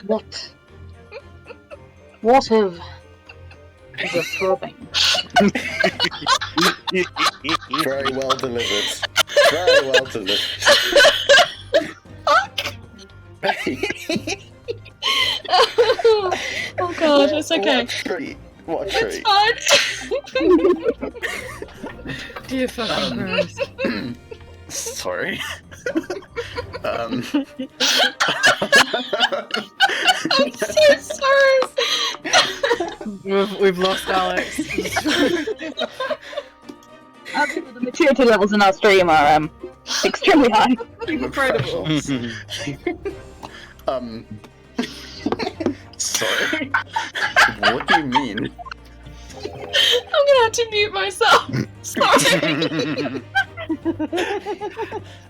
What of the throbbing? Very well delivered. Very well delivered. Oh god, it's okay. What a treat. It's fine. Dear fucking Christ. Sorry. I'm so sorry. We've lost Alex. The maturity levels in our stream are extremely high. Incredible. Sorry. What do you mean? I'm gonna have to mute myself. Sorry.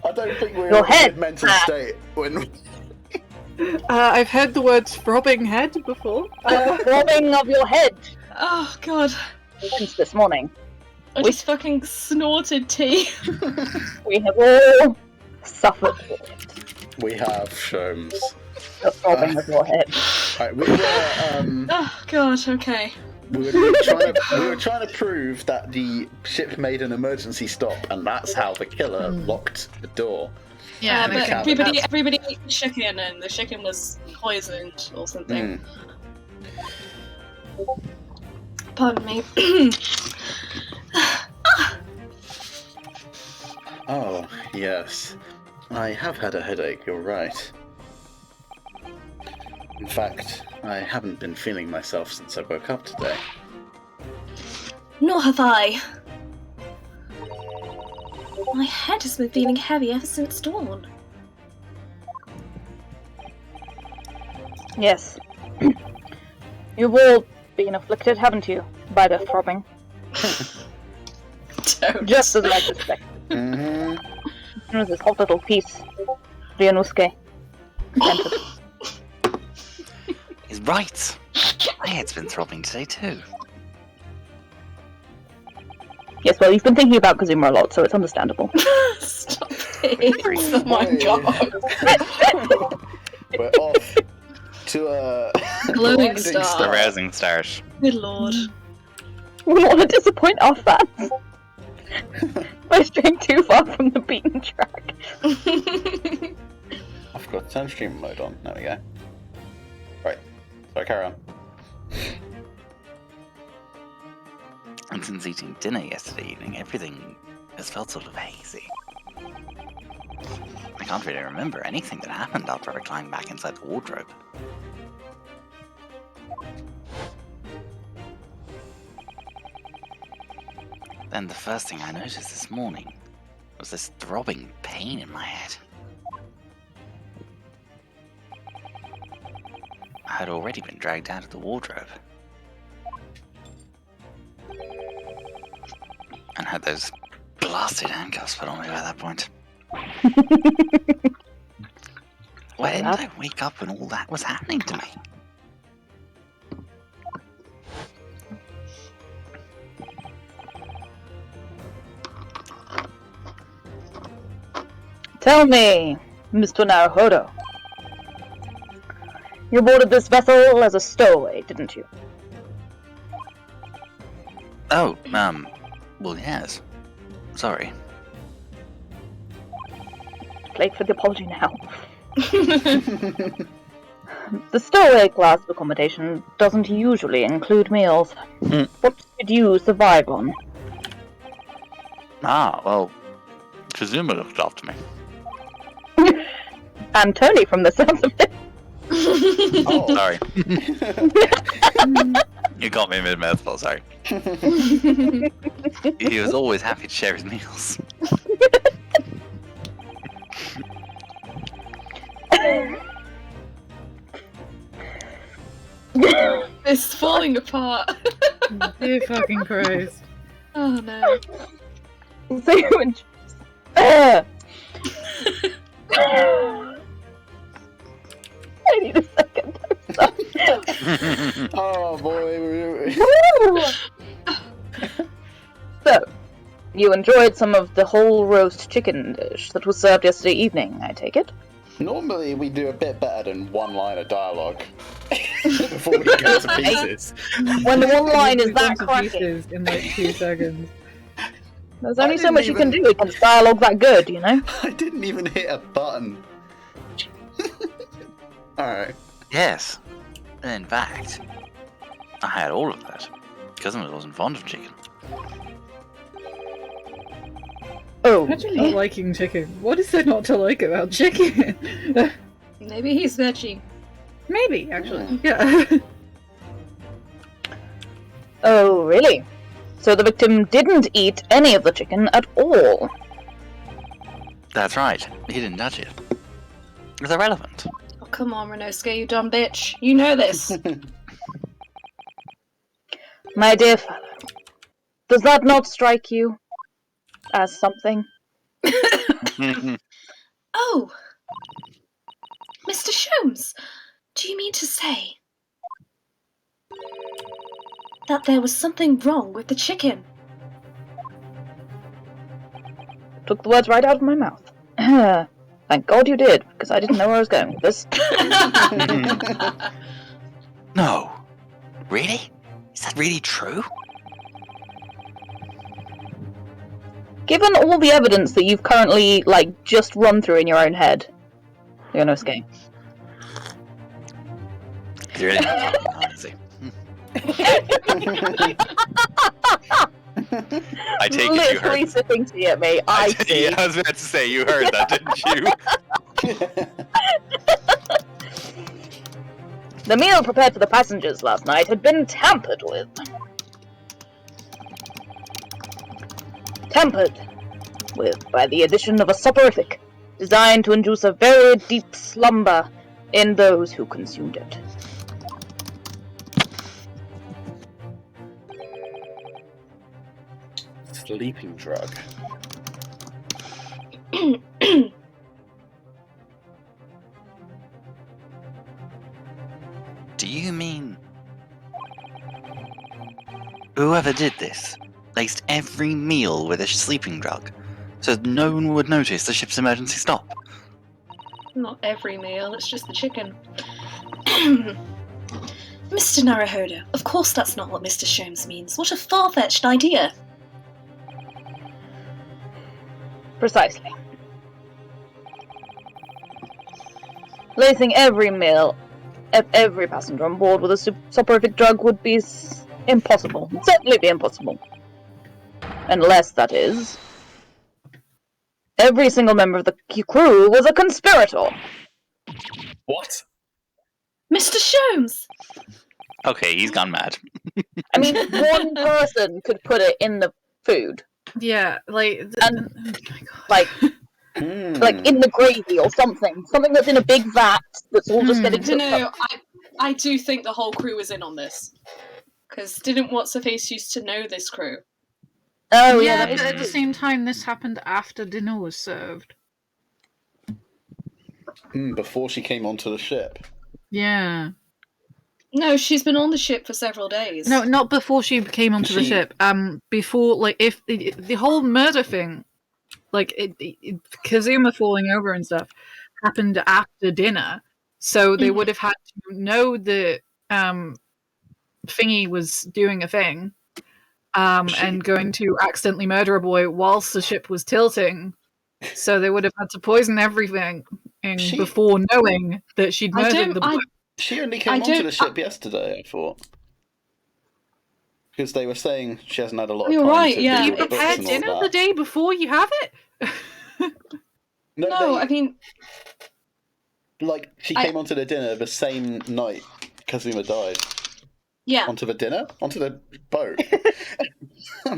I don't think we're Your in a head. good mental state when. I've heard the word throbbing head before. Throbbing of your head Oh god. since this morning. I just fucking snorted tea. We have all suffered for it. We have Sholmes. The throbbing of your head. Right, we were Oh god, okay. we were trying to prove that the ship made an emergency stop, and that's how the killer locked the door. Yeah, but cabin. everybody ate the chicken, and the chicken was poisoned or something. Pardon me. Oh, yes. I have had a headache, you're right. In fact, I haven't been feeling myself since I woke up today. Nor have I. My head has been feeling heavy ever since dawn. Yes. You've all been afflicted, haven't you, by the throbbing? Don't. Just as I suspected. There's this hot little piece, Ryanusuke. Entered. He's right. My head's been throbbing today too. Yes, well, you've been thinking about Kazuma a lot, so it's understandable. Stop it. Oh my god. We're off to a Glowing blinding star. The rousing start. Good lord. We don't want to disappoint our fans. We're straying too far from the beaten track. I forgot to turn stream mode on. There we go. Right. So carry on. And since eating dinner yesterday evening, everything has felt sort of hazy. I can't really remember anything that happened after I climbed back inside the wardrobe. Then the first thing I noticed this morning was this throbbing pain in my head. I had already been dragged out of the wardrobe. And had those blasted handcuffs put on me by that point. Why didn't I wake up when all that was happening to me? Tell me, Mr. Naruhodo. You boarded this vessel as a stowaway, didn't you? Oh, well, yes. Sorry. Late for the apology now. The stowaway class of accommodation doesn't usually include meals. What did you survive on? Ah, well, Kazuma looked after me. And Tony, from the sounds of it. Oh. Sorry. You got me mid-mouthful, sorry. He was always happy to share his meals. It's falling apart. Dear fucking Christ. Oh no. So you enjoy. I need a second. I'm sorry. Oh boy. So, you enjoyed some of the whole roast chicken dish that was served yesterday evening, I take it? Normally we do a bit better than one line of dialogue before we go to pieces. When the one line is We've that gone to cracking, pieces in like 2 seconds. there's I only so didn't much you can even- do against dialogue that good, you know? I didn't even hit a button. Alright. Yes. In fact, I had all of that. Cousin wasn't fond of chicken. Oh, Imagine not liking chicken. What is there not to like about chicken? Maybe he's veggie. Maybe, actually. Yeah. oh, really? So the victim didn't eat any of the chicken at all. That's right. He didn't touch it. It's irrelevant. Oh, come on, Runaway, you dumb bitch. You know this. My dear father, does that not strike you as something? Oh! Mr. Sholmes, do you mean to say that there was something wrong with the chicken? Took the words right out of my mouth. Thank God you did, because I didn't know where I was going with this. No. Really? Is that really true? Given all the evidence that you've currently, just run through in your own head, you're no escape. Is there anything honestly? I take it you Literally heard. sipping tea at me. I see. Yeah, I was about to say you heard that, didn't you? The meal prepared for the passengers last night had been tampered with. Tampered with by the addition of a soporific designed to induce a very deep slumber in those who consumed it. Sleeping drug. Do you mean whoever did this laced every meal with a sleeping drug so no one would notice the ship's emergency stop? Not every meal, it's just the chicken. Mr. Naruhodo, of course that's not what Mr. Sholmes means. What a far-fetched idea. Precisely. Lacing every meal of every passenger on board with a soporific drug would be impossible. It'd certainly be impossible. Unless, that is, every single member of the crew was a conspirator. What? Mr. Sholmes! Okay, he's gone mad. I mean, one person could put it in the food. Yeah, like... And, oh my God. like in the gravy or something. Something that's in a big vat that's all just getting cooked up. I do think the whole crew was in on this. Because didn't What's-Her-Face used to know this crew? Oh, yeah, yeah, but at the same time, this happened after dinner was served. Before she came onto the ship. Yeah. No, she's been on the ship for several days. No, not before she came onto the ship. Before, if the whole murder thing, Kazuma falling over and stuff, happened after dinner, so they would have had to know that Thingy was doing a thing, and going to accidentally murder a boy whilst the ship was tilting. So they would have had to poison everything before knowing that she'd murdered the boy. She only came onto the ship yesterday, I thought. Because they were saying she hasn't had a lot of You're time right, to yeah. do You the books prepared and all dinner that. the day before you have it? No, I mean... She came onto the dinner the same night Kazuma died. Yeah. Onto the dinner? Onto the boat. So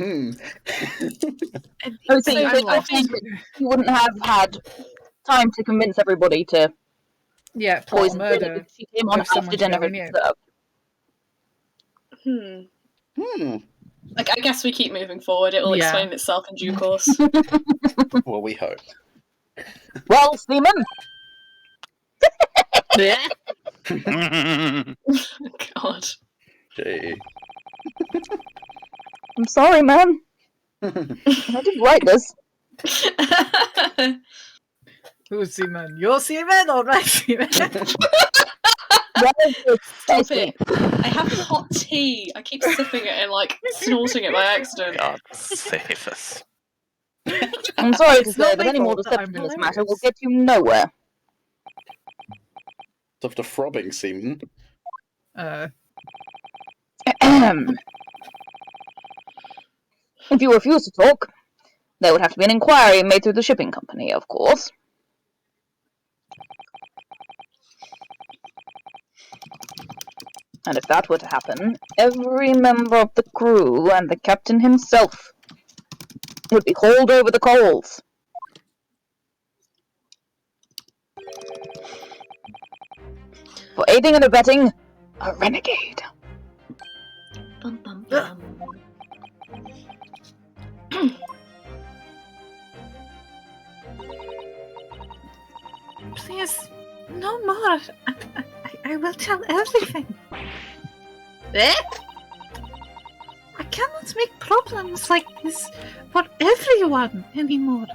I think you wouldn't have had time to convince everybody to poison murder. She came on after dinner had been served. I guess we keep moving forward. It will explain itself in due course. Well, we hope. Well, Seaman! God. Gee. I'm sorry, man. I didn't write this. Who's seaman? Your seaman or my seaman? Stop it. I have hot tea. I keep sipping it and snorting it by accident. God save us. I'm sorry to It's say, not but my any more fault that deception I'm in this matter will hilarious. get you nowhere. After throbbing semen. If you refuse to talk, there would have to be an inquiry made through the shipping company, of course. And if that were to happen, every member of the crew and the captain himself would be hauled over the coals. For aiding and abetting a renegade. Bum, bum, bum. Please, no more. I will tell everything. Eh? I cannot make problems like this for everyone anymore.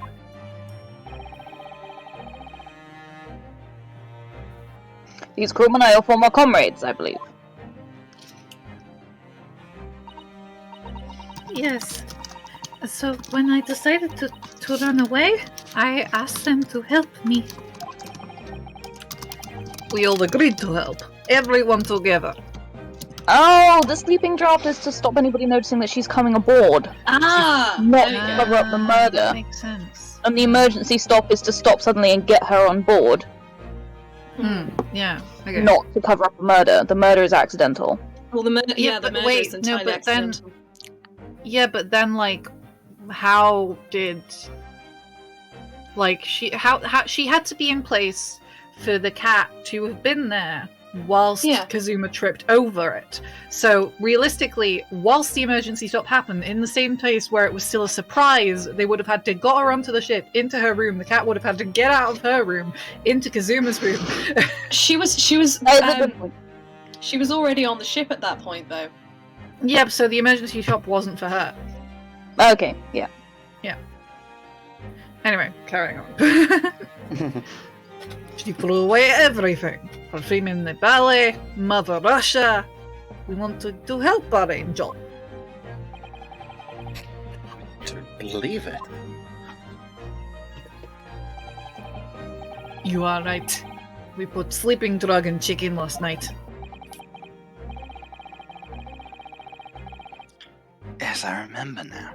These crewmen are your former comrades, I believe. Yes. So when I decided to run away, I asked them to help me. We all agreed to help. Everyone together. Oh, the sleeping draft is to stop anybody noticing that she's coming aboard. Ah! Not There you go. cover up the murder. That makes sense. And the emergency stop is to stop suddenly and get her on board. Yeah. Okay. Not to cover up a murder. The murder is accidental. Well, the murder but is wait, entirely but then, accidental. yeah, but then how did she had to be in place for the cat to have been there whilst Kazuma tripped over it. So realistically, whilst the emergency stop happened in the same place where it was still a surprise, they would have had to got her onto the ship, into her room. The cat would have had to get out of her room, into Kazuma's room. She was already on the ship at that point, though. Yep, so the emergency stop wasn't for her. Okay, yeah. Anyway, carrying on. She threw away everything. Her fame in the ballet, Mother Russia. We want to help our angel. Don't believe it. You are right. We put sleeping drug in chicken last night. Yes, I remember now.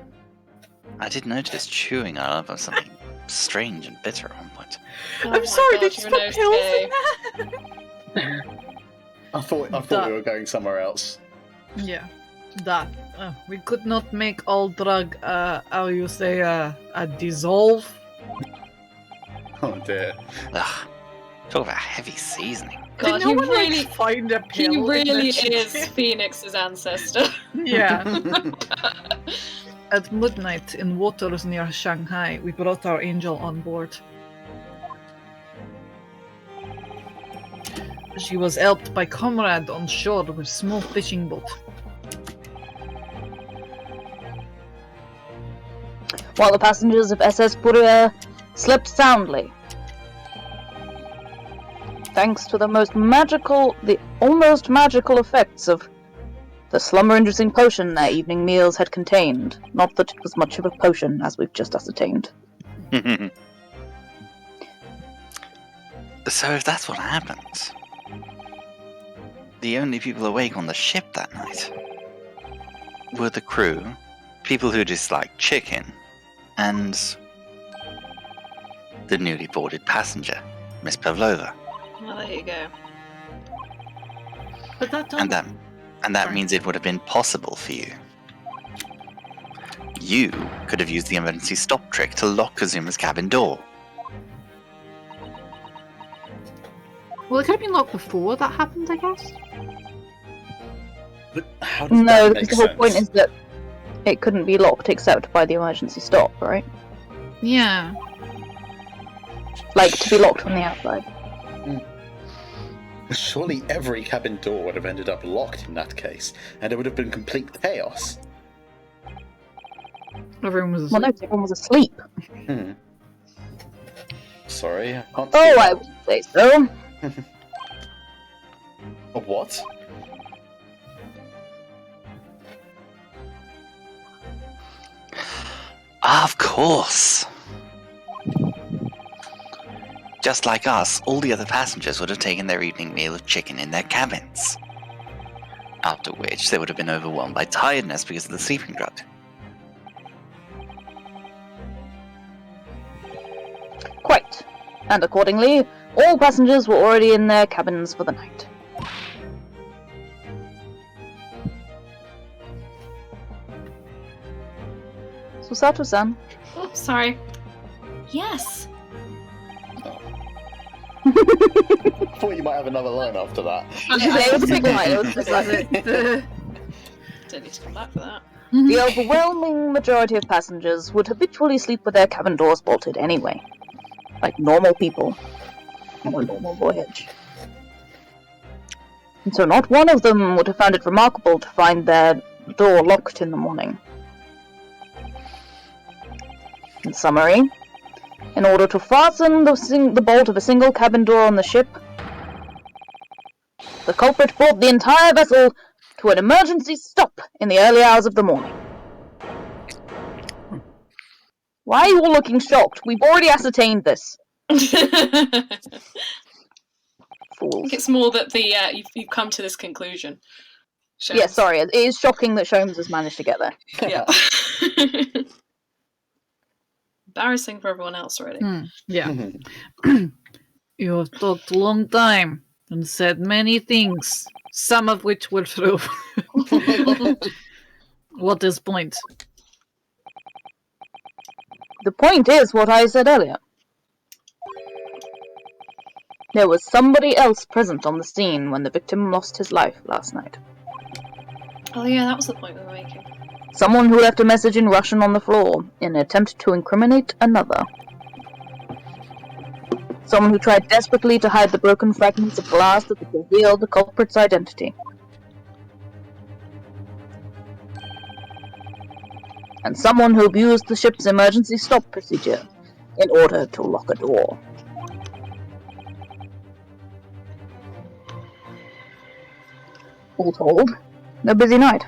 I did notice chewing on up on something strange and bitter at one point. Oh I'm my sorry, God, did you you're put no pills stay. in that? I thought we were going somewhere else. Yeah, that. We could not make all drug, how you say, a dissolve. Oh dear. Ugh. Talk about heavy seasoning. God, Did no he one really, find a pill? he in really the is chicken? Phoenix's ancestor. Yeah. At midnight in waters near Shanghai, we brought our angel on board. She was helped by comrade on shore with small fishing boat. While the passengers of SS Puria slept soundly. Thanks to the almost magical effects of the slumber-inducing potion their evening meals had contained. Not that it was much of a potion, as we've just ascertained. So if that's what happened, the only people awake on the ship that night were the crew, people who dislike chicken, and the newly boarded passenger, Miss Pavlova. Well, there you go. But that And that Sorry. means it would have been possible for you. You could have used the emergency stop trick to lock Kazuma's cabin door. Well, it could have been locked before that happened, I guess. But how does No, that because make the whole sense? point is that it couldn't be locked except by the emergency stop, right? Yeah. Like, to be locked from the outside. Surely every cabin door would have ended up locked in that case, and it would have been complete chaos. Everyone was Well, no, 'cause everyone was asleep. So sorry. I can't Oh, see I that. would say so. A what? Of course. Just like us, all the other passengers would have taken their evening meal of chicken in their cabins. After which, they would have been overwhelmed by tiredness because of the sleeping drug. Quite. And accordingly, all passengers were already in their cabins for the night. Susato-san. Oh, sorry. Yes. I thought you might have another line after that. It was a big line. It was This a was big line. it. Don't need to come back for that. The overwhelming majority of passengers would habitually sleep with their cabin doors bolted anyway. Like normal people on a normal voyage. And so not one of them would have found it remarkable to find their door locked in the morning. In summary, in order to fasten the bolt of a single cabin door on the ship, the culprit brought the entire vessel to an emergency stop in the early hours of the morning. Why are you all looking shocked? We've already ascertained this. I Fools. think it's more that the you've come to this conclusion. Yeah, sorry, it is shocking that Sholmes has managed to get there. Yeah. Embarrassing for everyone else already. Yeah. You have talked a long time and said many things, some of which were true. What is point? The point is what I said earlier. There was somebody else present on the scene when the victim lost his life last night. Oh yeah, that was the point we were making. Someone who left a message in Russian on the floor in an attempt to incriminate another. Someone who tried desperately to hide the broken fragments of glass that would reveal the culprit's identity. And someone who abused the ship's emergency stop procedure in order to lock a door. All told, a busy night.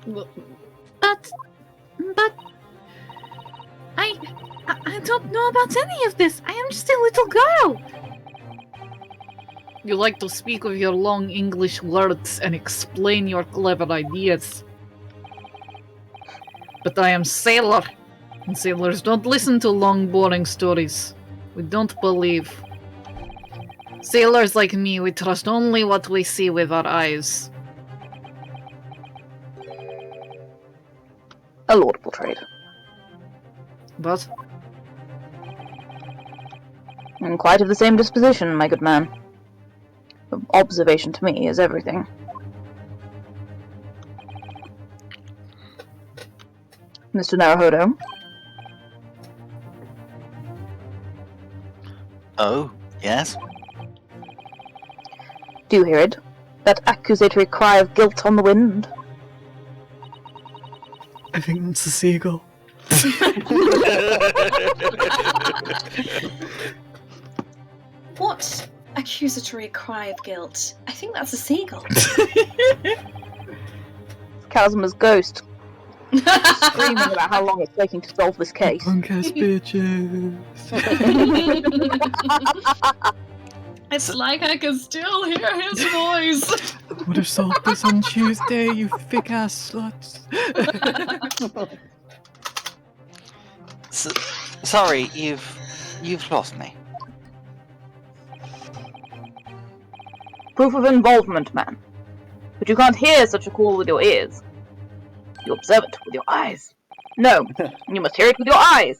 But I don't know about any of this. I am just a little girl. You like to speak with your long English words and explain your clever ideas. But I am sailor, and sailors don't listen to long, boring stories. We don't believe. Sailors like me, we trust only what we see with our eyes. A laudable trade. But And quite of the same disposition, my good man. Observation to me is everything. Mr. Naruhodo, Oh, yes? do you hear it? That accusatory cry of guilt on the wind? I think that's a seagull. What accusatory cry of guilt? I think that's a seagull. Kazuma's ghost screaming about how long it's taking to solve this case. Punk ass bitches. It's like I can still hear his voice. Would have solved this on Tuesday, you thick ass sluts. Sorry, you've lost me. Proof of involvement, man. But you can't hear such a call with your ears. You observe it with your eyes. No, you must hear it with your eyes.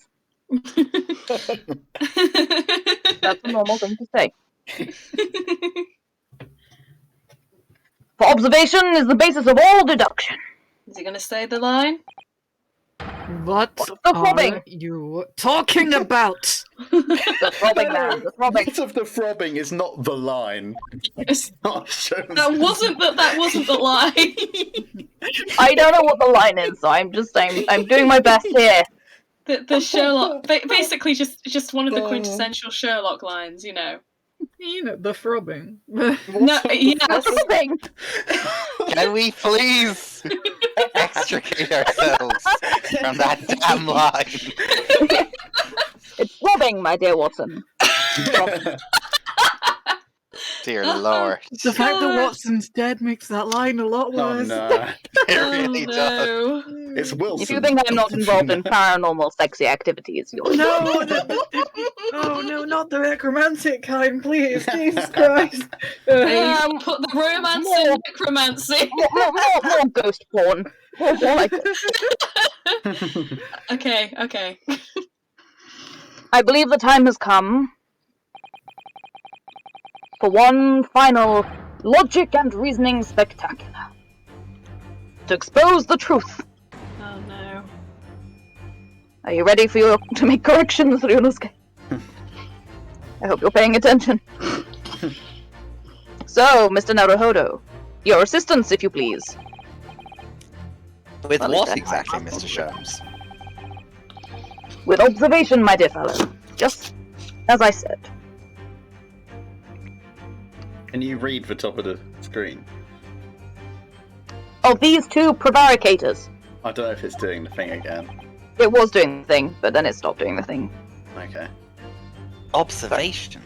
That's a normal thing to say. For observation is the basis of all deduction. Is he going to say the line? What The are throbbing. you talking about? The throbbing, man. The throbbing. Part of the throbbing is not the line. It's not shown. That wasn't the line. I don't know what the line is, so I'm just saying I'm doing my best here. The Sherlock, basically just one of the quintessential Sherlock lines, you know. You know, the throbbing. No, yes. Thing. Can we please extricate ourselves from that damn line? It's throbbing, my dear Watson. Dear Lord. The fact that God. Watson's dead makes that line a lot Oh worse. no. It really does. no. It's Wilson. If you think I'm not involved in paranormal sexy activities, you're No, oh no, not the necromantic kind, please, Jesus Christ. Put the romance in necromancy. more ghost porn. More like it. Okay. I believe the time has come for one final logic and reasoning spectacular. To expose the truth. Oh no. Are you ready to make corrections, Ryunosuke? I hope you're paying attention. So, Mr. Naruhodo, your assistance, if you please. With Well, what then, exactly, I- Mr. Sholmes? With observation, my dear fellow. Just as I said. Can you read the top of the screen? Of these two prevaricators. I don't know if it's doing the thing again. It was doing the thing, but then it stopped doing the thing. Okay. Observation.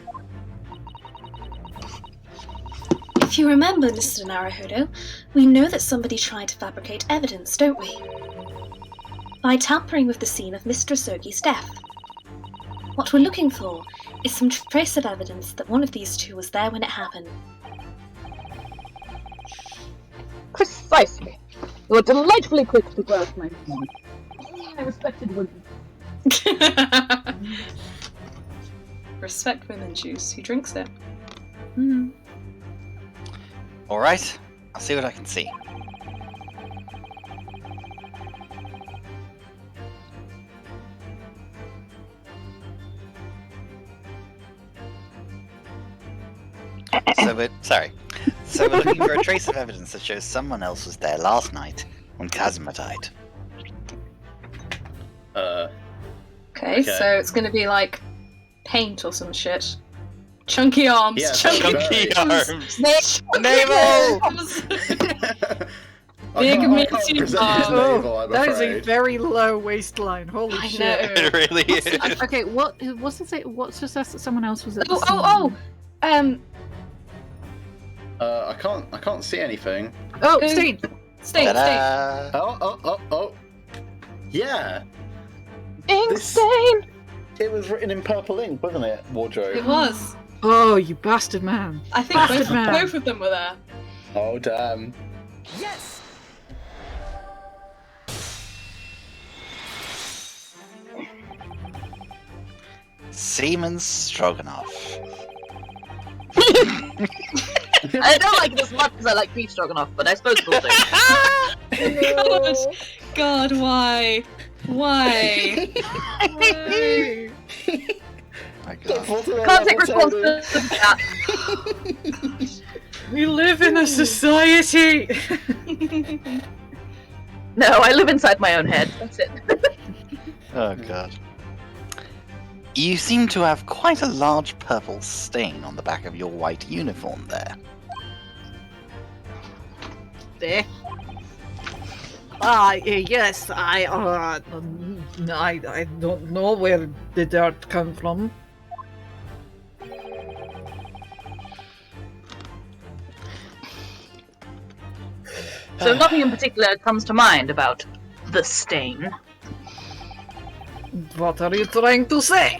If you remember, Mr. Naruhodo, we know that somebody tried to fabricate evidence, don't we? By tampering with the scene of Mistress Ogi's death. What we're looking for is some trace of evidence that one of these two was there when it happened. Precisely. You are delightfully quick to grasp my point. I respected women. Respect women juice. Who drinks it? Alright, I'll see what I can see. So we're looking for a trace of evidence that shows someone else was there last night when Kazuma died. Okay, so it's gonna be like paint or some shit. Chunky arms. Yeah, chunky arms. Navel. Big I can't meaty present his arms. navel, I'm That is a afraid. very low waistline. Holy I shit. know. It really is. Okay, what's it say? What's just that someone else was at the I can't see anything. Oh, Who- Stain! Stain. Ta-da. Oh. Yeah. Insane! It was written in purple ink, wasn't it? Wardrobe. It was. Oh, you bastard man. I think Bastard man. both of them were there. Oh damn. Seaman Stroganoff. I don't like it as much as I like beef stroganoff, but I suppose we'll do. God, why? Why? My God. Can't take responsibility for that. We live in a society! No, I live inside my own head. That's it. Oh God. You seem to have quite a large purple stain on the back of your white uniform there. there? Yes, I don't know where the dirt come from. So nothing in particular comes to mind about the stain. What are you trying to say?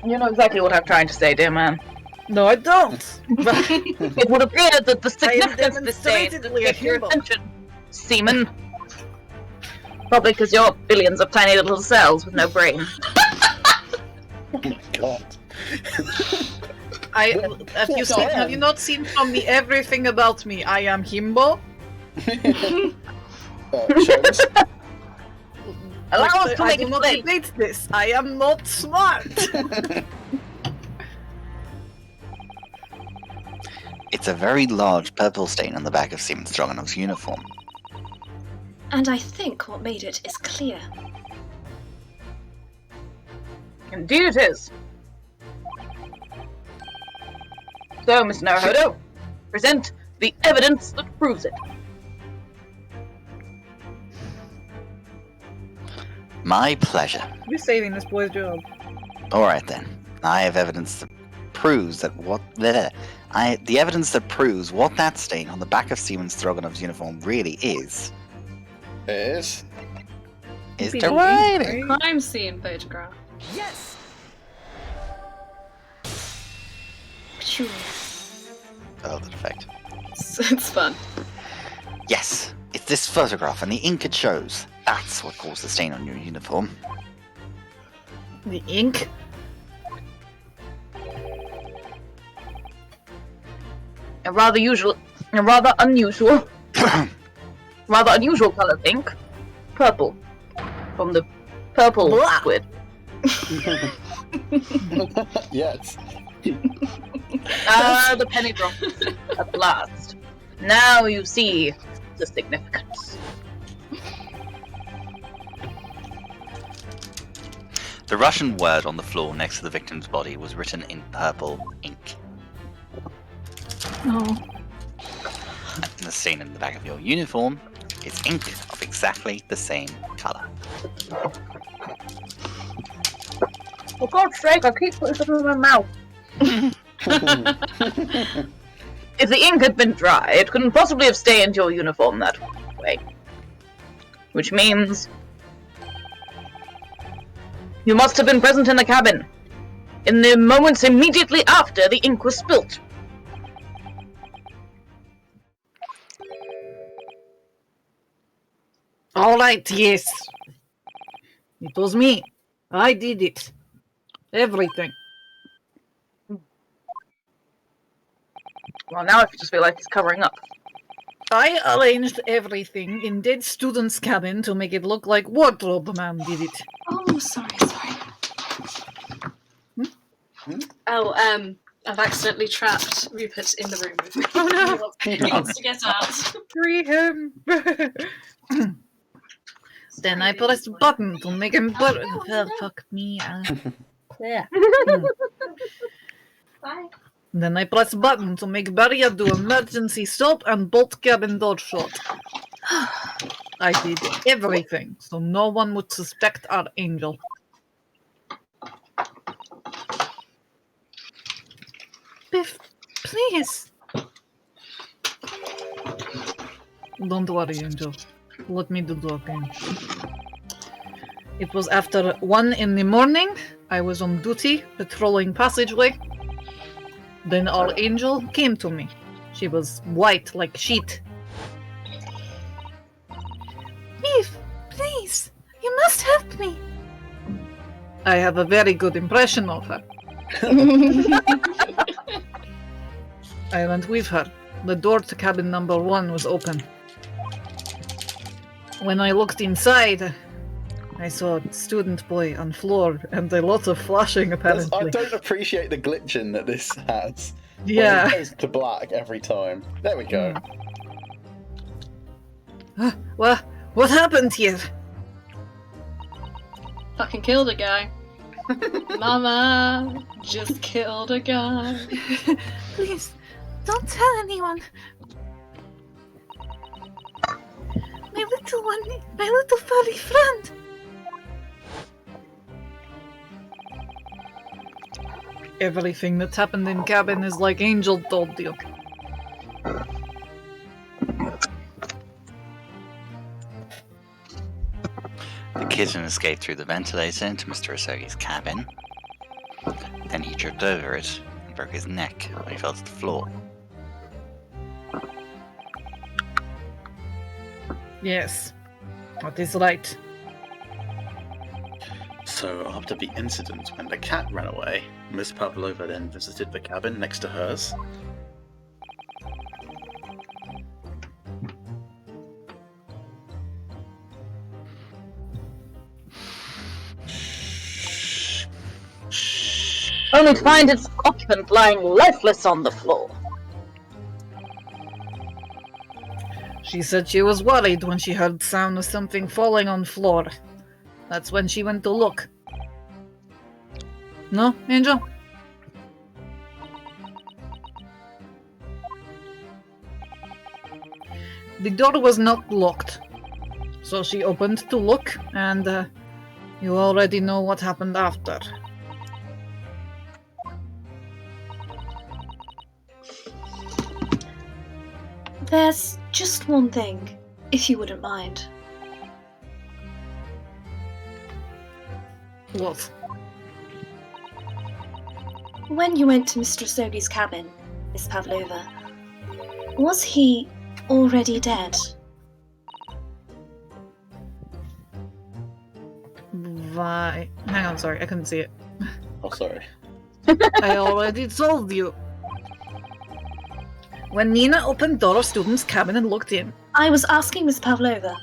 You know exactly what I'm trying to say, dear man. No, I don't. It would appear that the significance of this stain demonstrably has your a hero. attention, seaman. Probably because you're billions of tiny little cells with no brain. Oh my god. Have you not seen from me everything about me? I am himbo. Shows. Allow us to I make do it not plain. debate this. I am not smart. It's a very large purple stain on the back of Seaman Stroganoff's uniform. And I think what made it is clear. Indeed it is. So, Mr. Naruhodo, present the evidence that proves it. My pleasure. You're saving this boy's job. Alright then. I have evidence that proves that the evidence that proves what that stain on the back of Steven Stroganov's uniform really is Is the writing. Crime scene photograph. Yes! Phew. Oh, that effect. It's fun. Yes, it's this photograph and the ink it shows. That's what caused the stain on your uniform. The ink? A rather unusual color pink. Purple. From the purple Blah. squid. yes. The penny drop. At last. Now you see the significance. The Russian word on the floor next to the victim's body was written in purple ink. Oh. And the stain in the back of your uniform is ink of exactly the same color. For God's sake, I keep putting stuff in my mouth. If the ink had been dry, it couldn't possibly have stained your uniform that way. Which means you must have been present in the cabin in the moments immediately after the ink was spilt. Alright, yes. It was me. I did it. Everything. Well, now I just feel like he's covering up. I arranged everything in dead student's cabin to make it look like Wardrobe Man did it. Oh, sorry. Oh, I've accidentally trapped Rupert in the room with me. Oh no! He wants to get out. Free him! Then I pressed button to make him fuck me. Yeah. Bye. Then I press button to make barrier do emergency stop and bolt cabin door shut. I did everything, so no one would suspect our angel. Biff, please. Don't worry, angel. Let me do the talking. It was after 1 in the morning. I was on duty, patrolling passageway. Then our angel came to me. She was white like sheet. Beef, please, you must help me. I have a very good impression of her. I went with her. The door to cabin number 1 was open. When I looked inside, I saw a student boy on floor and a lot of flashing apparently. I don't appreciate the glitching that this has. Yeah. It goes to black every time. There we go. What happened here? Fucking killed a guy. Mama just killed a guy. Please, don't tell anyone. My little one, my little furry friend. Everything that's happened in cabin is like Angel told you. The kitten escaped through the ventilator into Mr. Asogi's cabin. Then he tripped over it and broke his neck when he fell to the floor. Yes, that is right. So after the incident when the cat ran away, Miss Pavlova then visited the cabin next to hers. Only to find its occupant lying lifeless on the floor. She said she was worried when she heard the sound of something falling on floor. That's when she went to look. No, Angel? The door was not locked. So she opened to look, and you already know what happened after. There's just one thing, if you wouldn't mind. What? When you went to Mr. Asogi's cabin, Miss Pavlova, was he already dead? Why? Hang on, sorry, I couldn't see it. Oh, sorry. I already told you. When Nina opened door of student's cabin and looked in. I was asking Miss Pavlova.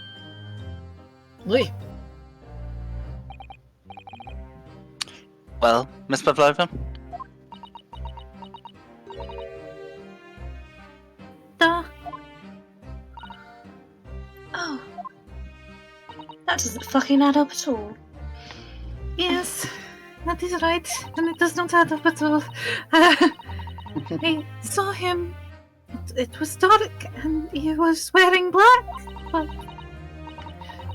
Oi. Well, Miss Pavlova? Oh. That doesn't fucking add up at all. Yes, that is right, and it does not add up at all. I saw him. It was dark, and he was wearing black, but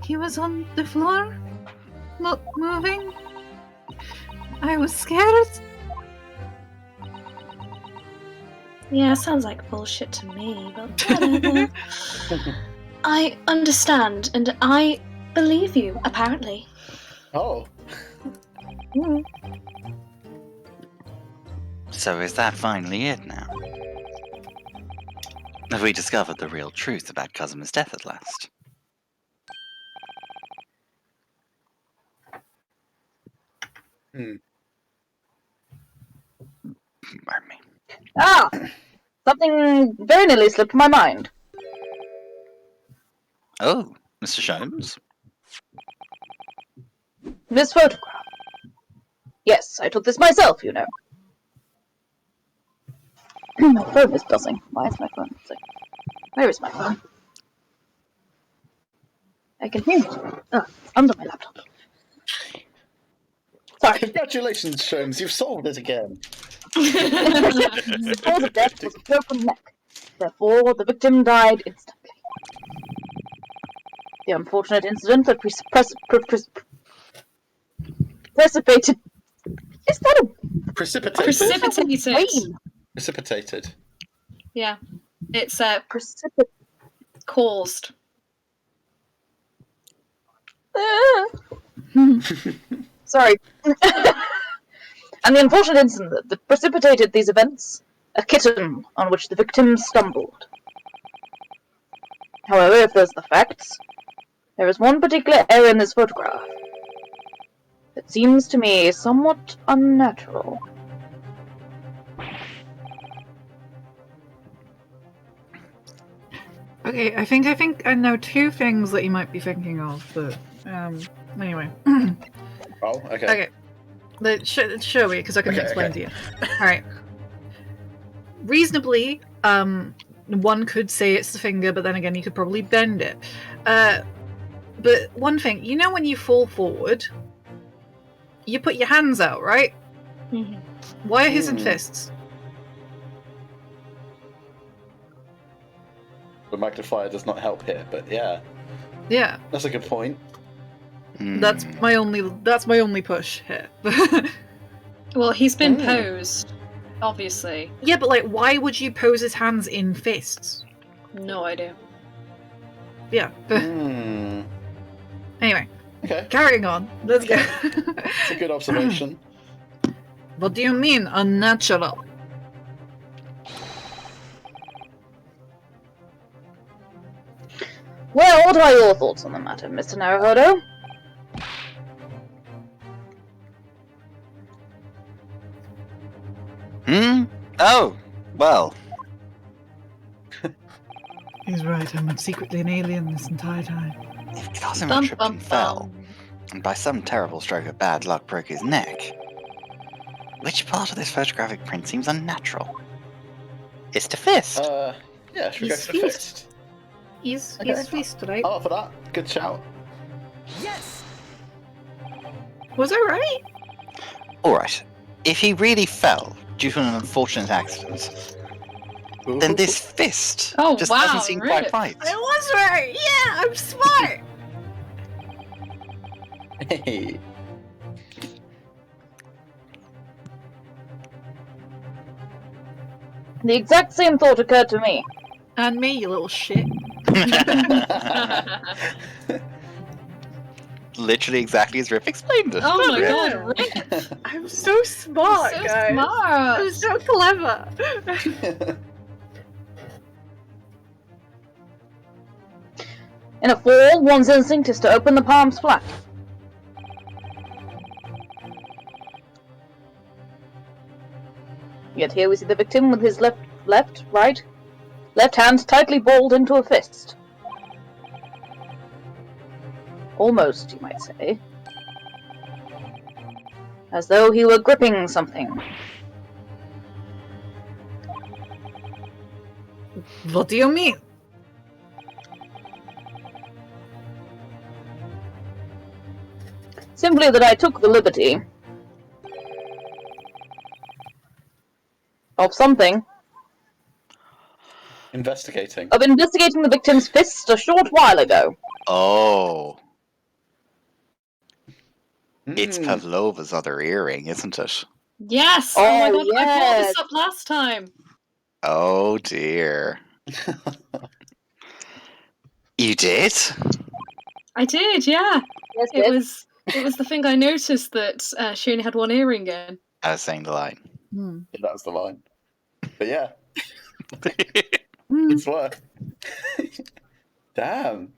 he was on the floor, not moving. I was scared. Yeah, sounds like bullshit to me, but whatever. I understand, and I believe you, apparently. Oh. Mm. So is that finally it now? Have we discovered the real truth about Kazuma's death at last? Pardon me. Ah! Something very nearly slipped my mind. Oh, Mr. Sholmes? This photograph. Yes, I took this myself, you know. My phone is buzzing. Why is my phone buzzing? Where is my phone? I can hear it. Oh, it's under my laptop. Sorry. Congratulations, Sholmes. You've solved it again. The cause of death was a broken neck. Therefore, the victim died instantly. The unfortunate incident that precipitated. Is that a Precipitated. Precipitated. rain? Precipitated. Yeah. It's caused. Sorry. And the unfortunate incident that precipitated these events, a kitten on which the victim stumbled. However, if there's the facts, there is one particular area in this photograph that seems to me somewhat unnatural. Okay, I think I know two things that you might be thinking of, but anyway. Oh, okay. Okay. Show me, because I can explain to you. Alright. Reasonably, one could say it's the finger, but then again, you could probably bend it. But one thing, you know when you fall forward, you put your hands out, right? Mm-hmm. Why are his in fists? The magnifier does not help here, but yeah. Yeah. That's a good point. That's my only push here. Well, he's been posed, obviously. Yeah, but like, why would you pose his hands in fists? No idea. Yeah. Anyway, Okay. carrying on. Let's go. It's a good observation. What do you mean, unnatural? Well, what are your thoughts on the matter, Mr. Naruhodo? Oh, well. He's right, I'm secretly an alien this entire time. If Kazuma Bum, tripped bum, and fell, bum. and by some terrible stroke of bad luck broke his neck, which part of this photographic print seems unnatural? It's the fist. Yeah, should we go He's for the fist. fist? He's Okay. fist, right? Oh, for that. Good shout. Was I right? Alright, if he really fell due to an unfortunate accident, then this fist Oh, just wow, doesn't seem quite Rip. right. I was right. Yeah, I'm smart. Hey. The exact same thought occurred to me. And me, you little shit. Literally exactly as Rip explained it. Oh my Yeah. god, Rip! I'm so smart, So guys. smart! I'm so clever. In a fall, one's instinct is to open the palms flat. Yet here we see the victim with his left hand tightly balled into a fist. Almost, you might say. As though he were gripping something. What do you mean? Simply that I took the liberty of Investigating. of investigating the victim's fist a short while ago. Oh, it's Hmm. Pavlova's other earring, isn't it? Yes! Oh my Oh, god, I brought yes. this up last time! Oh dear. You did? I did, yeah. Yes, It was the thing I noticed that she only had one earring in. I was saying the line. Hmm. Yeah, that was the line. But yeah, Hmm. it's worth. Damn.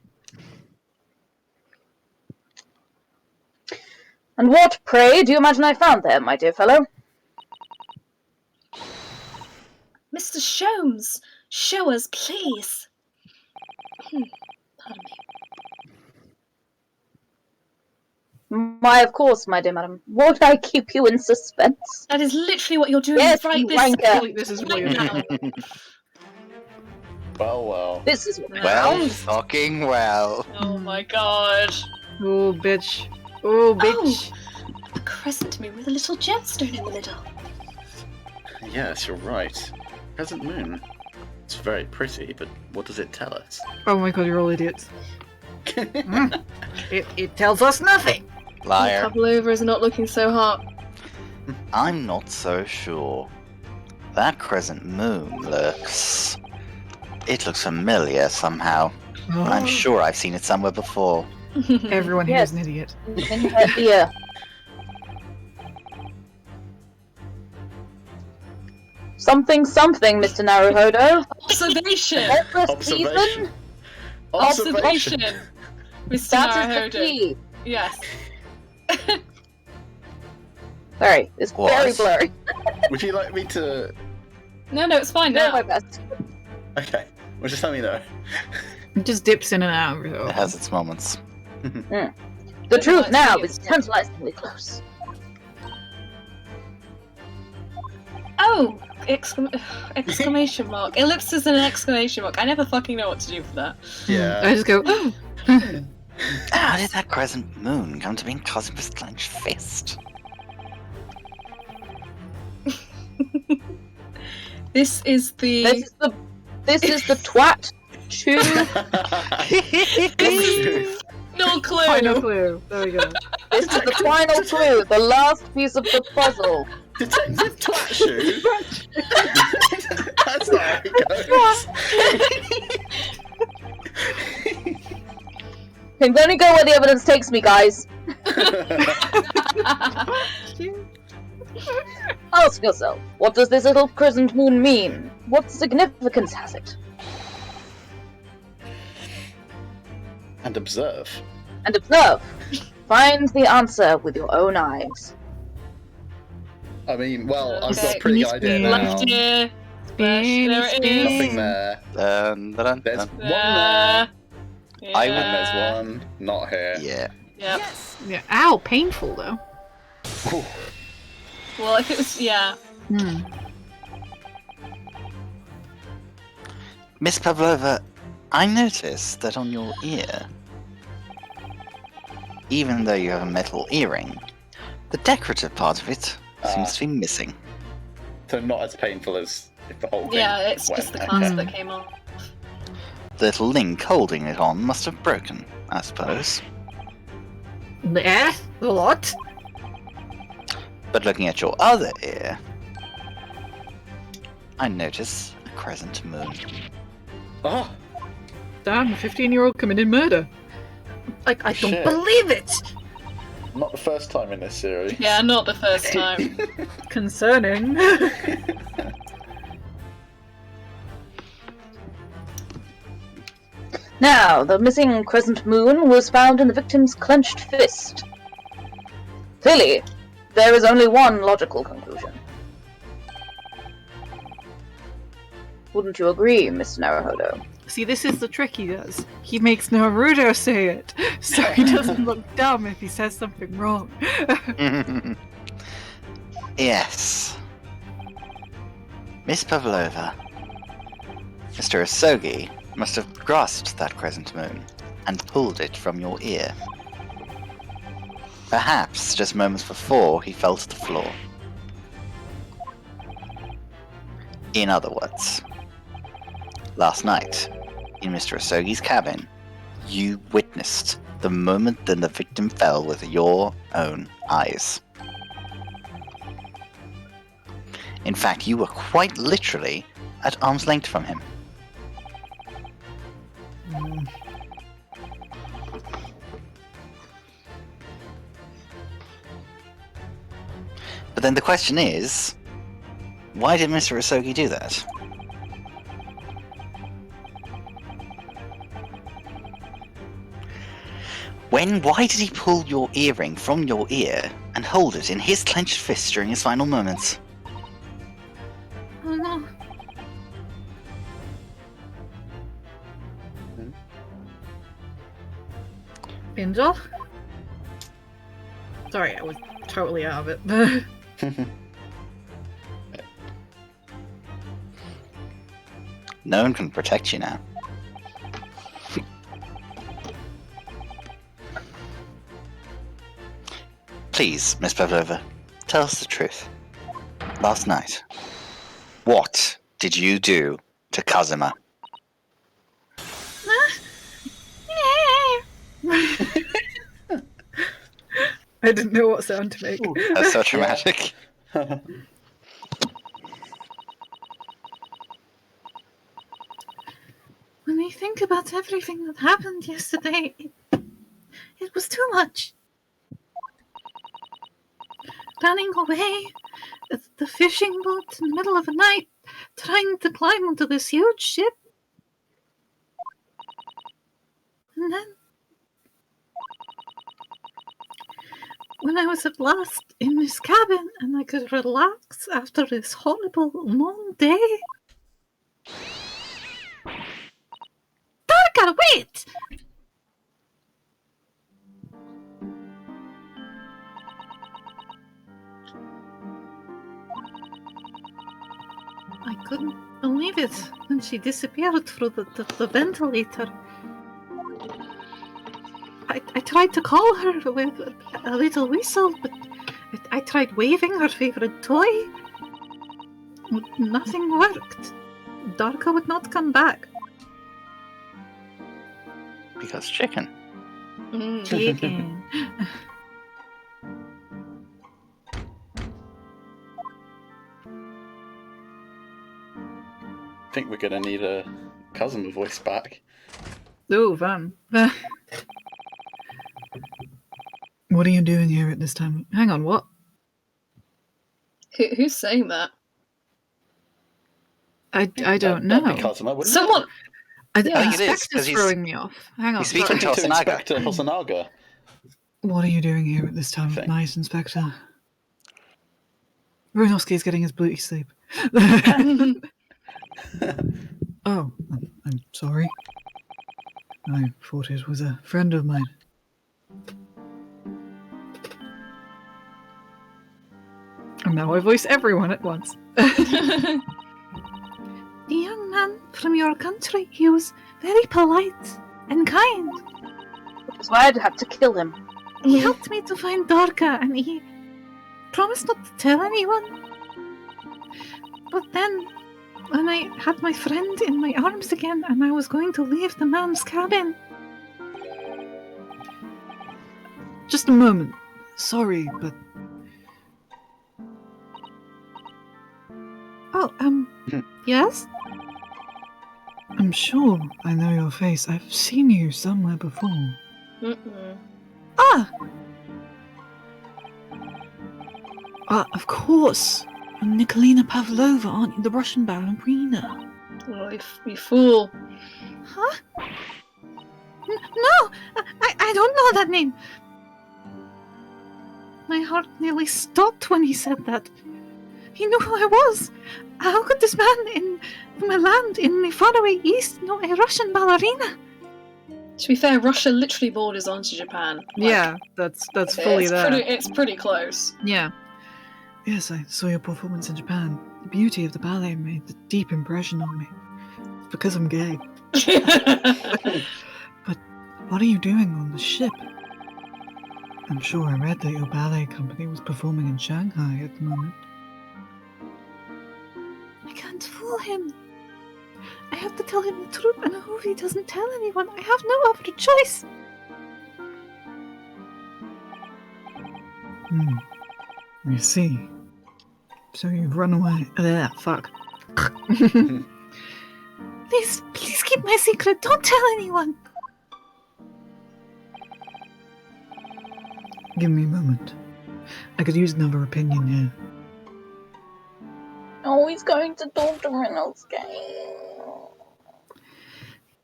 And what, pray, do you imagine I found there, my dear fellow? Mr. Sholmes, show us, please. Pardon me. Why, of course, my dear madam. Won't I keep you in suspense? That is literally what you're doing Yes, right you this wanker. second. This is what Right you're now. Well. This is what Well, fucking well. Oh my god. Oh, bitch. Oh, bitch. A crescent moon with a little gemstone in the middle. Yes, you're right. Crescent moon. It's very pretty, but what does it tell us? Oh my god, you're all idiots. It tells us nothing. Liar. Pavlova is not looking so hot. I'm not so sure. That crescent moon looks... It looks familiar somehow. I'm sure I've seen it somewhere before. Everyone here is an idiot. in her ear. Something, Mr. Naruhodo. Observation! Hopeless even? Observation! Mr. That is the Naruhodo. key. Yes. Sorry, it's very What? blurry. Would you like me to... No, it's fine Do my now. best. Okay, well just let me know. It just dips in and out. It has its moments. The truth now is tantalizingly close. Oh! Exclamation mark. Ellipsis and an exclamation mark. I never fucking know what to do for that. Yeah. I just go, How did that crescent moon come to be in Cosmo's clenched fist? This is the. This is the twat chew. No clue! I no clue. There we go. This is the final clue, the last piece of the puzzle. Detective Twat-Shoe? That's not how it goes. Can only go where the evidence takes me, guys. Ask yourself, what does this little crescent moon mean? What significance has it? And observe. And observe. Find the answer with your own eyes. I mean, well, I've got Okay. a pretty good idea now. Left ear. There it is. Nothing there. Dun, dun, There's dun. one there. Yeah. I And would- there's one not here. Yeah. Yep. Yeah. Ow, painful though. Whew. Well, if it was. Yeah. Miss Pavlova, I noticed that on your ear, even though you have a metal earring, the decorative part of it Seems to be missing. So not as painful as if the whole thing Yeah, it's went. just the clasp Okay. that came off. The little link holding it on must have broken, I suppose. Eh? What? But looking at your other ear, I notice a crescent moon. Oh, Damn, a 15-year-old committed murder. I don't Shit. believe it! not the first time in this series. Yeah, not the first time. Concerning. Now, the missing crescent moon was found in the victim's clenched fist. Clearly, there is only one logical conclusion. Wouldn't you agree, Mr. Naruhodo? See, this is the trick he does. He makes Naruto say it, so he doesn't look dumb if he says something wrong. Yes. Miss Pavlova, Mr. Asogi must have grasped that crescent moon and pulled it from your ear. Perhaps just moments before he fell to the floor. In other words, last night, in Mr. Asogi's cabin, you witnessed the moment that the victim fell with your own eyes. In fact, you were quite literally at arm's length from him. But then the question is, why did Mr. Asogi do that? Why did he pull your earring from your ear and hold it in his clenched fist during his final moments? Oh no. Angel? Sorry, I was totally out of it. No one can protect you now. Please, Miss Pavlova, tell us the truth. Last night, what did you do to Kazuma? I didn't know what sound to make. That's so dramatic. When I think about everything that happened yesterday, it was too much. Running away, the fishing boat in the middle of the night, trying to climb onto this huge ship. And then, when I was at last in this cabin and I could relax after this horrible long day. Darka, wait! I couldn't believe it when she disappeared through the ventilator. I tried to call her with a little whistle, but I tried waving her favorite toy. Nothing worked. Darka would not come back. Because chicken. Chicken. I think we're gonna need a Kazuma voice back. Ooh, fun. What are you doing here at this time? Hang on, what? Who's saying that? I don't That'd know. be Kazuma, wouldn't Someone. I think it is, Inspector's 'cause he's- throwing me off. Hang on. he's speaking sorry. to it? Hosonaga. Inspector Hosonaga. What are you doing here at this time of Thing. night, Inspector? Brunovsky's getting his booty sleep. Oh, I'm sorry. I thought it was a friend of mine. And now I voice everyone at once. The young man from your country, he was very polite and kind. That's why I had to kill him. He helped me to find Darka, and he promised not to tell anyone. But then, when I had my friend in my arms again and I was going to leave the man's cabin... Just a moment. Sorry, but Oh, yes? I'm sure I know your face. I've seen you somewhere before. Mm-mm. Ah! Of course. You're Nikolina Pavlova, aren't you? The Russian ballerina. Oh, you fool. Huh? No! I don't know that name! My heart nearly stopped when he said that. He knew who I was. How could this man from a land in the faraway east know a Russian ballerina? To be fair, Russia literally borders onto Japan. Like, Yeah, that's fully there. It's pretty close. Yeah. Yes, I saw your performance in Japan. The beauty of the ballet made a deep impression on me. It's because I'm gay. But what are you doing on the ship? I'm sure I read that your ballet company was performing in Shanghai at the moment. I can't fool him. I have to tell him the truth, and I hope he doesn't tell anyone. I have no other choice. I see. So you've run away. Fuck. Please keep my secret. Don't tell anyone. Give me a moment. I could use another opinion here. Oh, he's going to Dr. Reynolds' game.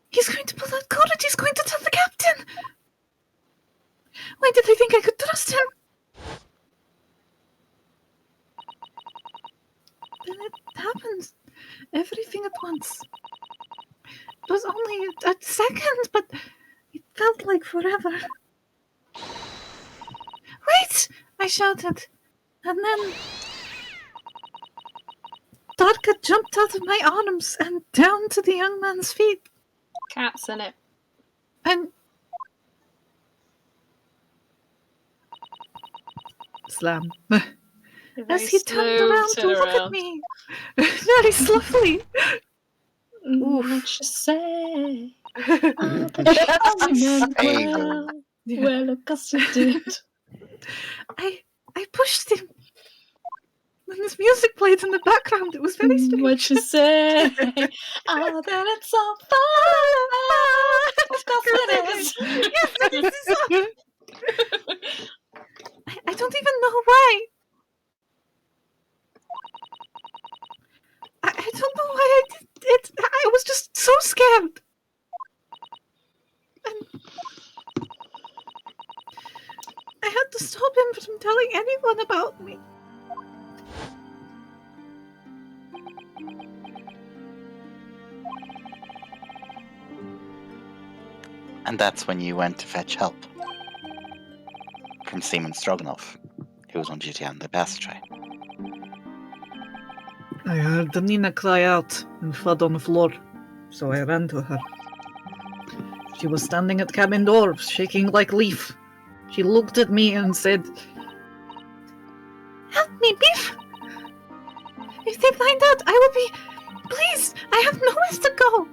He's going to pull out courage. He's going to tell the captain. Why did I think I could trust him? Then it happens. Everything at once. It was only a second, but it felt like forever. Wait! I shouted. And then Darka jumped out of my arms and down to the young man's feet. Cats in it. And Slam. as he turned around to look at me, very slowly. What you say? Well, look, 'cause you did. I pushed him. And this music played in the background. It was very strange. What you say? Oh, that it's so fun. Of course it is. Yes, that is the song. I don't even know why. I don't know why I did it. I was just so scared. And I had to stop him from telling anyone about me. And that's when you went to fetch help from Seaman Stroganoff, who was on duty on the passageway. I heard Nina cry out and fled on the floor, so I ran to her. She was standing at the cabin door, shaking like a leaf. She looked at me and said, Help me, Beef! If they find out, I will be... Please, I have nowhere to go.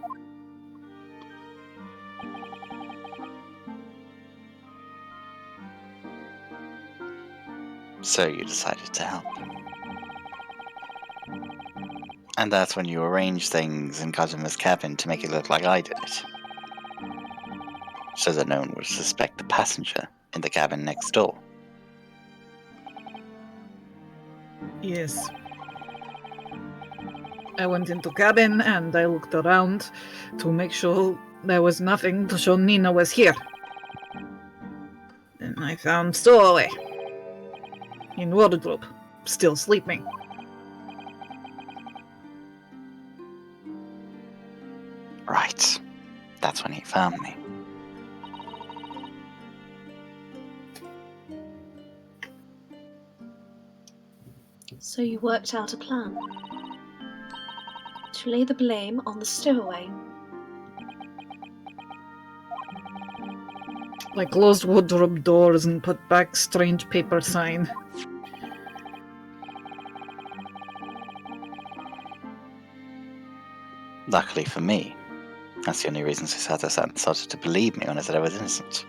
So you decided to help. And that's when you arranged things in Kazuma's cabin to make it look like I did it. So that no one would suspect the passenger in the cabin next door. Yes. I went into cabin and I looked around to make sure there was nothing to show Nina was here. Then I found Stowaway in wardrobe, still sleeping. Right. That's when he found me. So you worked out a plan to lay the blame on the stowaway. I closed wardrobe doors and put back strange paper sign. Luckily for me, that's the only reason Susata started to believe me when I said I was innocent.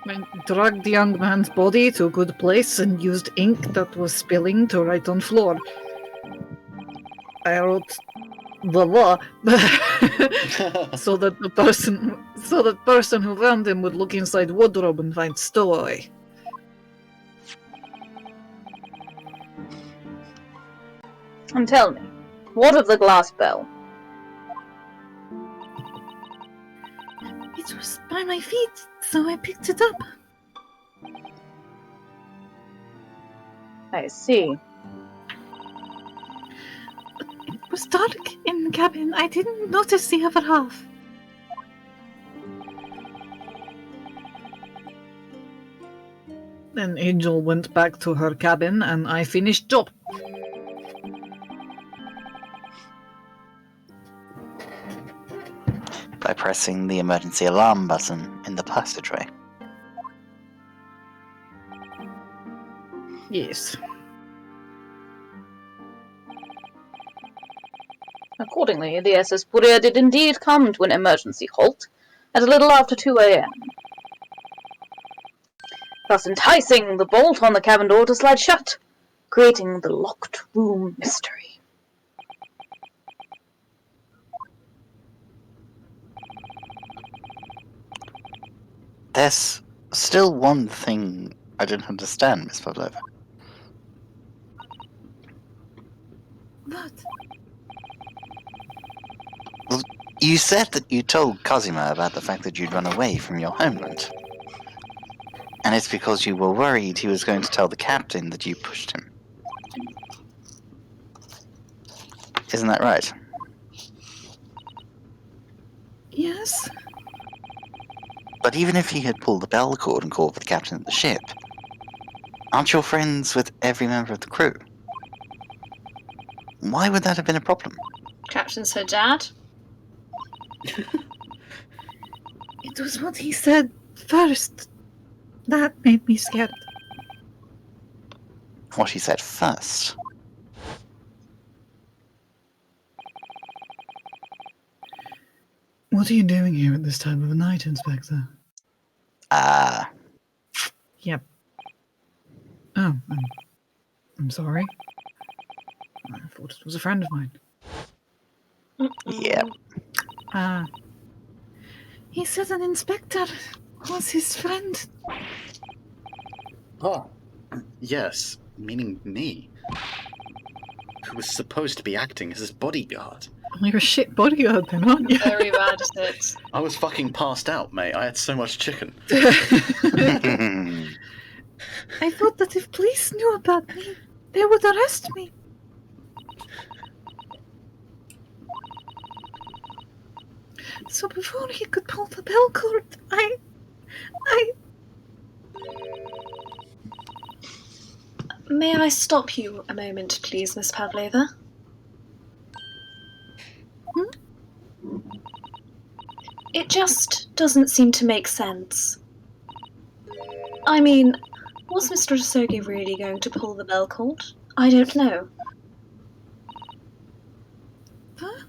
I dragged the young man's body to a good place and used ink that was spilling to write on floor. I wrote the law so that the person who found him would look inside wardrobe and find stowaway. And tell me, what of the glass bell? It was by my feet, so I picked it up. I see. It was dark in the cabin. I didn't notice the other half. Then Angel went back to her cabin and I finished job. By pressing the emergency alarm button in the passageway. Yes. Accordingly, the SS Puria did indeed come to an emergency halt at a little after 2 a.m., thus enticing the bolt on the cabin door to slide shut, creating the locked room mystery. There's still one thing I don't understand, Miss Pavlova. What? Well, you said that you told Cosima about the fact that you'd run away from your homeland. And it's because you were worried he was going to tell the captain that you pushed him. Isn't that right? Yes? But even if he had pulled the bell cord and called for the captain of the ship, aren't your friends with every member of the crew? Why would that have been a problem? Captain's her dad. It was what he said first. That made me scared. What he said first. What are you doing here at this time of the night, Inspector? Yep. Oh, I'm sorry. I thought it was a friend of mine. Yep. He said an inspector was his friend. Oh, yes, meaning me. Who was supposed to be acting as his bodyguard. Well, you're a shit bodyguard then, aren't you? Very bad at it. I was fucking passed out, mate. I had so much chicken. I thought that if police knew about me, they would arrest me. So before he could pull the bell cord, I... May I stop you a moment, please, Miss Pavlova? It just doesn't seem to make sense. I mean, was Mr. Asogi really going to pull the bell cord? I don't know. Huh?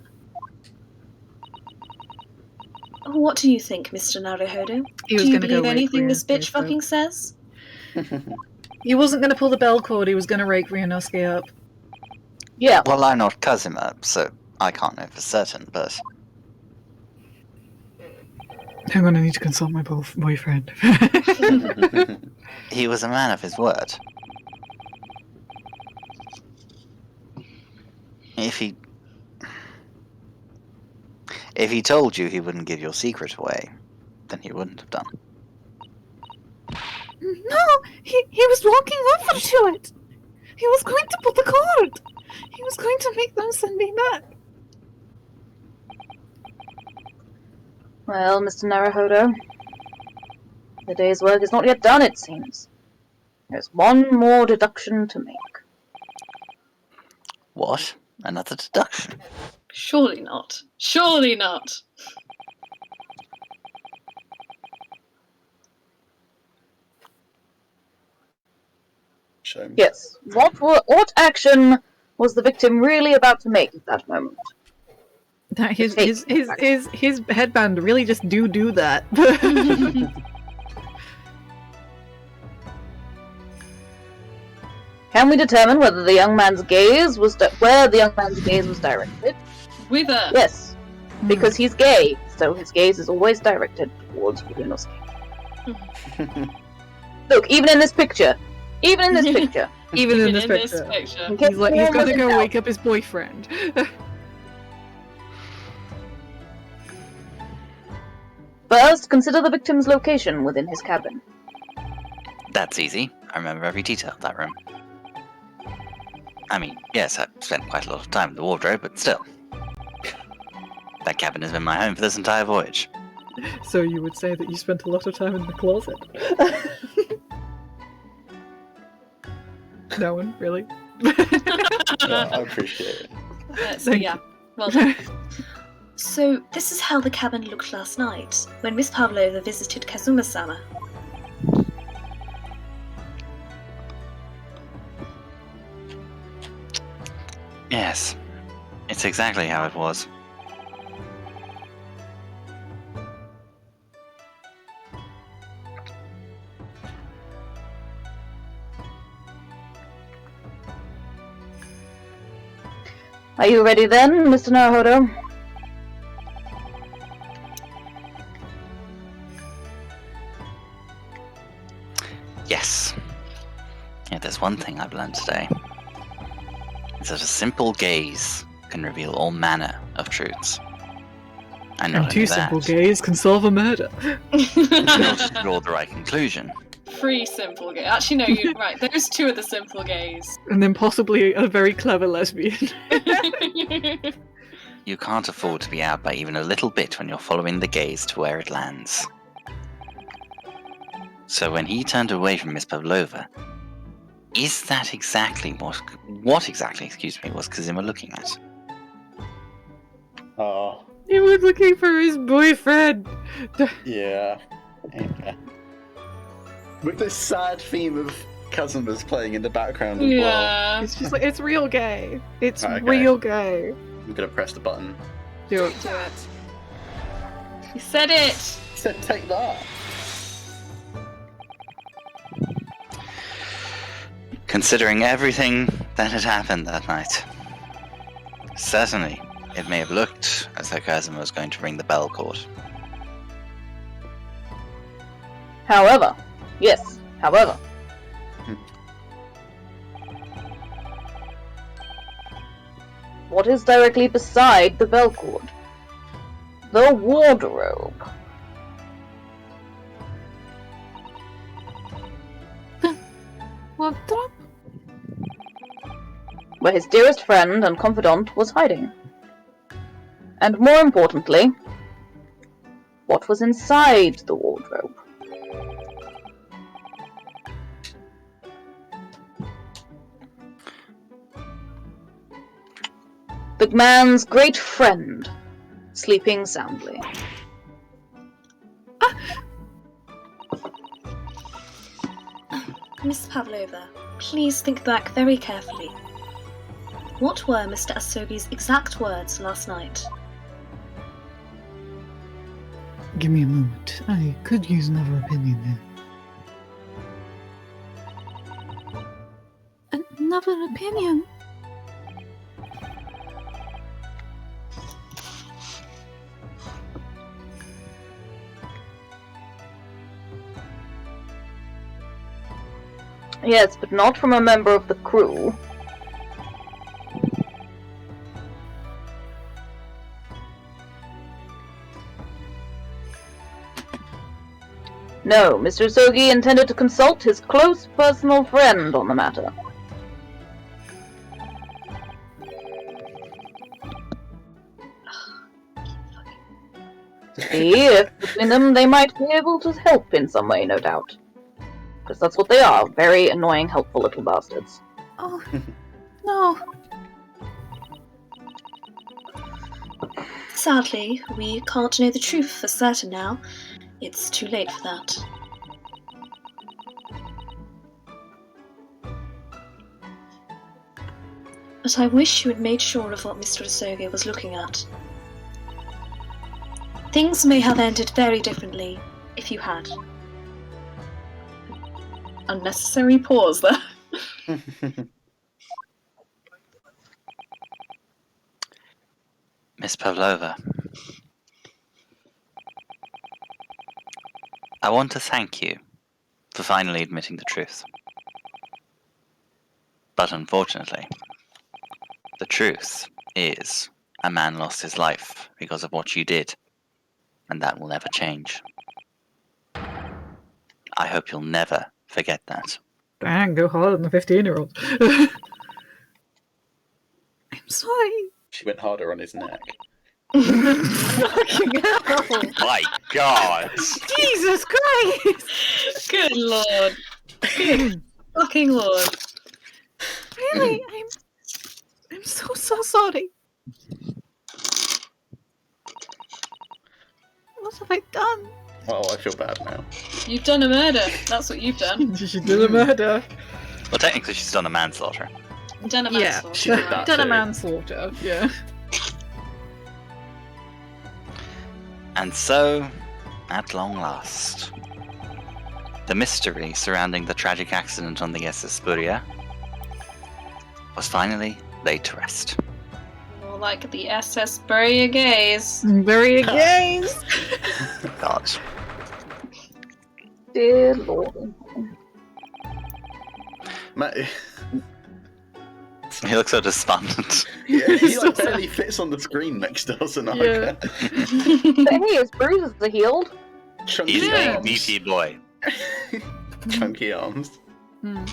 What do you think, Mr. Naruhodo? He was Do you gonna go believe wait anything for this you, bitch so- fucking says? He wasn't going to pull the bell cord, he was going to rake Ryunosuke up. Yeah. Well, I'm not Cosima, so I can't know for certain, but... I'm going to need to consult my boyfriend. He was a man of his word. If he told you he wouldn't give your secret away, then he wouldn't have done. No! He was walking over to it! He was going to pull the cord! He was going to make them send me back! Well, Mr. Naruhodo, the day's work is not yet done, it seems. There's one more deduction to make. What? Another deduction? Surely not. Surely not. Show me. Yes. What action was the victim really about to make at that moment? His headband really just do that. Can we determine whether the young man's gaze was where the young man's gaze was directed? Whither? Yes, because he's gay, so his gaze is always directed towards Ryunosuke. Look, even in this picture, Even in this picture. He's like, he's gonna go wake up his boyfriend. First, consider the victim's location within his cabin. That's easy. I remember every detail of that room. I mean, yes, I've spent quite a lot of time in the wardrobe, but still. That cabin has been my home for this entire voyage. So you would say that you spent a lot of time in the closet? No one, really? I appreciate it. Yeah, well done. So, this is how the cabin looked last night, when Miss Pavlova visited Kazuma-sama. Yes, it's exactly how it was. Are you ready then, Mr. Naruhodo? Yes. If there's one thing I've learned today, it's that a simple gaze can reveal all manner of truths. And not And two only simple that, gays can solve a murder. you'll just draw the right conclusion. 3 simple gays. Actually, no, you're right. Those 2 are the simple gays. And then possibly a very clever lesbian. You can't afford to be out by even a little bit when you're following the gaze to where it lands. So when he turned away from Miss Pavlova, is that exactly what exactly, was Kazuma looking at? Oh, He was looking for his boyfriend. yeah. With this sad theme of Kazuma's playing in the background as well. Yeah. It's just like, it's real gay. It's Okay. real gay. I'm gonna press the button. Do it. Do it. You said it! It said take that. Considering everything that had happened that night, certainly it may have looked as though Kazuma was going to ring the bell cord. However, yes, however. What is directly beside the bell cord? The wardrobe. Wardrobe? Where his dearest friend and confidant was hiding. And more importantly, what was inside the wardrobe? The man's great friend, sleeping soundly. Miss Pavlova, please think back very carefully. What were Mr. Asogi's exact words last night? Give me a moment. I could use another opinion there. Another opinion? Yes, but not from a member of the crew. No, Mr. Asogi intended to consult his close personal friend on the matter. See if between them they might be able to help in some way, no doubt. Because that's what they are, very annoying, helpful little bastards. Oh, no. Sadly, we can't know the truth for certain now. It's too late for that. But I wish you had made sure of what Mr. Asoge was looking at. Things may have ended very differently if you had. Unnecessary pause there. Miss Pavlova, I want to thank you for finally admitting the truth. But unfortunately, the truth is a man lost his life because of what you did, and that will never change. I hope you'll never forget that. Dang, go hard on the 15-year-old. I'm sorry. She went harder on his neck. Fucking hell. My God! Jesus Christ! Good lord. Good fucking lord. Really? I'm so sorry. What have I done? Oh, I feel bad now. You've done a murder. That's what you've done. She did a murder. Well, technically, she's done a manslaughter. You've done a Yeah. manslaughter. She did that Done a too. manslaughter, yeah. And so, at long last, the mystery surrounding the tragic accident on the SS Spuria was finally laid to rest. More like the SS Bury Your Gaze. Very against. God. Dear Lord. Matt, He looks so despondent. yeah, he like barely fits on the screen next to us, and Yeah. Hey, his bruises are healed. chunky He's a arms. beefy boy. Chunky arms. Hmm.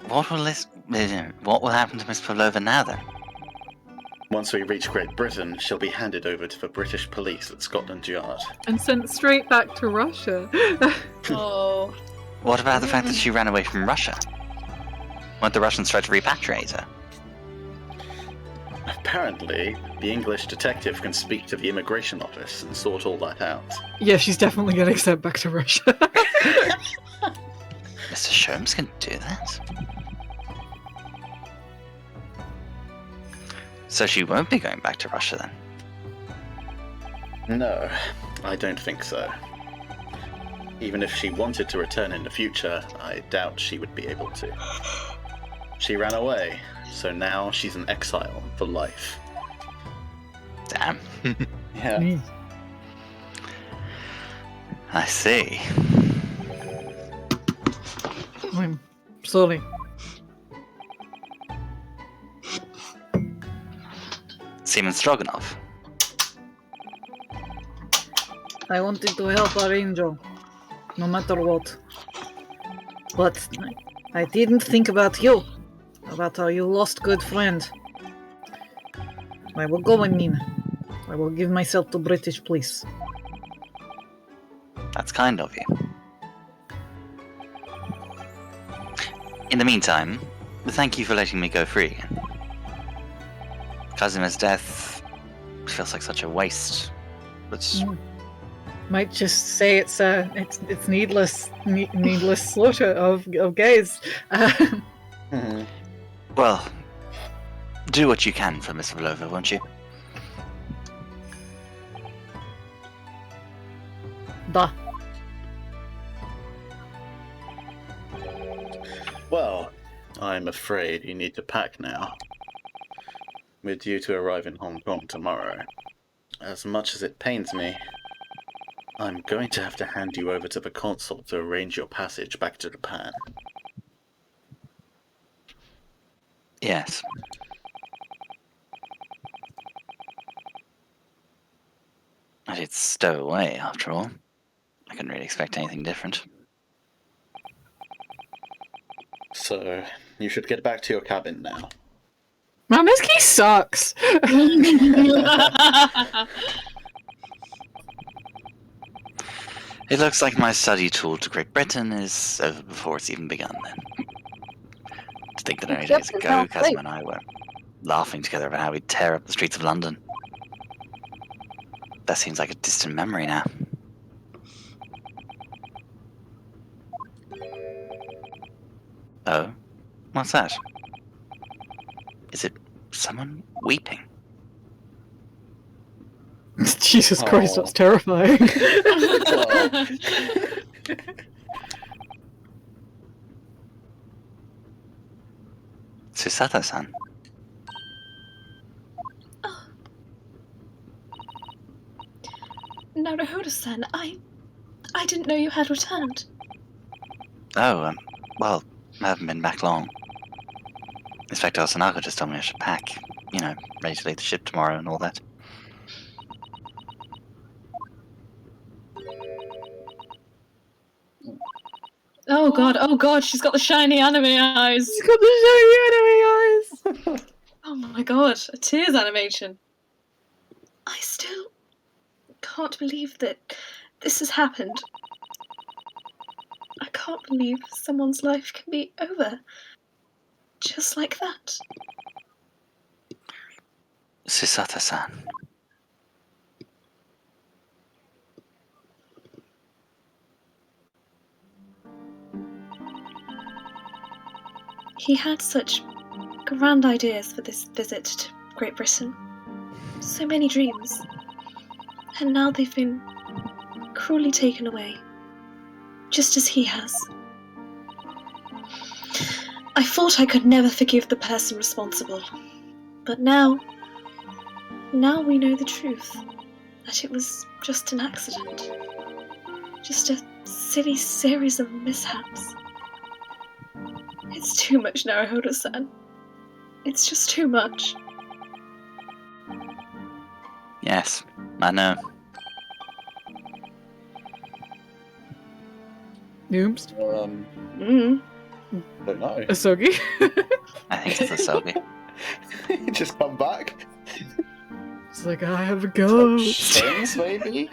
What will happen to Miss Pavlova now, then? Once we reach Great Britain, she'll be handed over to the British police at Scotland Yard. And sent straight back to Russia. Oh. What about the fact that she ran away from Russia? Won't the Russians try to repatriate her? Apparently, the English detective can speak to the immigration office and sort all that out. Yeah, she's definitely getting sent back to Russia. Mr. Sholmes can do that? So she won't be going back to Russia then? No, I don't think so. Even if she wanted to return in the future, I doubt she would be able to. She ran away, so now she's an exile for life. Damn. Yeah. I see. I'm sorry. Seaman Stroganoff. I wanted to help our angel, no matter what. But I didn't think about you, about how you lost good friend. I will go and mean. I will give myself to British police. That's kind of you. In the meantime, thank you for letting me go free again. Kazim's death feels like such a waste. But Might just say it's needless slaughter of gays. Mhm. well, do what you can for Miss Pavlova, won't you? Da. Well, I'm afraid you need to pack now. We're due to arrive in Hong Kong tomorrow. As much as it pains me, I'm going to have to hand you over to the consul to arrange your passage back to Japan. Yes. I did stow away, after all. I couldn't really expect anything different. So, you should get back to your cabin now. Man, this key sucks. It looks like my study tour to Great Britain is over before it's even begun, then. To think that only Yep, days it's ago, not Kazim late. and I were laughing together about how we'd tear up the streets of London. That seems like a distant memory now. Oh? What's that? Is it someone weeping. Jesus Christ, that's terrifying. Susata-san. Naruhodo-san, I didn't know you had returned. Oh, well, I haven't been back long. Inspector Osanaga just told me I should pack. You know, ready to leave the ship tomorrow and all that. Oh god, she's got the shiny anime eyes. She's got the shiny anime eyes. Oh my god, a tears animation. I still can't believe that this has happened. I can't believe someone's life can be over. Just like that. Susata-san. He had such grand ideas for this visit to Great Britain. So many dreams. And now they've been cruelly taken away. Just as he has. I thought I could never forgive the person responsible. But now we know the truth. That it was just an accident. Just a silly series of mishaps. It's too much, Naruhodo-san. It's just too much. Yes, I know. Noobs. Don't know. Asogi. I think it's a Sogi. Just come back. It's like, I have a ghost. Things, maybe?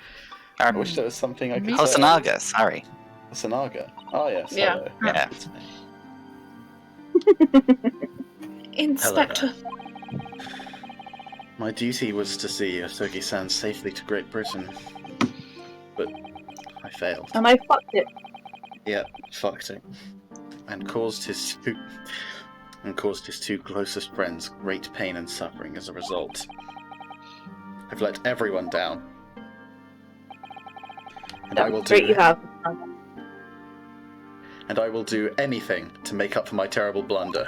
I wish there was something I could say. Osanaga, sorry. Osanaga. Oh, yes. Yeah. Hello. Yeah. Inspector. My duty was to see Asogi-san safely to Great Britain, but I failed. And I fucked it. Yeah, fucked it, and caused his two closest friends great pain and suffering as a result. I've let everyone down, and I will Great, you have. And I will do anything to make up for my terrible blunder.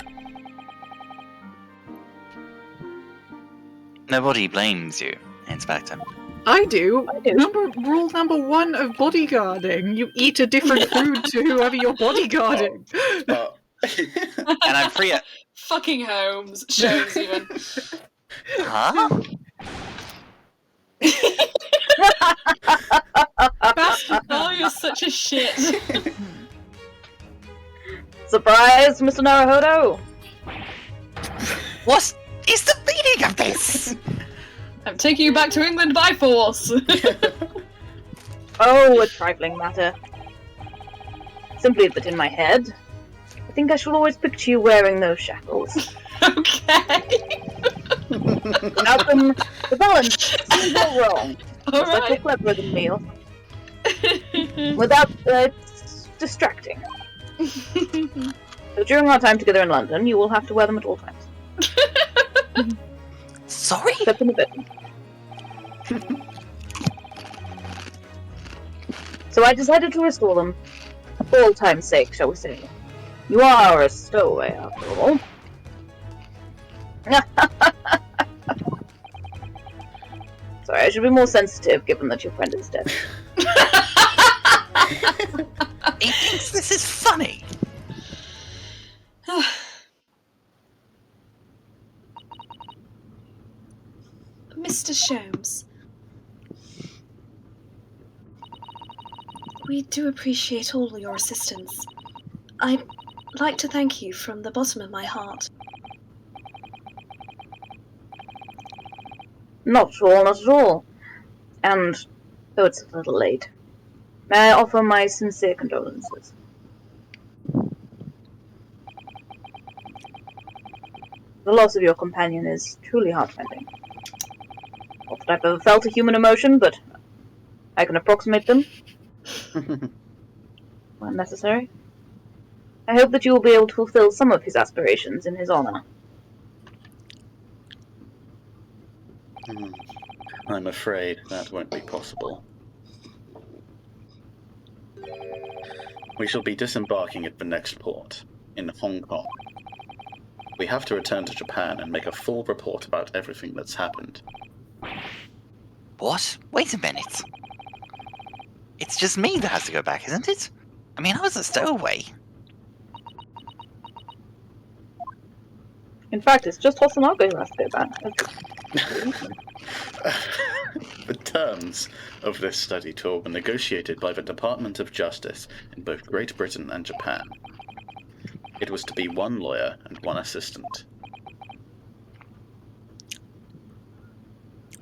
Nobody blames you, Inspector. I do. I do. Rule number 1 of bodyguarding: you eat a different food to whoever you're bodyguarding. And I'm free at... Fucking Holmes. Shows even. Huh? Oh, you're such a shit. Surprise, Mr. Naruhodo! What is the meaning of this? I'm taking you back to England by force. Oh, a trifling matter. Simply that in my head, I think I shall always picture you wearing those shackles. Okay. Without them, the balance seems all wrong. All Just like you're right. cleverer than me. Without, it's distracting. So during our time together in London, you will have to wear them at all times. Sorry? Except in the bed. So I decided to restore them. For all time's sake, shall we say. You are a stowaway, after all. Sorry, I should be more sensitive, given that your friend is dead. He thinks this is funny. Mr. Sholmes, we do appreciate all your assistance. I'd like to thank you from the bottom of my heart. Not at all, not at all. And, though it's a little late, may I offer my sincere condolences. The loss of your companion is truly heartrending. Not that I've ever felt a human emotion, but I can approximate them when necessary. I hope that you will be able to fulfill some of his aspirations in his honor. I'm afraid that won't be possible. We shall be disembarking at the next port, in Hong Kong. We have to return to Japan and make a full report about everything that's happened. What? Wait a minute. It's just me that has to go back, isn't it? I mean, I was a stowaway. In fact, it's just Hosonaga who has to go back. The terms of this study tour were negotiated by the Department of Justice in both Great Britain and Japan. It was to be 1 lawyer and 1 assistant.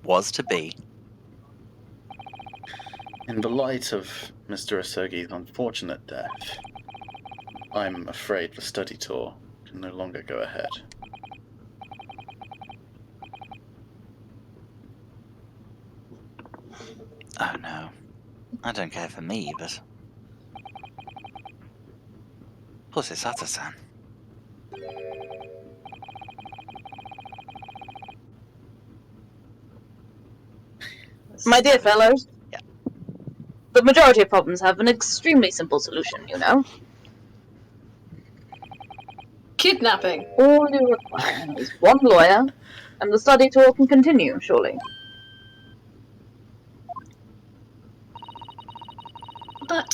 Was to be. In the light of Mr. Asogi's unfortunate death, I'm afraid the study tour can no longer go ahead. Oh no. I don't care for me, but... Plus it's Sato-san. My dear fellows, Yeah. the majority of problems have an extremely simple solution, you know. Kidnapping. All you require is 1 lawyer, and the study tour can continue, surely. But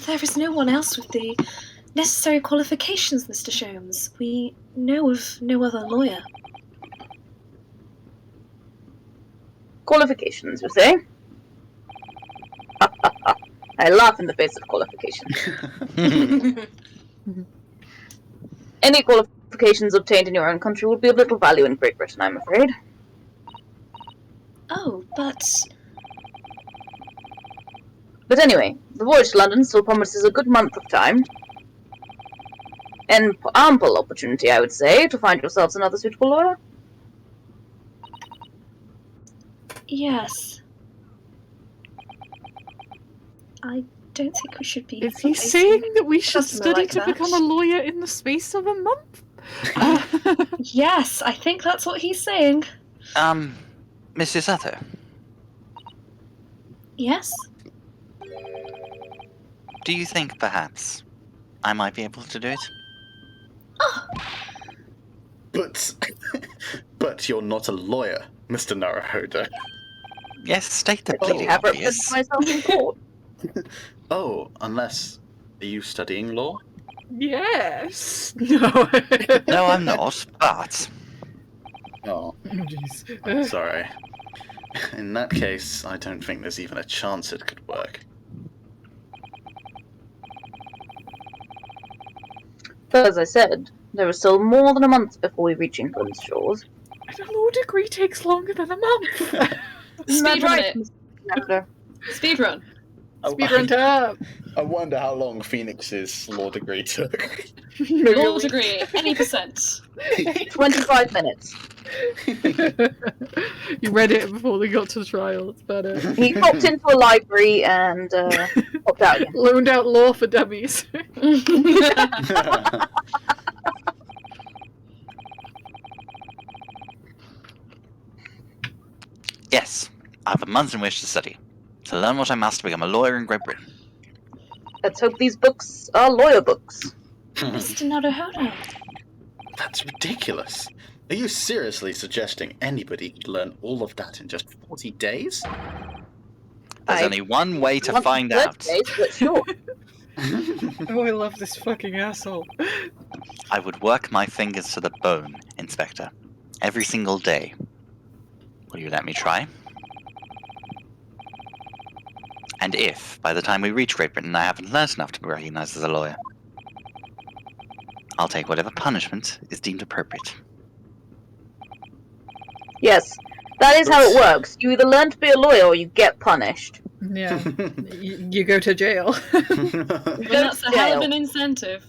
there is no one else with the necessary qualifications, Mr. Sholmes. We know of no other lawyer. Qualifications, you say? I laugh in the face of qualifications. Any qualifications obtained in your own country would be of little value in Great Britain, I'm afraid. Oh, but... But anyway, the voyage to London still promises a good month of time. And ample opportunity, I would say, to find yourselves another suitable lawyer. Yes. I don't think we should be... Is he facing saying that we should customer study like to that. become a lawyer in the space of a month? Yes, I think that's what he's saying. Mr. Sato, Yes? do you think perhaps I might be able to do it? Oh, But you're not a lawyer, Mr. Naruhodo. Yes, state the I bleeding have obvious. represented myself in court. Oh, unless... Are you studying law? Yes. No. No, I'm not, but... Oh, Jeez. sorry. In that case, I don't think there's even a chance it could work. But as I said, there is still more than a month before we reach England's shores. A law degree takes longer than a month. Isn't that Speedrun right, it. Mr. Senator? Speedrun. Speedrun time. I wonder how long Phoenix's law degree took. Law degree, any percent. 25 minutes. You read it before they got to the trial. It's better. He popped into a library and popped out again. Loaned out law for dummies. Yes, I have a month in which to study. To learn what I must to become a lawyer in Great Britain. Let's hope these books are lawyer books. Mr. Naruhodo. That's ridiculous. Are you seriously suggesting anybody could learn all of that in just 40 days? There's I only one way to Want find 30 out. days, but sure. Oh, I love this fucking asshole. I would work my fingers to the bone, Inspector. Every single day. Will you let me try? And if, by the time we reach Great Britain, I haven't learnt enough to be recognised as a lawyer, I'll take whatever punishment is deemed appropriate. Yes, that is how it works. You either learn to be a lawyer or you get punished. Yeah. You go to jail. Well, that's a hell of an incentive.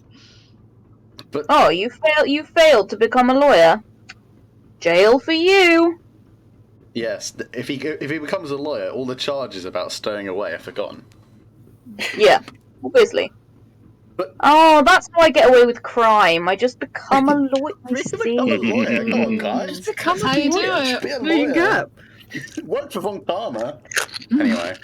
But Oh, you failed to become a lawyer. Jail for you. yes, if he becomes a lawyer, all the charges about stowing away are forgotten. Yeah, obviously. Oh, that's how I get away with crime. I just become a lawyer. Become a lawyer. Come on, guys. Become That's how you do Just it. be a There you lawyer. go. Work for Von Karma. Anyway,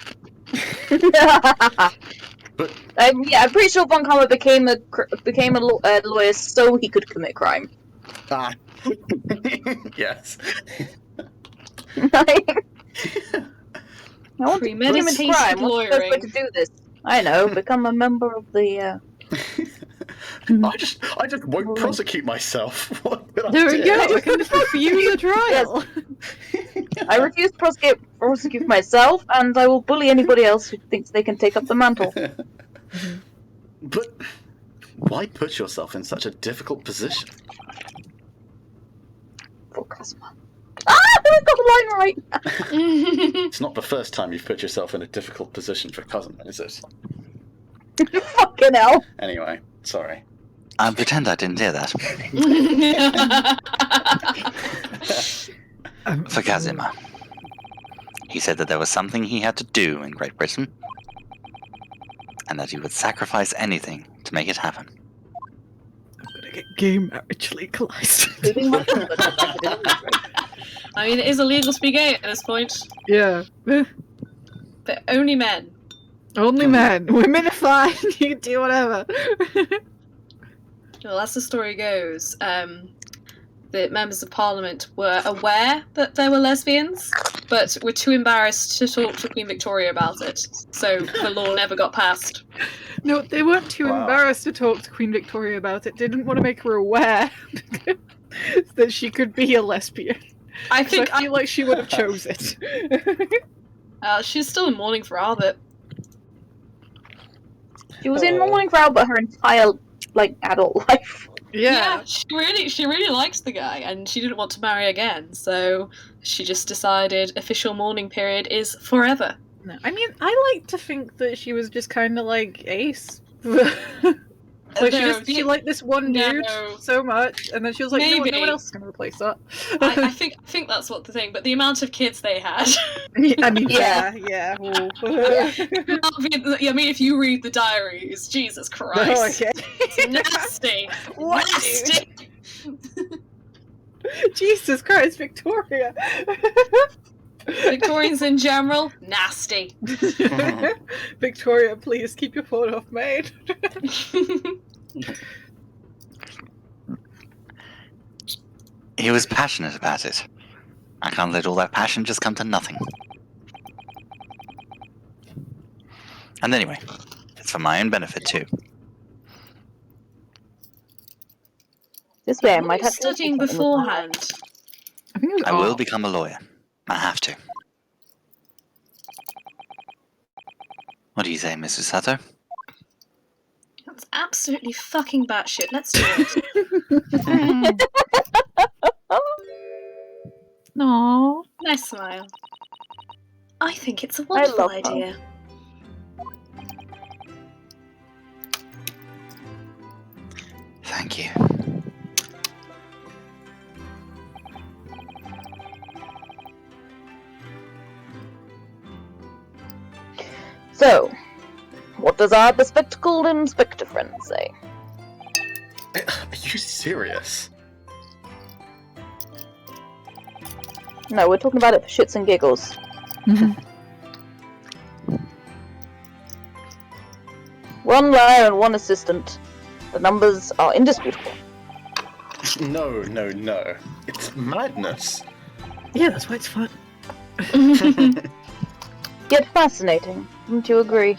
but I'm pretty sure Von Karma became a lawyer so he could commit crime. yes. I want to commit Premeditated crime. What's the best way lawyering. to do this? I know, become a member of the. I just won't prosecute myself. What did I There we do? go. I can refuse a trial. I refuse to prosecute myself, and I will bully anybody else who thinks they can take up the mantle. But why put yourself in such a difficult position? For Cosmo. I got the line right. It's not the first time you've put yourself in a difficult position for cousin, is it? Fucking hell. Anyway, sorry. I pretend I didn't hear that. For Kazima. He said that there was something he had to do in Great Britain, and that he would sacrifice anything to make it happen. I'm gonna get gay marriage legalized. I mean, it is illegal to be gay at this point, Yeah. but only men. Only men. Women are fine. You can do whatever. Well, as the story goes, the members of Parliament were aware that there were lesbians, but were too embarrassed to talk to Queen Victoria about it, so the law never got passed. No, they weren't too Wow. embarrassed to talk to Queen Victoria about it. They didn't want to make her aware that she could be a lesbian. I So think I feel like she would have chose it. she's still in mourning for Albert. She was in mourning for Albert her entire, adult life. Yeah. she really likes the guy, and she didn't want to marry again, so she just decided official mourning period is forever. No, I mean, I like to think that she was just kind of like Ace. She liked this one dude so much, and then she was like, no Maybe. one else is going to replace that. I think that's what the thing, but the amount of kids they had. I mean, Yeah. yeah. Well. I mean, if you read the diaries, Jesus Christ. Oh, okay. It's nasty. What, Nasty. Jesus Christ, Victoria. Victorians in general, nasty. Victoria, please keep your phone off maid. He was passionate about it. I can't let all that passion just come to nothing. And anyway, it's for my own benefit too. This way I What were might you have to studying do something with my life. beforehand? I think it was I will art. become a lawyer. I have to. What do you say, Mrs. Sato? That's absolutely fucking batshit. Let's do it. Aww. Nice smile. I think it's a wonderful love her. idea. Thank you. So, what does our bespectacled inspector friend say? Are you serious? No, we're talking about it for shits and giggles. One lawyer and one assistant. The numbers are indisputable. No. It's madness. Yeah, that's why it's fun. Yet fascinating, wouldn't you agree?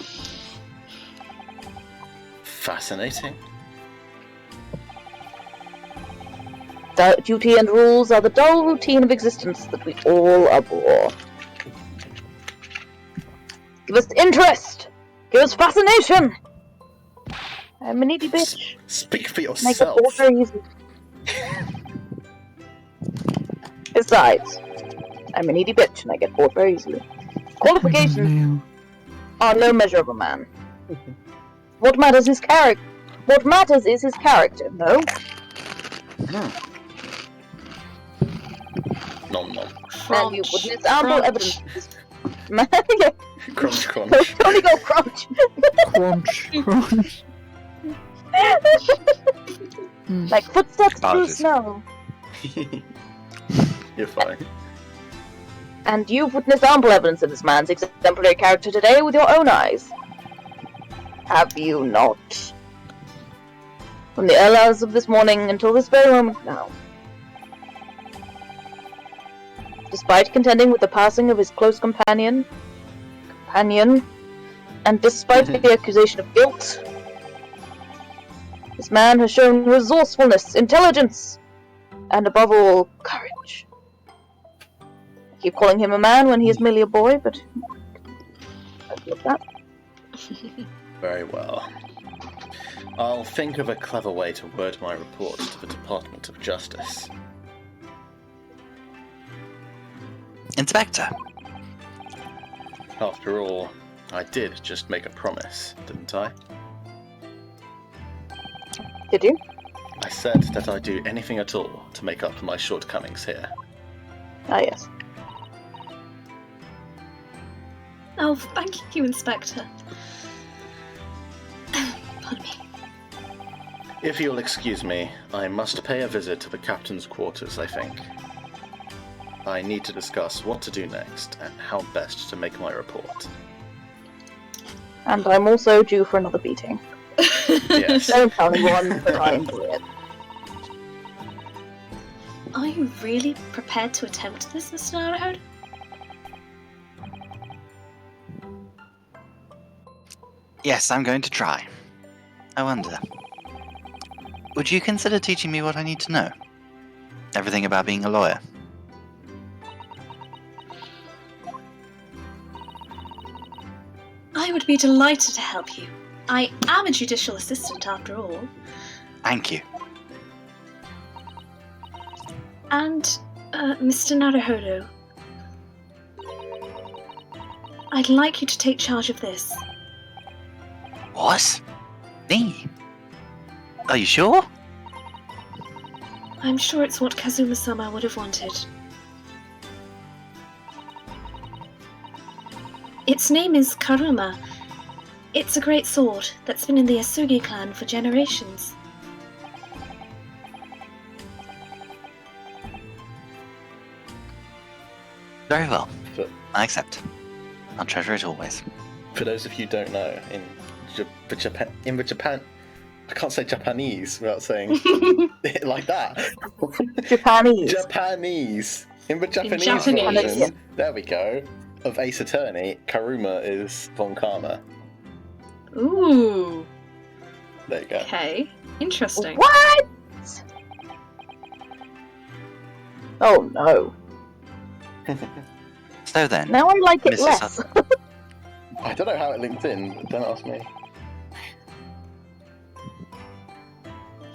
Fascinating. Duty and rules are the dull routine of existence that we all abhor. Give us interest! Give us fascination! I'm a needy bitch. Speak for Make it yourself. all very easy. Besides, I'm a needy bitch and I get bored very easily. Qualifications are no measure of a man. What matters is character. What matters is his character, no? Nom nom. And you witness ample evidence. Yeah, Crunch crunch. Tony go crunch. Crunch. Like footsteps through Apologies. snow. You're fine. And you've witnessed ample evidence of this man's exemplary character today with your own eyes. Have you not? From the early hours of this morning until this very moment now. Despite contending with the passing of his close companion, and despite the accusation of guilt, this man has shown resourcefulness, intelligence, and above all, courage. I keep calling him a man when he is merely a boy, but I love that. Very well. I'll think of a clever way to word my report to the Department of Justice. Inspector, After all, I did just make a promise, didn't I? Did you? I said that I'd do anything at all to make up for my shortcomings here. Ah, yes. Oh, thank you, Inspector. Pardon me. If you'll excuse me, I must pay a visit to the captain's quarters, I think. I need to discuss what to do next and how best to make my report. And I'm also due for another beating. Yes. Don't tell anyone, but I enjoy it. Are you really prepared to attempt this, Mr. Naruhodo? yes, I'm going to try. I wonder, would you consider teaching me what I need to know? Everything about being a lawyer? I would be delighted to help you. I am a judicial assistant after all. Thank you. And, Mr. Naruhodo, I'd like you to take charge of this. What? Me? Are you sure? I'm sure it's what Kazuma-sama would have wanted. Its name is Karuma. It's a great sword that's been in the Asugi clan for generations. Very well. For, I accept. I'll treasure it always. for those of you who don't know, in Japan, I can't say Japanese without saying it like that. Japanese. Japanese. In the Japanese, Japanese. version, there we go, of Ace Attorney, Karuma is Von Karma. Ooh. There you go. Okay. Interesting. What? Oh no. So then, Now I like it Mrs. less. Sutton, I don't know how it linked in, don't ask me.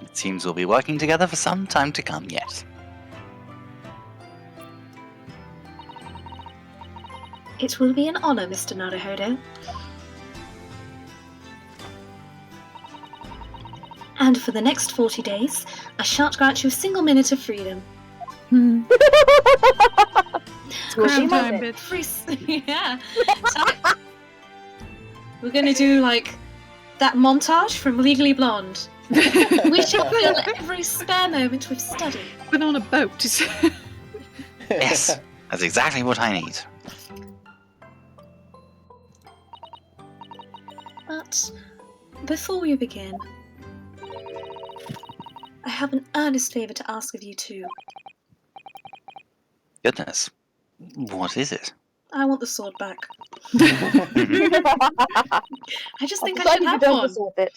it seems we'll be working together for some time to come yet. It will be an honor, Mr. Naruhodo. And for the next 40 days, I shan't grant you a single minute of freedom. Squishy time, moment. bitch. Yeah. We're gonna do like that montage from Legally Blonde. We shall fill every spare moment with study. Put on a boat. Yes, that's exactly what I need. But before we begin, I have an earnest favor to ask of you two. Goodness. What is it? I want the sword back. I just think I Decided should you have don't one. deserve it.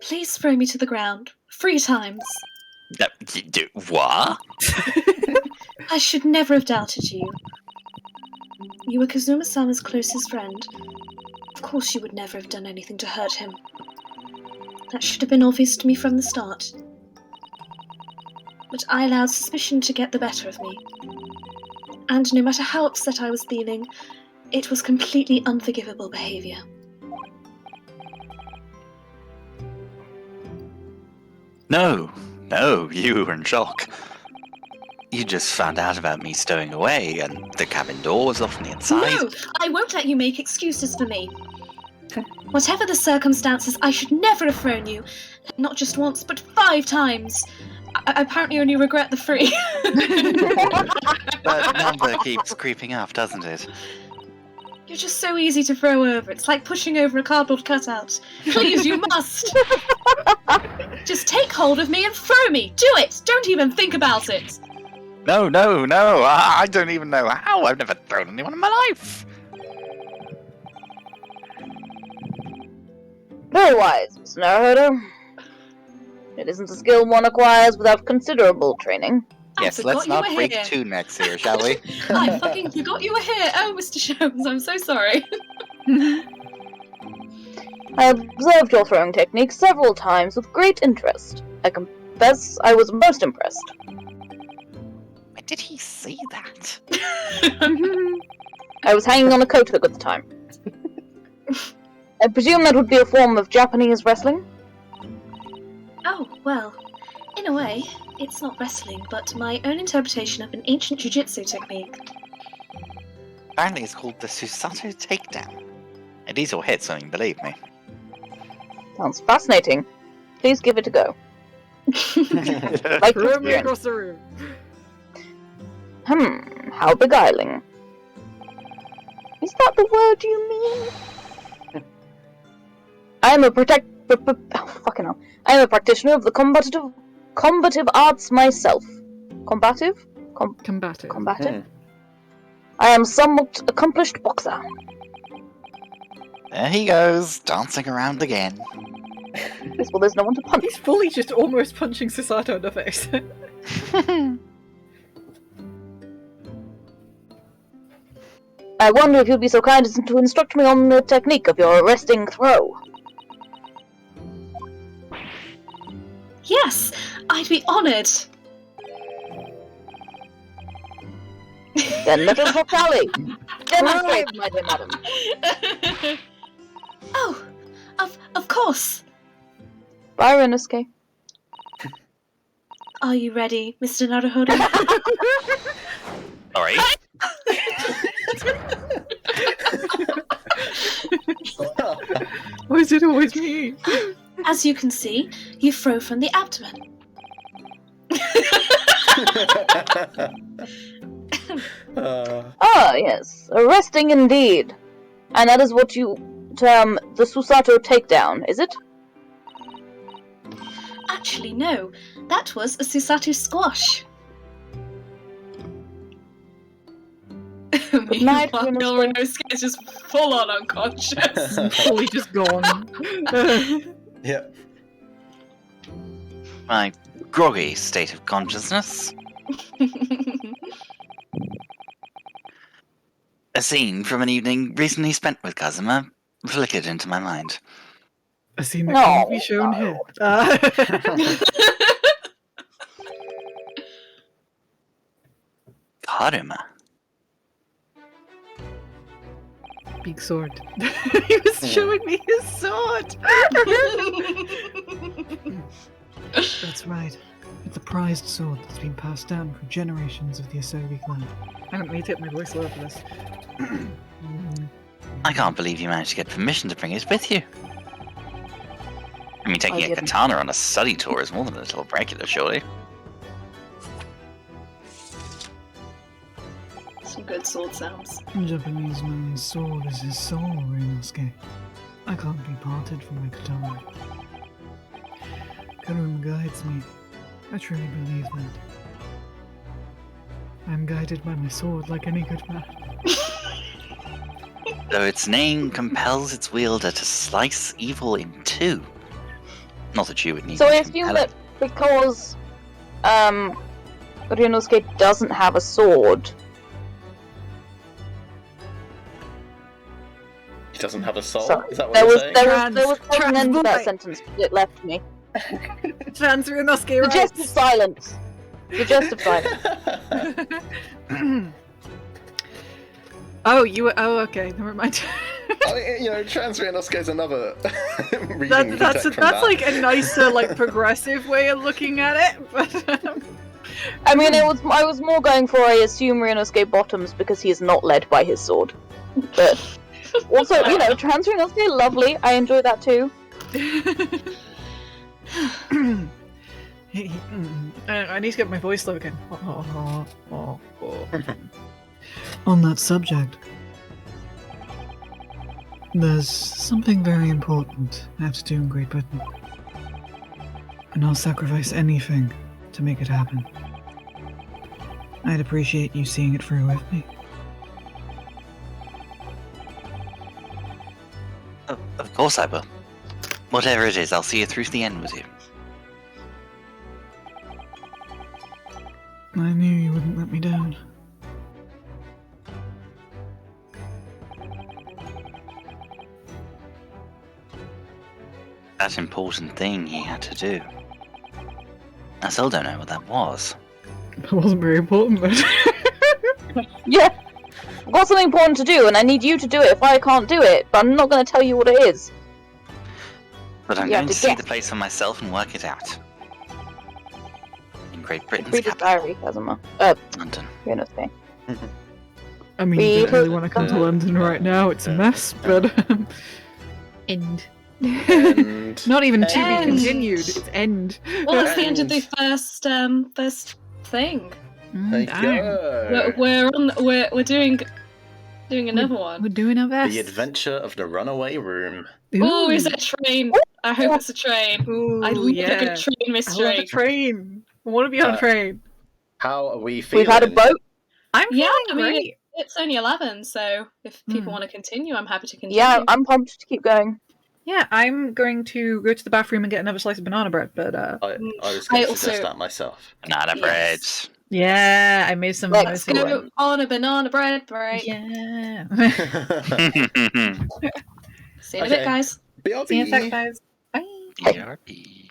Please throw me to the ground 3 times. What? I should never have doubted you. You were Kazuma-sama's closest friend. Of course you would never have done anything to hurt him. That should have been obvious to me from the start. But I allowed suspicion to get the better of me. And no matter how upset I was feeling, it was completely unforgivable behavior. No, you were in shock. You just found out about me stowing away, and the cabin door was off on the inside. No! I won't let you make excuses for me. Whatever the circumstances, I should never have thrown you. Not just once, but 5 times. I apparently only regret the 3. But number keeps creeping up, doesn't it? You're just so easy to throw over. It's like pushing over a cardboard cutout. Please, you must! Just take hold of me and throw me! Do it! Don't even think about it! No, I don't even know how. I've never thrown anyone in my life. Very wise, Mr. Naruhodo. It isn't a skill one acquires without considerable training. Yes, forgot let's you not were break here. 2 necks here, shall we? I fucking forgot you were here! Oh, Mr. Jones, I'm so sorry. I observed your throwing technique several times with great interest. I confess I was most impressed. Why did he say that? I was hanging on a coat hook at the time. I presume that would be a form of Japanese wrestling? Oh, well, in a way, it's not wrestling, but my own interpretation of an ancient jiu-jitsu technique. Apparently it's called the Susato Takedown. It is or hit something, believe me. Sounds fascinating. Please give it a go. Like to Throw me experience. across the room. How beguiling. Is that the word you mean? I am a I am a practitioner of the combative arts myself. Combative? Combative. Combative? I am somewhat accomplished boxer. There he goes, dancing around again. Yes, well, there's no one to punch. He's fully just almost punching Susato in the face. I wonder if you'd be so kind as to instruct me on the technique of your arresting throw. Yes, I'd be honoured. Then let us not tally. Demonstrate, my dear madam. Oh, of course. Byron, Inosuke. Are you ready, Mr. Naruhodo? Alright. Why is it always me? As you can see, you throw from the abdomen. Ah, yes. Arresting indeed. And that is what you term the Susato takedown, is it? Actually, no. That was a Susato squash. night, Meanwhile, Inosuke is just full on unconscious. Fully just gone. Yep. My groggy state of consciousness. A scene from an evening recently spent with Kazuma flickered into my mind. A scene that No, can't be shown here. Karuma. Big sword. He was showing me his sword. That's right. It's a prized sword that's been passed down for generations of the Asogi clan. I'm gonna need to hit my voice low for this. I can't believe you managed to get permission to bring it with you. I mean, taking I a didn't. katana on a study tour is more than a little regular, surely. Some good sword sounds. A Japanese man's sword is his soul, Reinosuke. I can't be parted from my katana. Karuma guides me. I truly believe that. I am guided by my sword like any good man. Though its name compels its wielder to slice evil in two. Not that you would need So I to assume compel that it. because Ryunosuke doesn't have a sword. He doesn't have a soul? Sorry. Is that what There you're was saying? there was an end to that Trans- sentence, but it left me. Trans Ryunosuke Suggestive silence. Suggestive silence. Oh, you were. Oh, okay. Never mind. I mean, you know, Trans Ryunosuke is another reading that's from that's that. like a nicer, like progressive way of looking at it. But I mean, I was more going for I assume Ryunosuke bottoms because he is not led by his sword. But Also, transferring us here, lovely. I enjoy that too. I need to get my voice low again. On that subject, there's something very important I have to do in Great Britain. And I'll sacrifice anything to make it happen. I'd appreciate you seeing it through with me. Of course I will. Whatever it is, I'll see you through to the end with you. I knew you wouldn't let me down. That important thing he had to do. I still don't know what that was. It wasn't very important, but... Yeah. I've got something important to do, and I need you to do it if I can't do it, but I'm not going to tell you what it is. But I'm You have going to to see guess. the place for myself and work it out. In Great Britain's Read his capital, diary, Kazuma. London. Realistic. I mean, you We don't really took want to come to the- London right now, it's a mess, but... end. And Not even to be End. continued, it's end. Well, it's the end of the And- first thing. there you Dang. go. We're doing another We're one. doing our best. The Adventure of the Runaway Room. Oh, is it a train? I hope it's a train. Ooh, I love a yeah. good train I mystery. love a train. I want to be on a train. How are we feeling? We've had a boat. I'm Yeah, feeling I mean, great. it's only 11, so if people want to continue, I'm happy to continue. Yeah, I'm pumped to keep going. Yeah, I'm going to go to the bathroom and get another slice of banana bread, but I was I going to also- suggest that myself. Banana Yes. yeah, I made some Let's nice Go on a banana bread break. Yeah. See you in a bit, Okay. guys. See you in a sec, guys. Bye. BRB.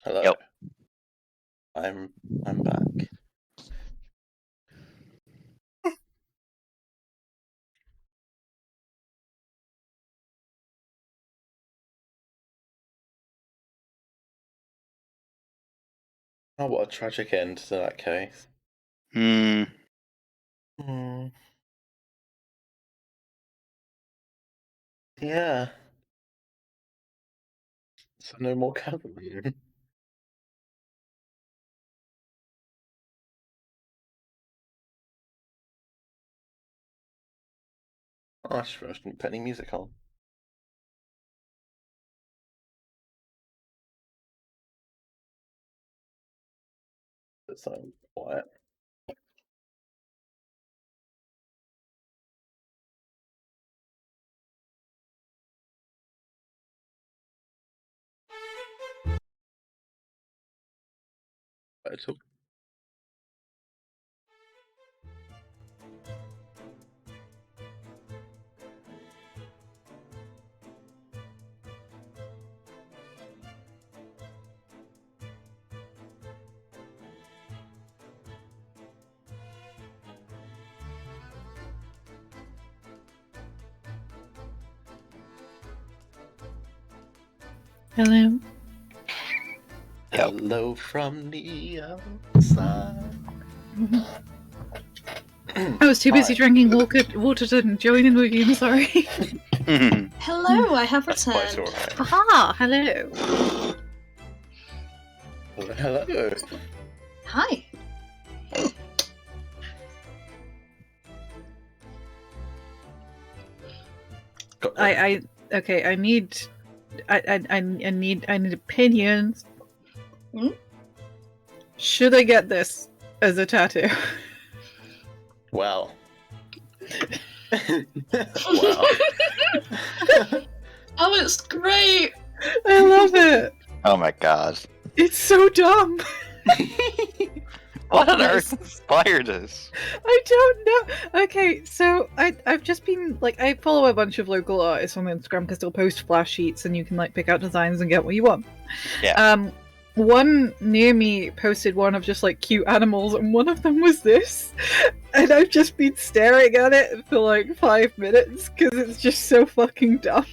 Hello. Yep. I'm back. Oh, what a tragic end to that case. Hmm. Yeah. So no more cavalry. Oh, I shouldn't put any music on. It's so quiet. At all. Hello. Hello from the outside. I was too busy Hi. drinking water to join in with you. I'm sorry. Hello, I have That's quite returned. alright. Aha! Hello. Hello. Hi. Got Okay. I need opinions. Hmm? Should I get this as a tattoo? Well. Oh, it's great. I love it. Oh my god. It's so dumb. What on earth inspired us? I don't know. Okay, so I've just been like, I follow a bunch of local artists on Instagram because they'll post flash sheets and you can like pick out designs and get what you want. Yeah. One near me posted one of just like cute animals, and one of them was this, and I've just been staring at it for like 5 minutes because it's just so fucking dumb.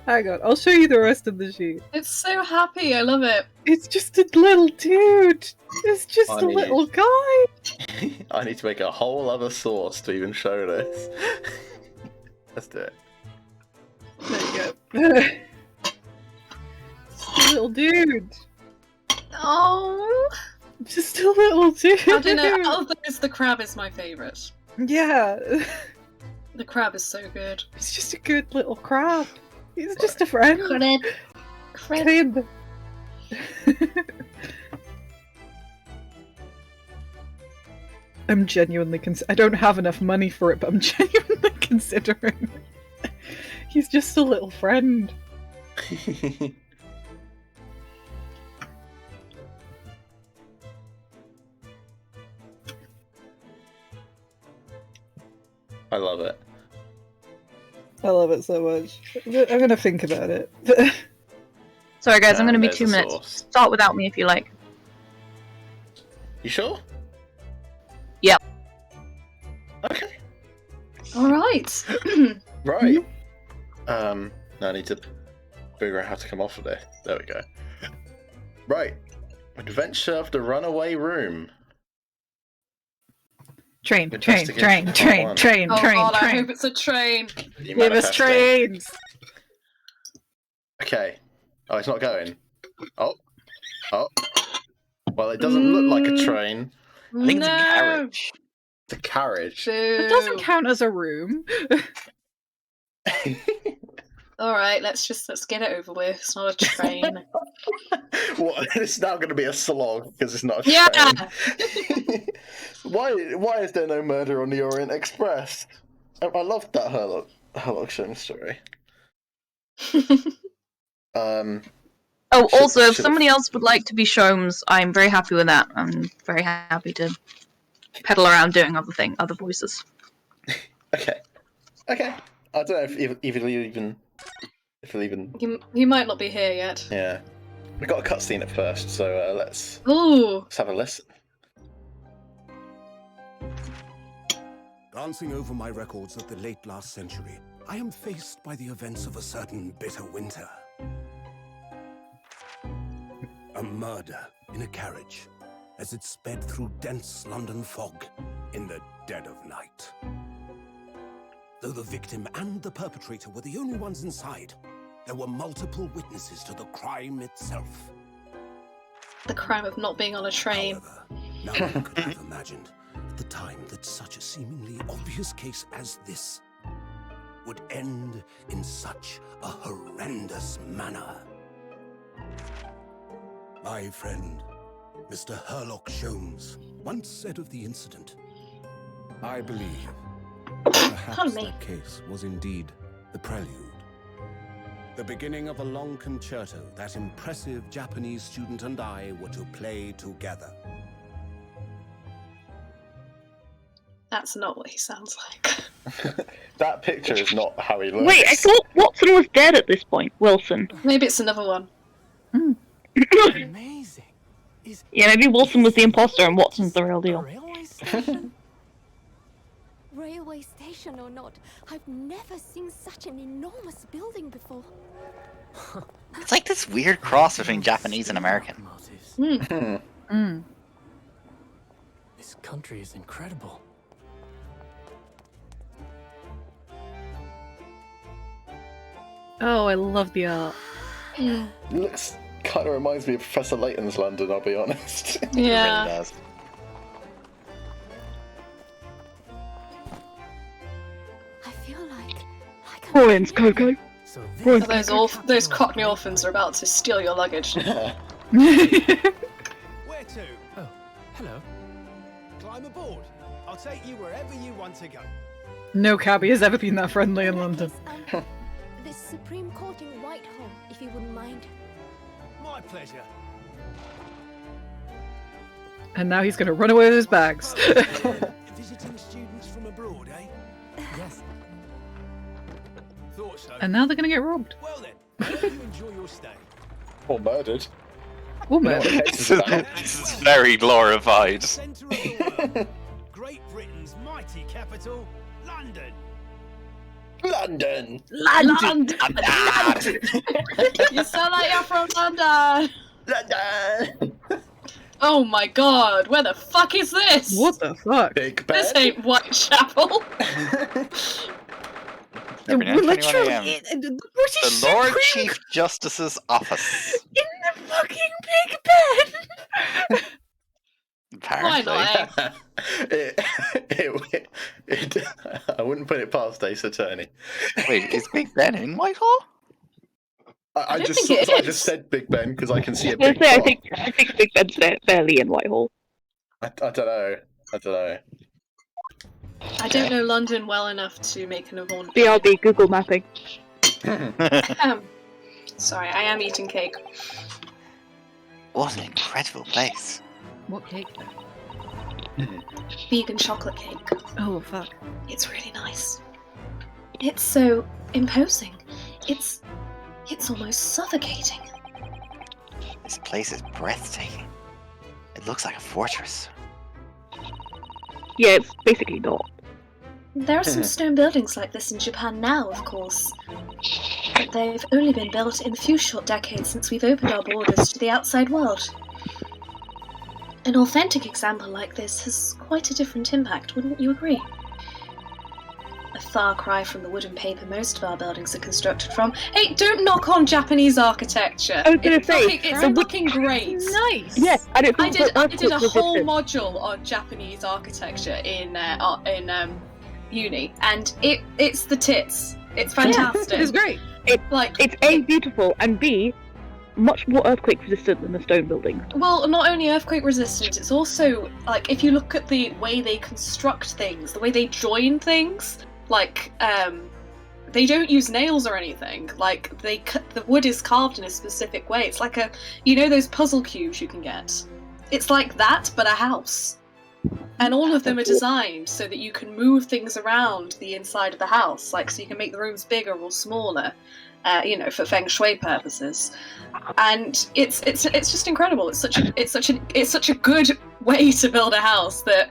Hang on, I'll show you the rest of the sheet. It's so happy. I love it. It's just a little dude. It's just a Funny. little guy. I need to make a whole other source to even show this. Let's do it. There you go. Just a little dude. Oh. Just a little dude. How do you know? Of those, the crab is my favourite. Yeah. The crab is so good. He's just a good little crab. He's just a friend. Crab. Crab. I'm genuinely I don't have enough money for it, but I'm genuinely considering it. He's just a little friend. I love it. I love it so much. I'm gonna think about it. Sorry, guys, I'm And going to be there's 2 a minutes. source. Start without me if you like. You sure? Yep. Okay. All right. Right. Now I need to figure out how to come off of this. There we go. Right. Adventure of the Runaway Room. Train. Oh, God, I hope it's a train. You Give us manifesting. trains. Okay. Oh, it's not going. Oh. Well, it doesn't look like a train. I think no. it's a carriage. It's a carriage. It doesn't count as a room. All right, let's get it over with. It's not a train. What? It's now going to be a slog because it's not a Yeah. train. Why is there no murder on the Orient Express? I loved that Herlock Sholmes story. Oh, also, if should've- somebody else would like to be Sholmes, I'm very happy with that. I'm very happy to peddle around doing other voices. Okay. I don't know if he'll even. He might not be here yet. Yeah. We got a cutscene at first, so let's Ooh. have a listen. Glancing over my records of the late last century, I am faced by the events of a certain bitter winter. A murder in a carriage as it sped through dense London fog in the dead of night. Though the victim and the perpetrator were the only ones inside, there were multiple witnesses to the crime itself. The crime of not being on a train. However, no one could have imagined at the time that such a seemingly obvious case as this would end in such a horrendous manner. My friend, Mr. Herlock Sholmes, once said of the incident, I believe perhaps Pardon me. that case was indeed the prelude. The beginning of a long concerto that impressive Japanese student and I were to play together. That's not what he sounds like. That picture is not how he looks. Wait, I thought Watson was dead at this point. Wilson. Maybe it's another one. Amazing. Yeah, maybe Wilson was the imposter and Watson's the real deal. Railway station? Railway station or not, I've never seen such an enormous building before. It's like this weird cross between Japanese and American. This country is incredible. Oh, I love the art. Looks kind of reminds me of Professor Layton's London, I'll be honest. It really Yeah. does. I feel like I'm Points, Coco. So Points. Those Cockney orphans are about to steal your luggage. Where to? Oh, hello. Climb aboard. I'll take you wherever you want to go. No cabbie has ever been that friendly in London. the Supreme Court in Whitehall, if you wouldn't mind. My pleasure. And now he's gonna run away with his bags. Visiting students from abroad, eh? Yes. Thought so. And now they're gonna get robbed. Well then, I hope you enjoy your stay. Or murdered. Woman. This is very glorified. Centre of the world. Great Britain's mighty capital, London. London! London! You sound like you're from London! London! Oh my god, where the fuck is this? What the fuck? Big Ben. This ain't Whitechapel. Every night, 21 Literally, AM. the British The Lord Supreme Chief Justice's office. in the fucking Big Ben. Why Apparently. not, eh? I wouldn't put it past Ace Attorney. Wait, is Big Ben in Whitehall? I don't just think it I is. just said Big Ben because I can see a I was big gonna say, clock. I think Big Ben's barely in Whitehall. I don't know. I don't know London well enough to make an informed. BRB, Google mapping. Sorry, I am eating cake. What an incredible place. What cake? Vegan chocolate cake. Oh fuck. It's really nice. It's so imposing. It's almost suffocating. This place is breathtaking. It looks like a fortress. Yeah, it's basically not. There are some stone buildings like this in Japan now, of course. But they've only been built in the few short decades since we've opened our borders to the outside world. An authentic example like this has quite a different impact, wouldn't you agree? A far cry from the wood and paper most of our buildings are constructed from. Hey, don't knock on Japanese architecture! I was gonna say, It's the wood- fucking great! Nice. Yes, and it's I did a earthquake whole resistant. module on Japanese architecture in uni, and it's the tits. It's fantastic. It's great. Like It's A, beautiful, and B, much more earthquake resistant than the stone buildings. well, not only earthquake resistant, it's also like if you look at the way they construct things, the way they join things, like they don't use nails or anything. Like the wood is carved in a specific way. It's like those puzzle cubes you can get. It's like that, but a house. And all of them are designed so that you can move things around the inside of the house, like so you can make the rooms bigger or smaller, for feng shui purposes. And it's just incredible. It's such a good way to build a house that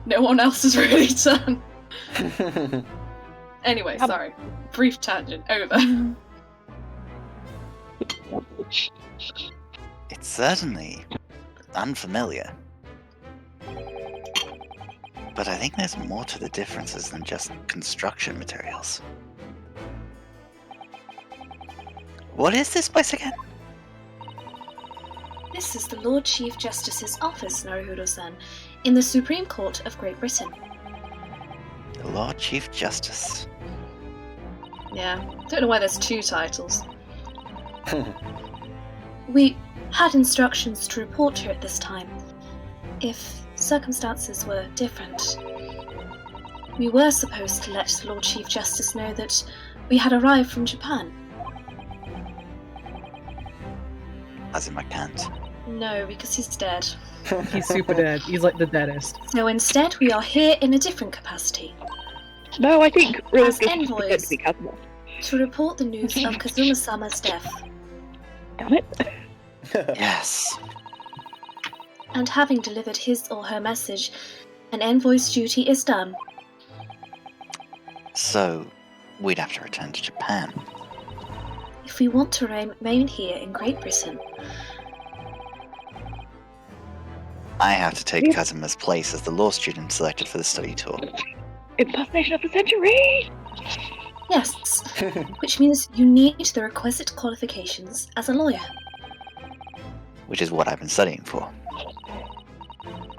no one else has really done. Anyway, sorry, brief tangent over. It's certainly unfamiliar. But I think there's more to the differences than just construction materials. What is this place again? This is the Lord Chief Justice's office, Naruhodo-san, in the Supreme Court of Great Britain. The Lord Chief Justice. Yeah, don't know why there's 2 titles. We had instructions to report here at this time, if circumstances were different. We were supposed to let the Lord Chief Justice know that we had arrived from Japan. As in, I can't. No, because he's dead. He's super dead. He's like the deadest. So instead, we are here in a different capacity. No, I think As envoys to report the news of Kazuma-sama's death. Damn it. Yes. And having delivered his or her message, an envoy's duty is done. So, we'd have to return to Japan. If we want to remain here in Great Britain, I have to take Kazuma's place as the law student selected for the study tour. Impersonation of the century! yes, which means you need the requisite qualifications as a lawyer. Which is what I've been studying for.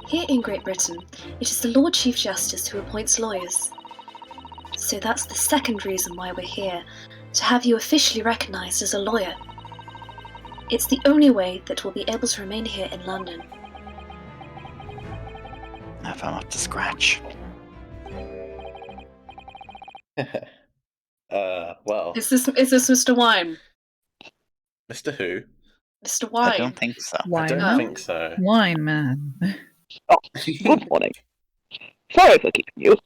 Here in Great Britain, it is the Lord Chief Justice who appoints lawyers. So that's the second reason why we're here, to have you officially recognised as a lawyer. It's the only way that we'll be able to remain here in London. If I'm up to scratch. Well, Is this Mr. Wine? Mr. Who? Mr. Wine. I don't think so. I Wine don't man. think so. Wine man. Good morning. Sorry for keeping you.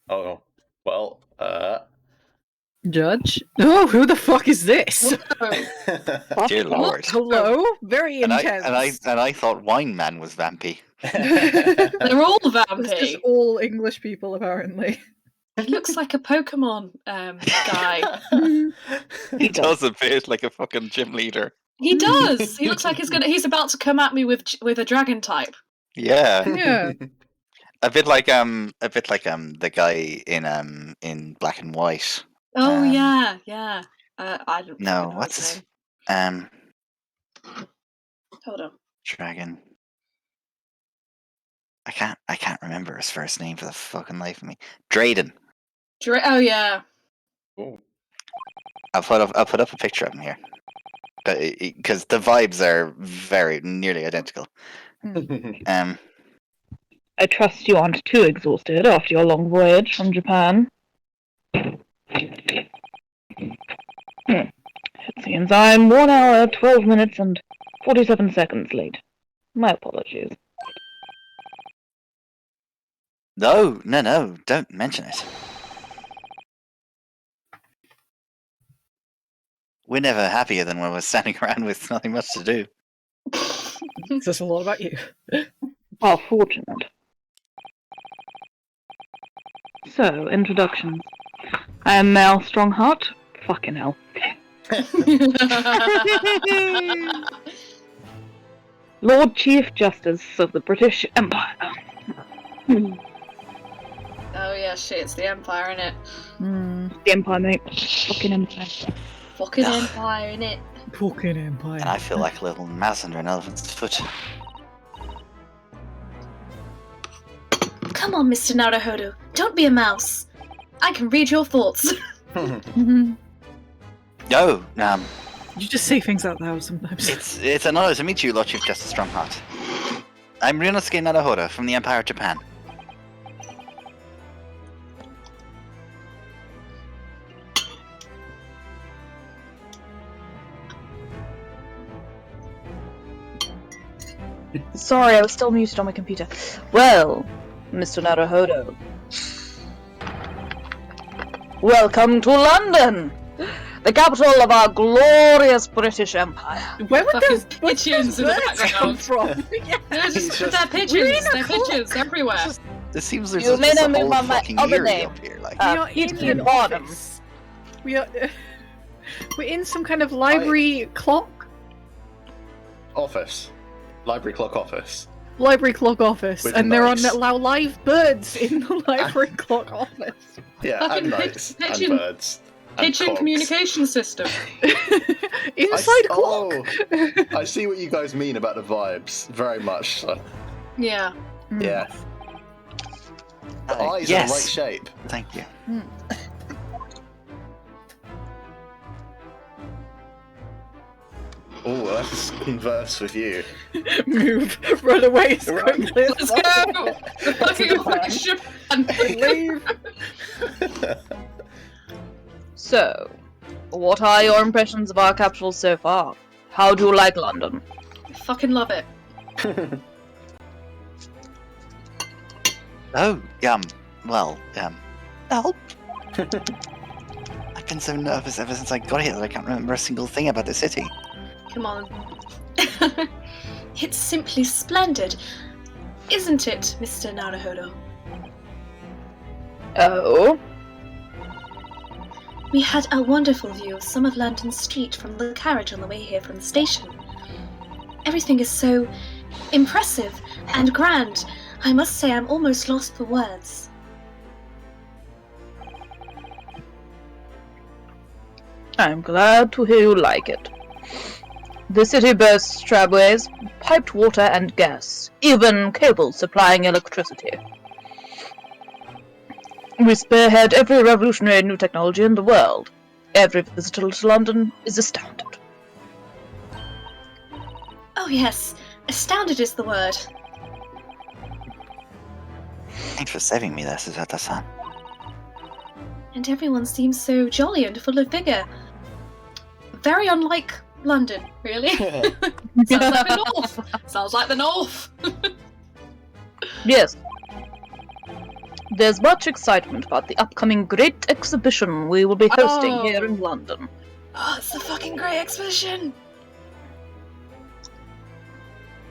Oh, well, Judge? Oh, who the fuck is this? Dear Lord. Hello? Very And intense. I thought Wine Man was vampy. They're all It's vampy. just all English people, apparently. He looks like a Pokemon guy. He does a bit like a fucking gym leader. He does. He looks like he's about to come at me with a dragon type. Yeah. Yeah. A bit like the guy in Black and White. Oh yeah. I don't No, fucking know what's his his name. Hold on. dragon? I can't remember his first name for the fucking life of me. Drayden. Oh yeah. Ooh. I'll put up a picture of him here, because the vibes are very nearly identical. I trust you aren't too exhausted after your long voyage from Japan. It seems I'm 1 hour, 12 minutes, and 47 seconds late. My apologies. No, don't mention it. We're never happier than when we're standing around with nothing much to do. It says a lot about you. How fortunate. So, introductions. I am Mel Strongheart. Fucking hell. Lord Chief Justice of the British Empire. Oh yeah, shit, it's the Empire, innit? The Empire, mate. Fucking Empire. Fucking Ugh. Empire, innit? Fucking empire. And I feel like a little mouse under an elephant's foot. Come on, Mr. Naruhodo, don't be a mouse. I can read your thoughts. Mhm. No, You just say things out loud sometimes. it's an honor to meet you, Lord Chief Justice Strongheart. I'm Ryunosuke Naruhodo from the Empire of Japan. Sorry, I was still muted on my computer. Well, Mr. Naruhodo. Welcome to London! The capital of our glorious British Empire. Where would Fucking those pigeons in the birds come background. from? Yeah. They're He's they're just- pigeons. They're pigeons everywhere. It seems there's You may just a know me whole by my fucking other area name. up here. Like, We are Pete's in an bottom. office. We are. We're in some kind of library clock. Office. Library clock office. Library clock office, With and there are knights. now live birds in the library clock office. Yeah, Fucking and knights. pigeon- And birds. And Pigeon cogs. communication system. Inside clock. Oh, I see what you guys mean about the vibes. Very much so. Yeah. Yeah. The eyes are the yes. right shape. Thank you. Oh, let's converse with you. Move. Run away as Run. quickly as Let's possible. go! The fucking ship. Leave. So, what are your impressions of our capital so far? How do you like London? Fucking love it. Oh, well, help. I've been so nervous ever since I got here that I can't remember a single thing about the city. Come on. It's simply splendid. Isn't it, Mr. Naruhodo? Oh? We had a wonderful view of some of London Street from the carriage on the way here from the station. Everything is so impressive and grand. I must say I'm almost lost for words. I'm glad to hear you like it. The city boasts tramways, piped water and gas, even cables supplying electricity. We spearhead every revolutionary new technology in the world. Every visitor to London is astounded. Oh yes, astounded is the word. Thanks for saving me there, Suzata-san. And everyone seems so jolly and full of vigour. Very unlike London, really. Sounds like the North. Sounds like the North. Yes. There's much excitement about the upcoming great exhibition we will be hosting Oh. here in London. Oh, it's the fucking great exhibition!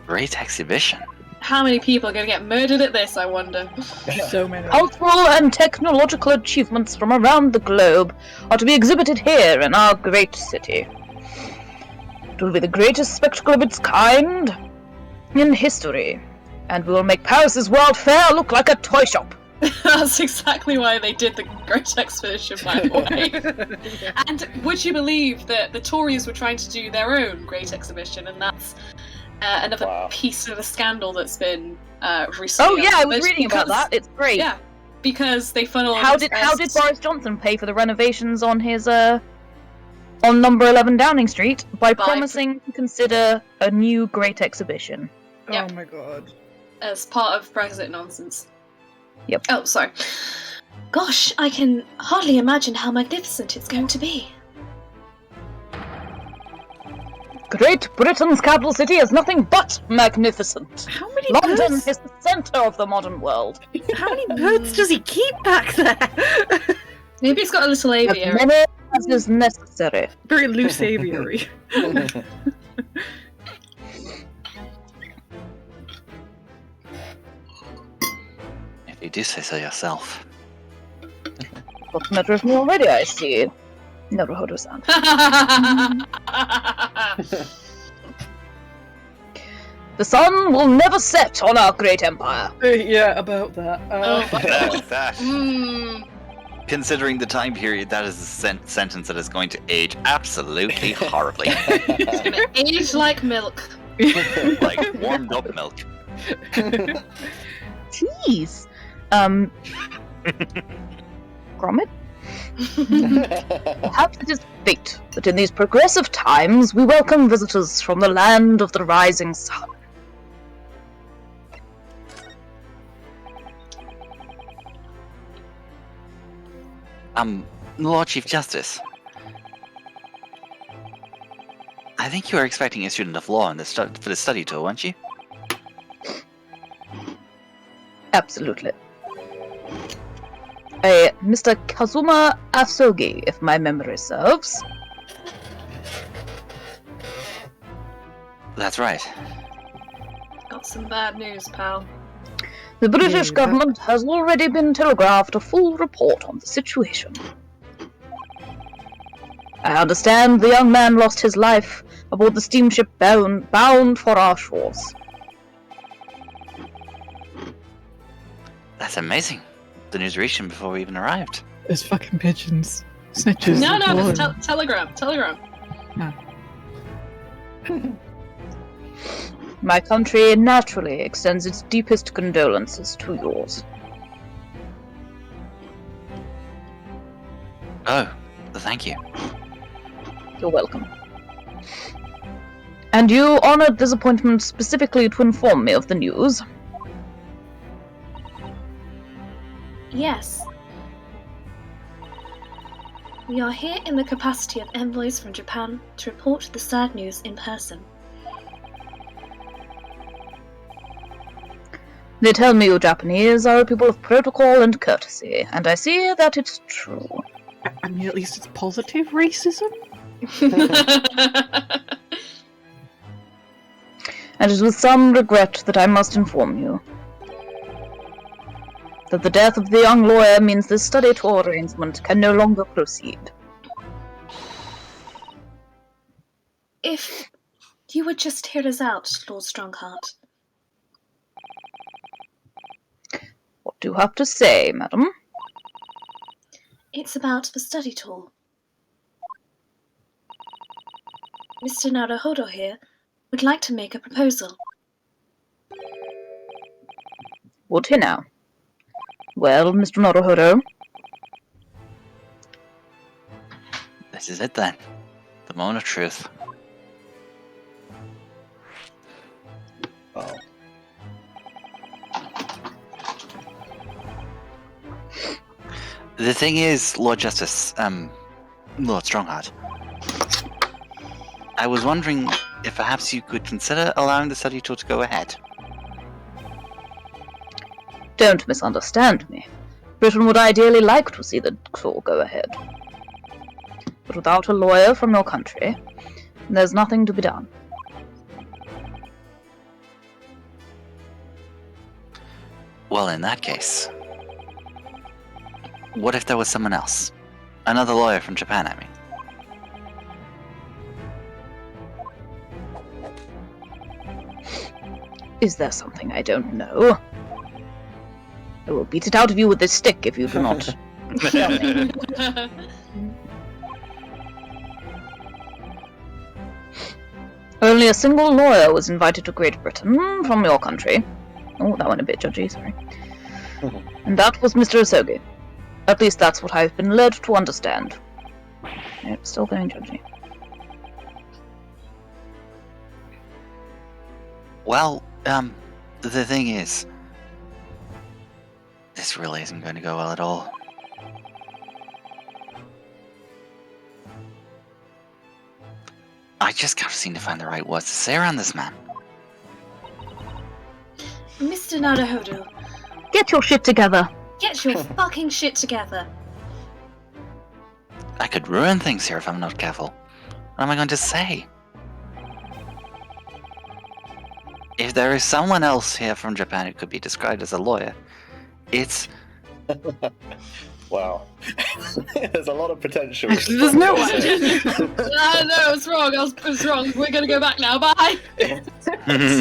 Great exhibition. How many people are going to get murdered at this, I wonder? So many. Cultural and technological achievements from around the globe are to be exhibited here in our great city. It will be the greatest spectacle of its kind in history, and we will make Paris's World Fair look like a toy shop. That's exactly why they did the Great Expedition, by the way. And would you believe that the Tories were trying to do their own Great Exhibition, and that's another Wow. piece of a scandal that's been recently. Oh yeah, I was uncovered reading about because- that. It's great. Yeah, because they funneled. How did Boris Johnson pay for the renovations on his on number 11 Downing Street? By promising to consider a new great exhibition. Yeah. Oh my god. as part of Brexit nonsense? Yep. Oh, sorry. Gosh, I can hardly imagine how magnificent it's going to be. Great Britain's capital city is nothing but magnificent. How many London birds? is the centre of the modern world. How many birds does he keep back there? Maybe it's got a little As aviary. many as is necessary. Very loose aviary. If you do say so yourself. What's the matter with me already, I see. Naruhodo-san. The sun will never set on our great empire. Yeah, about that. Mm. Considering the time period, that is a sentence that is going to age absolutely horribly. It's gonna age like milk. Like warmed up milk. Jeez. Gromit? Perhaps it is fate that in these progressive times we welcome visitors from the land of the rising sun. Lord Chief Justice. I think you were expecting a student of law in for the study tour, weren't you? Absolutely. A Mr. Kazuma Asogi, if my memory serves. That's right. Got some bad news, pal. The British Yeah, that- government has already been telegraphed a full report on the situation. I understand the young man lost his life aboard the steamship bound for our shores. That's amazing. The news reached him before we even arrived. Those fucking pigeons. Snitches. No, Lord. it's telegram. My country naturally extends its deepest condolences to yours. Oh, thank you. You're welcome. And you honored this appointment specifically to inform me of the news. Yes. We are here in the capacity of envoys from Japan to report the sad news in person. They tell me you Japanese are a people of protocol and courtesy, and I see that it's true. I mean, at least it's positive racism. And it is with some regret that I must inform you that the death of the young lawyer means this study tour arrangement can no longer proceed. If you would just hear us out, Lord Strongheart. What do you have to say, madam? It's about the study tour. Mr. Naruhodo here would like to make a proposal. Would he now? Well, Mr. Naruhodo, This is it then. The moment of truth. Oh. The thing is, Lord Justice, Lord Strongheart, I was wondering if perhaps you could consider allowing the study tour to go ahead. don't misunderstand me. Britain would ideally like to see the tour go ahead. But without a lawyer from your country, there's nothing to be done. Well, in that case, what if there was someone else? Another lawyer from Japan, I mean. Is there something I don't know? I will beat it out of you with this stick if you do not tell me. Only a single lawyer was invited to Great Britain from your country. Oh, that went a bit judgy, sorry. And that was Mr. Asogi. At least that's what I've been led to understand. Yep, still going judgy. Well, the thing is, this really isn't going to go well at all. I just can't seem to find the right words to say around this man. Mr. Naruhodo, Get your shit together! get your fucking shit together. I could ruin things here if I'm not careful. What am I going to say? If there is someone else here from Japan who could be described as a lawyer, it's... Wow. There's a lot of potential. Actually, there's no one. No, I was wrong. I was wrong. We're gonna go back now. Bye.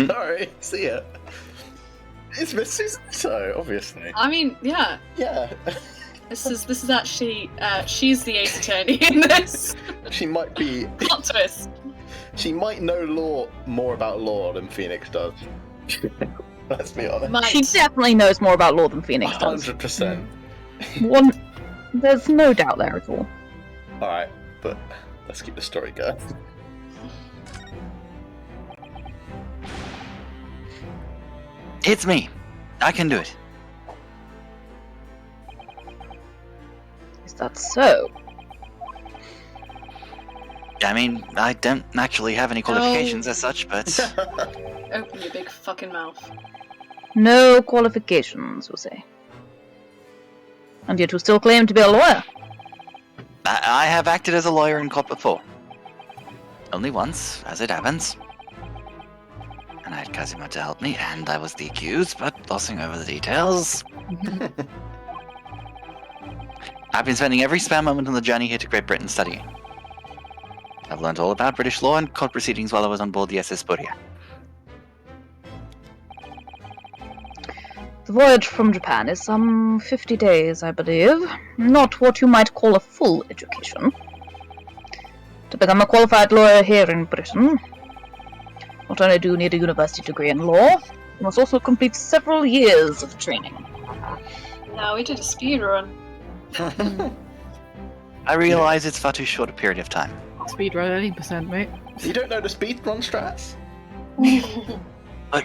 Sorry. See ya. It's Miss Susan, so obviously. I mean, yeah. Yeah. This is actually she's the ace attorney in this. She might be. Plot twist. She might know more about law than Phoenix does. Let's be honest. Might. She definitely knows more about law than Phoenix does. 100%. There's no doubt there at all. Alright, but let's keep the story going. It's me. I can do it. Is that so? I mean, I don't actually have any qualifications as such, but... Open your big fucking mouth. No qualifications, you say. And yet you still claim to be a lawyer. I have acted as a lawyer in court before. Only once, as it happens. And I had Kazuma to help me, and I was the accused, but glossing over the details. I've been spending every spare moment on the journey here to Great Britain studying. I've learned all about British law and court proceedings while I was on board the SS Buria. The voyage from Japan is some 50 days, I believe. Not what you might call a full education. To become a qualified lawyer here in Britain, not only do you need a university degree in law, you must also complete several years of training. Now we did a speed run. I realize it's far too short a period of time. Speedrun at 80%, mate. You don't know the speedrun strats? But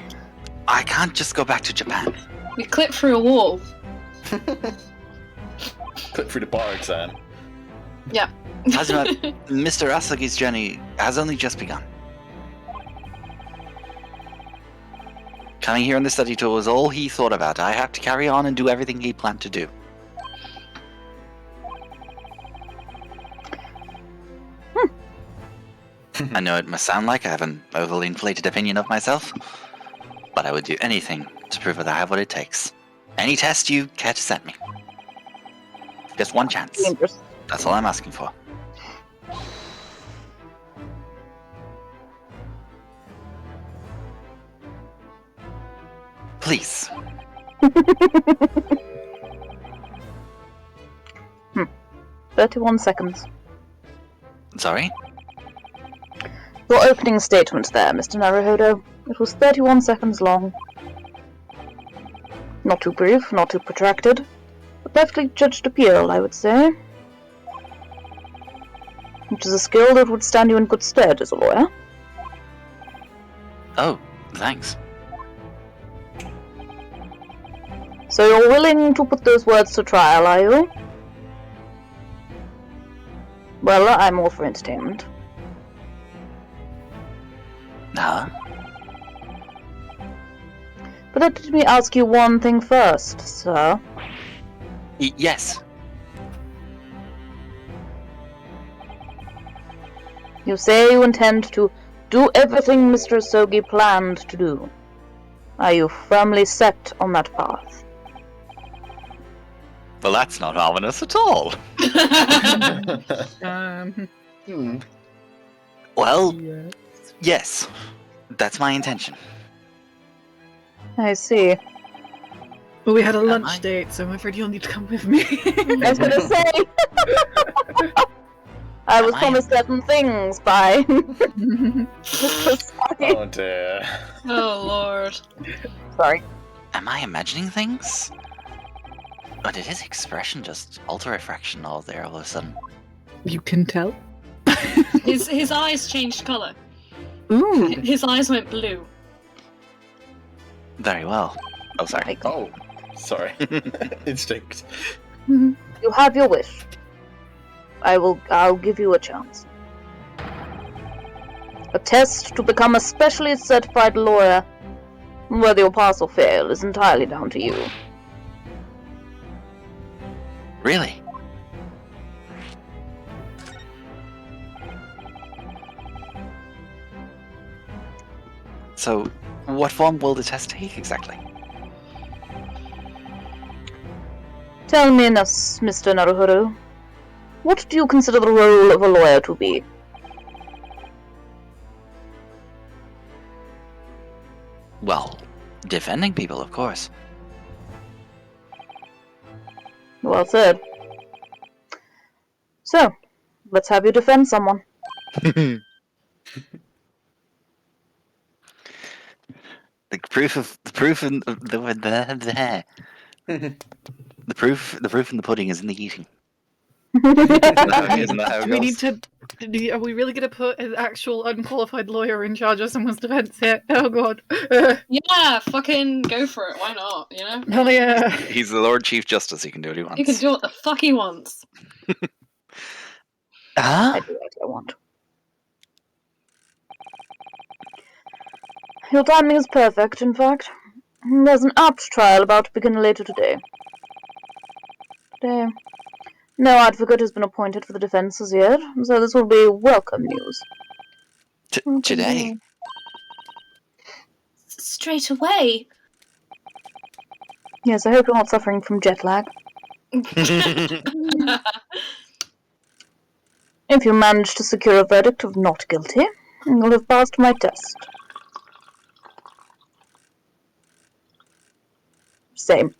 I can't just go back to Japan. We clipped through a wall. Click through the bar exam. Yeah. Kazuma, Mr. Asagi's journey has only just begun. Coming here on the study tour was all he thought about. I have to carry on and do everything he planned to do. I know it must sound like I have an overly inflated opinion of myself, but I would do anything to prove that I have what it takes. Any test you care to set me. Just one chance. That's all I'm asking for. Please. 31 seconds. Sorry? Your opening statement there, Mr. Naruhodo. It was 31 seconds long. Not too brief, not too protracted. A perfectly judged appeal, I would say. Which is a skill that would stand you in good stead as a lawyer. Oh, thanks. So you're willing to put those words to trial, are you? Well, I'm all for entertainment. Nah. But let me ask you one thing first, sir. Yes. You say you intend to do everything Mr. Asogi planned to do. Are you firmly set on that path? Well, that's not ominous at all. Well, yes. That's my intention. I see. Well, we had a Am lunch I? date, so I'm afraid you'll need to come with me. I was gonna say! I was Am I? promised certain things by Mr. Saki. Oh dear. Oh lord. Sorry. Am I imagining things? Or did his expression just alter a fraction all there all of a sudden? You can tell. His eyes changed colour. Ooh. His eyes went blue. Very well. Oh, sorry. Oh, sorry. Instinct. You have your wish. I'll give you a chance. A test to become a specially certified lawyer. Whether you pass or fail is entirely down to you. Really? So, what form will the test take exactly? Tell me, Mr. Naruhodo, what do you consider the role of a lawyer to be? Well, defending people, of course. Well said. So, let's have you defend someone. The proof in the proof in the pudding is in the eating. Isn't that how it Do we goes? need to? Are we really going to put an actual unqualified lawyer in charge of someone's defense here? Oh god. Yeah, fucking go for it. Why not? You know. Hell yeah. He's the Lord Chief Justice. He can do what he wants. He can do what the fuck he wants. Huh? I do what I want. Your timing is perfect, in fact. There's an apt trial about to begin later today. No advocate has been appointed for the defense as yet, so this will be welcome news. Today? Straight away. Yes, I hope you're not suffering from jet lag. If you manage to secure a verdict of not guilty, you'll have passed my test. Same.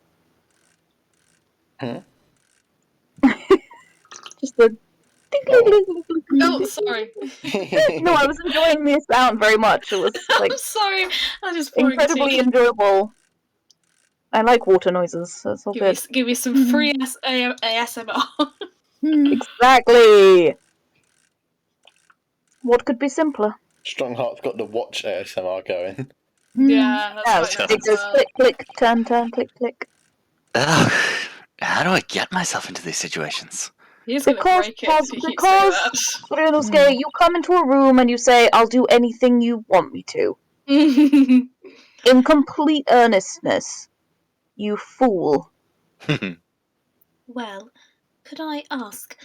Huh? Just a Oh, sorry. No, I was enjoying the sound very much. It was like I'm sorry. I'm just pouring incredibly tea. enjoyable. I like water noises, so it's all good. Give me some free ASMR. Exactly. What could be simpler? Strongheart's got the watch ASMR going. Yeah, that's Yeah, quite it goes nice. click, click, turn, turn, click, click. Ugh, how do I get myself into these situations? He's gonna Because, break it if he keeps saying that. Ryunosuke, you come into a room and you say, I'll do anything you want me to. In complete earnestness. You fool. Well, could I ask,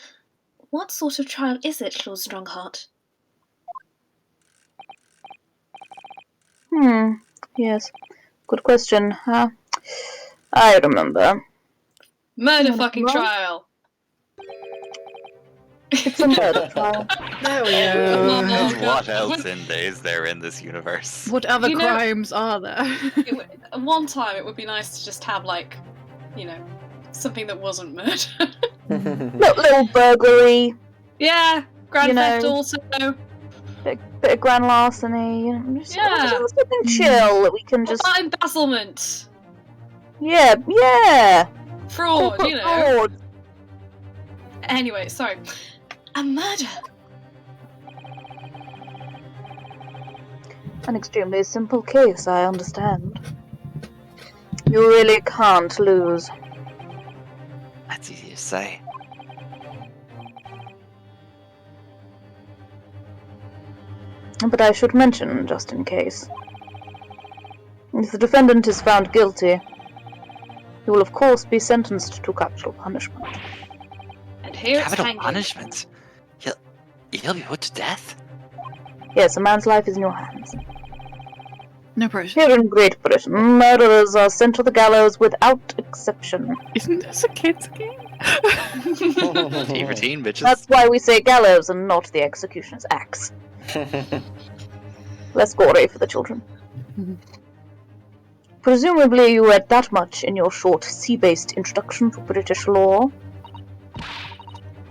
what sort of trial is it, Lord Strongheart? Yes. Good question. I remember. Murder fucking trial. It's a murder trial. There we go. What else is there in this universe? What other You know- crimes are there? One time it would be nice to just have, like, something that wasn't murder. Little burglary, Yeah, Grand Theft know. Auto. bit of grand larceny. Just Yeah. something chill that we can What just. about embezzlement? Yeah. Fraud, Corporate fraud. Anyway, sorry. A murder? An extremely simple case, I understand. You really can't lose. That's easy to say. But I should mention, just in case. If the defendant is found guilty, he will of course be sentenced to capital punishment. And here it's Capital hanging. punishment? He'll be put to death? Yes, a man's life is in your hands. No pressure. Here in Great Britain, murderers are sent to the gallows without exception. Isn't this a kid's game? T-routine, bitches. That's why we say gallows and not the executioner's axe. Less gory for the children. Presumably you read that much in your short sea-based introduction to British law.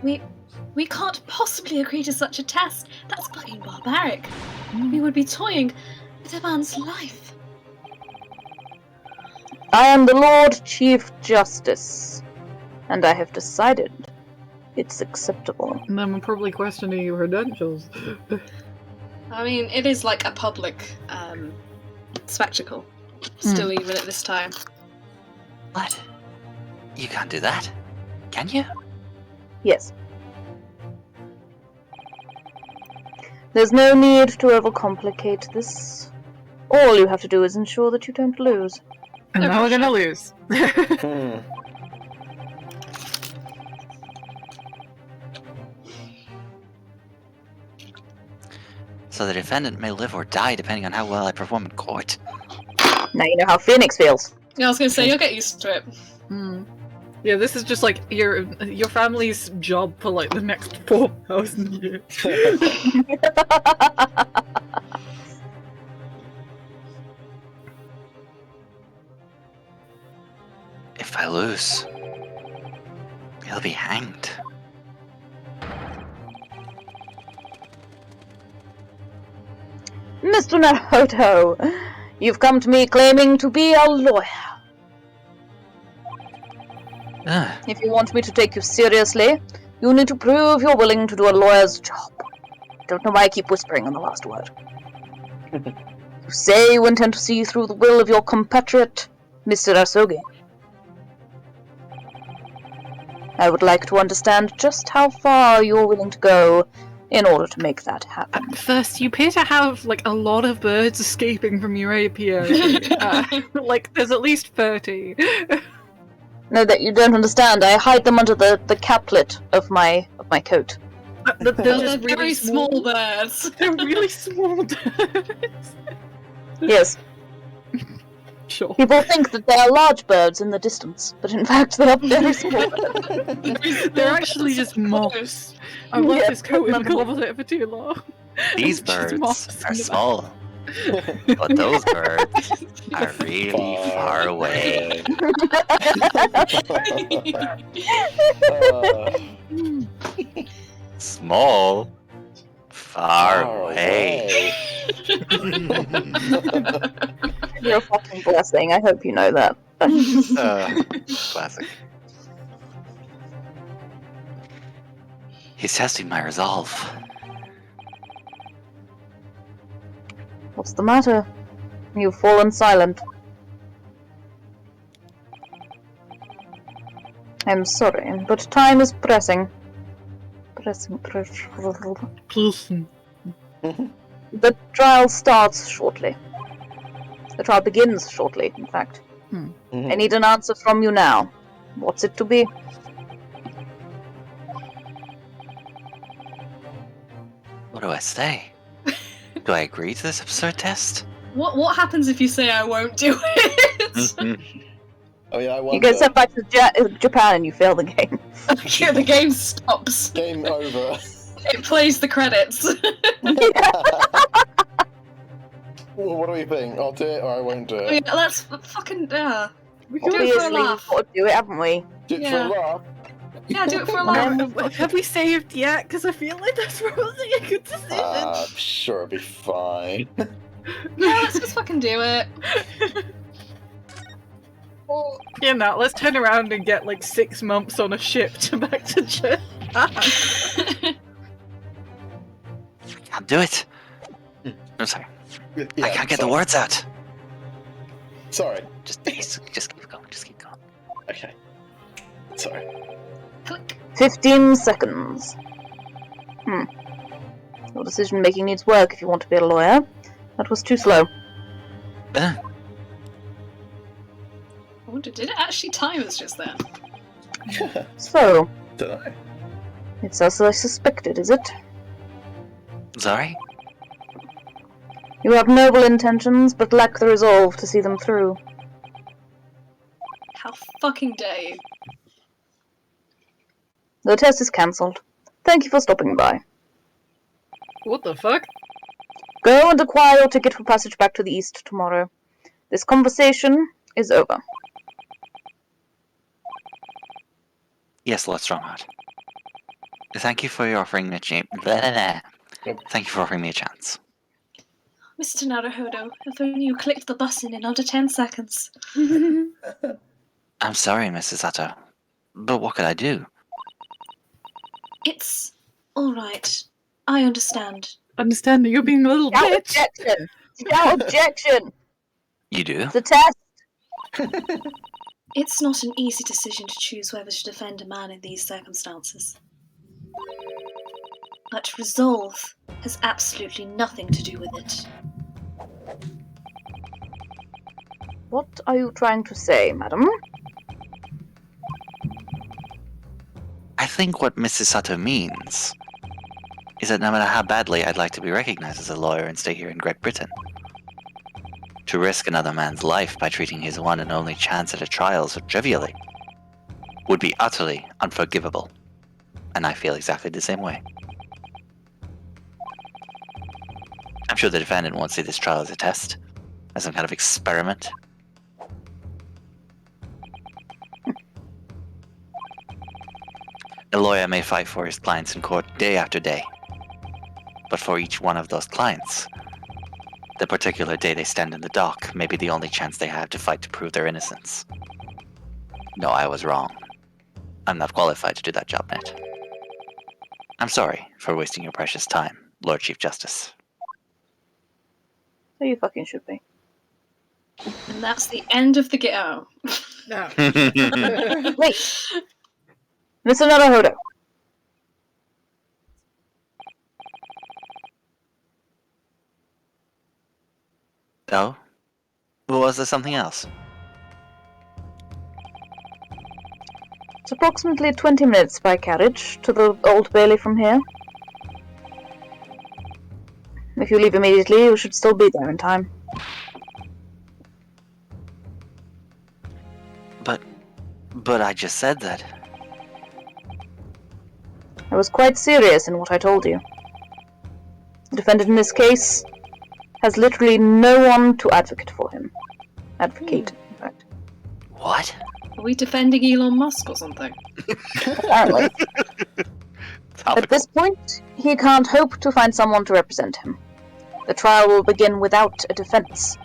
We can't possibly agree to such a test. That's fucking barbaric. We would be toying with a man's life. I am the Lord Chief Justice, and I have decided it's acceptable. And then we're probably questioning your credentials. I mean, it is like a public spectacle. Still, even at this time. What? You can't do that, can you? Yes. There's no need to overcomplicate this. All you have to do is ensure that you don't lose. And now we're gonna lose. So the defendant may live or die depending on how well I perform in court. Now you know how Phoenix feels. Yeah, I was gonna say, you'll get used to it. Yeah, this is just like your family's job for like the next 4,000 years. If I lose, he'll be hanged. Mr. Naruto, you've come to me claiming to be a lawyer. If you want me to take you seriously, you need to prove you're willing to do a lawyer's job. I don't know why I keep whispering on the last word. You say you intend to see through the will of your compatriot, Mr. Asogi. I would like to understand just how far you're willing to go in order to make that happen. First, you appear to have like a lot of birds escaping from your apiary. Like there's at least 30. No, that you don't understand. I hide them under the caplet of my coat. They're They're just very really small birds. They're really small birds. Yes. Sure. People think that they are large birds in the distance, but in fact they are very small birds. They're actually just moths. I left Yeah. this coat in the closet for too long. These Just birds moths are in the small, but those birds are really far away. Small, far away. You're a fucking blessing. I hope you know that. Classic. He's testing my resolve. What's the matter? You've fallen silent. I'm sorry, but time is pressing. Pressing. The trial starts shortly. The trial begins shortly, in fact. I need an answer from you now. What's it to be? What do I say? Do I agree to this absurd test? What happens if you say I won't do it? Oh yeah, I wonder. You get sent back to Japan and you fail the game. Yeah, the game stops. Game over. It plays the credits. Well, what do we think? I'll do it or I won't do Oh, it. yeah, let's fucking We do it for a obviously laugh. got to do it, haven't we? Do it for Yeah. a laugh. Yeah, do it for a laugh. Have we saved yet? Because I feel like that's probably a good decision. I'm sure it'll be fine. Yeah, let's just fucking do it. Yeah, no, let's turn around and get like 6 months on a ship to back to Japan. I can't do it. I'm sorry. Yeah, I can't get the sorry. words out. Sorry. Just keep going. Just keep going. Okay. Sorry. Click. 15 seconds. Your decision making needs work if you want to be a lawyer. That was too slow. I wonder, did it actually time us just then? So, Don't know. it's as I suspected, is it? Sorry? You have noble intentions, but lack the resolve to see them through. How fucking dare you? The test is cancelled. Thank you for stopping by. What the fuck? Go and acquire your ticket for passage back to the east tomorrow. This conversation is over. Yes, Lord Strongheart. Thank you for offering me a chance. Thank you for offering me a chance. Mr. Naruhodo, if only you clicked the button in under 10 seconds. I'm sorry, Mrs. Sato, but what could I do? It's alright. I understand. Understand that you're being a little Without bitch. objection! Without objection! You do? It's a test! It's not an easy decision to choose whether to defend a man in these circumstances. But resolve has absolutely nothing to do with it. What are you trying to say, madam? I think what Mrs. Sato means is that no matter how badly I'd like to be recognized as a lawyer and stay here in Great Britain, to risk another man's life by treating his one and only chance at a trial so trivially would be utterly unforgivable, and I feel exactly the same way. I'm sure the defendant won't see this trial as a test, as some kind of experiment. A lawyer may fight for his clients in court day after day, but for each one of those clients, the particular day they stand in the dock may be the only chance they have to fight to prove their innocence. No, I was wrong. I'm not qualified to do that job, Ned. I'm sorry for wasting your precious time, Lord Chief Justice. So you fucking should be. And that's the end of the go. No. Wait! Mr. Naruhodo. Oh? Well, was there something else? It's approximately 20 minutes by carriage to the Old Bailey from here. If you leave immediately, you should still be there in time. But I just said that. I was quite serious in what I told you. The defendant in this case has literally no one to advocate for him. Advocate, in fact. What? Are we defending Elon Musk or something? Apparently. At this point, he can't hope to find someone to represent him. The trial will begin without a defense,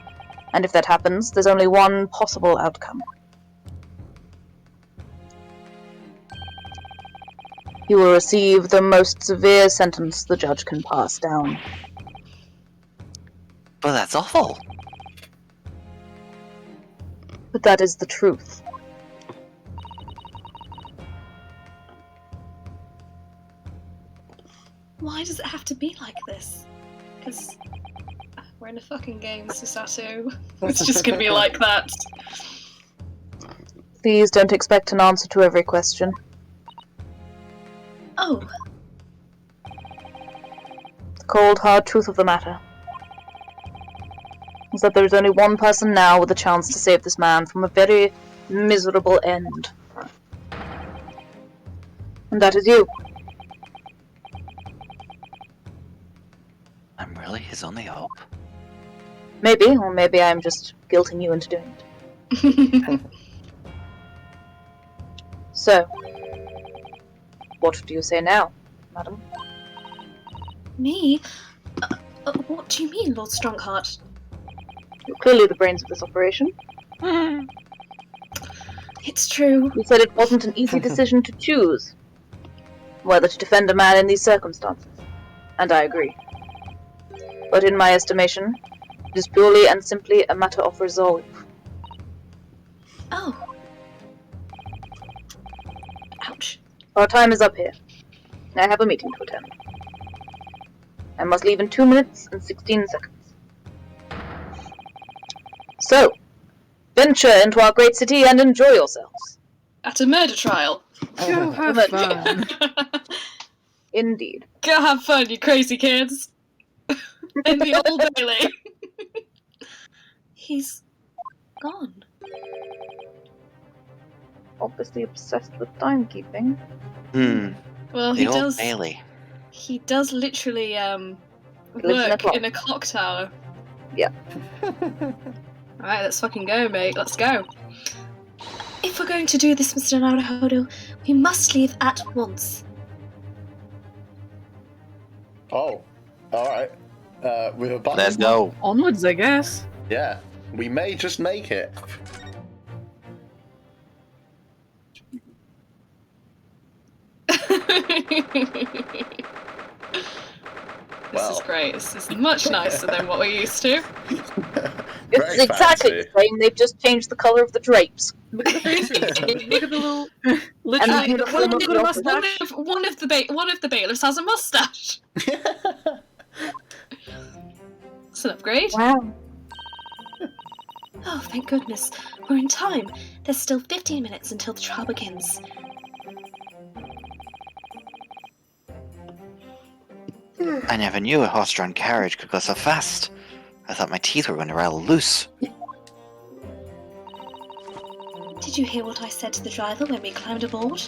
and if that happens, there's only one possible outcome. He will receive the most severe sentence the judge can pass down. But that's awful. But that is the truth. Why does it have to be like this? Because we're in a fucking game, Susato. It's just gonna be like that. Please don't expect an answer to every question. Oh, The cold, hard truth of the matter is that there is only one person now with a chance to save this man from a very miserable end. And that is you. I'm really his only hope. Maybe, or maybe I'm just guilting you into doing it. So, what do you say now, madam? me? What do you mean, Lord Strongheart? You're clearly the brains of this operation. It's true. You said it wasn't an easy decision to choose whether to defend a man in these circumstances, and I agree. But in my estimation, it is purely and simply a matter of resolve. Oh. Ouch. Our time is up here. I have a meeting to attend. I must leave in 2 minutes and 16 seconds. So, venture into our great city and enjoy yourselves. At a murder trial. Go have But- fun. Indeed. Go have fun, you crazy kids. In the Old Bailey. He's gone. Obviously obsessed with timekeeping. Well, The he Old does. Bailey. He does literally lives work in a clock tower. Yeah. Alright, let's fucking go, mate. Let's go. If we're going to do this, Mr. Naruhodo, we must leave at once. Oh, alright. With a button. Let's go. Onwards, I guess. Yeah, we may just make it. This is great. This is much nicer than what we're used to. It's Very exactly fancy. the same, they've just changed the colour of the drapes. Look at the faces. Look at the little. And Literally, the the uniform one of got a the mustache. One of the bailiffs has a mustache. It's an upgrade. Wow. Oh, thank goodness. We're in time. There's still 15 minutes until the trial begins. I never knew a horse-drawn carriage could go so fast. I thought my teeth were going to rattle loose. Did you hear what I said to the driver when we climbed aboard?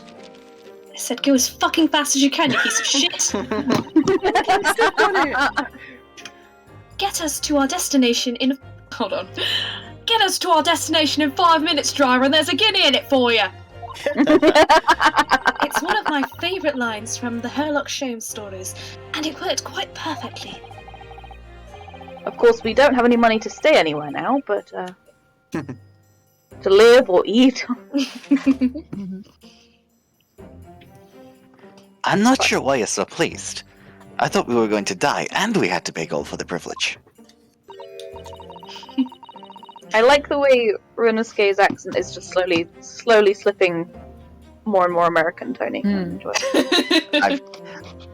I said, go as fucking fast as you can, you piece of shit! Get us to our destination in... Hold on. Get us to our destination in 5 minutes, driver, and there's a guinea in it for you! It's one of my favourite lines from the Herlock Sholmes stories, and it worked quite perfectly. Of course, we don't have any money to stay anywhere now, but, to live or eat. I'm not sure why you're so pleased. I thought we were going to die, and we had to pay gold for the privilege. I like the way Runaske's accent is just slowly slipping more and more American, Tony. I enjoy it.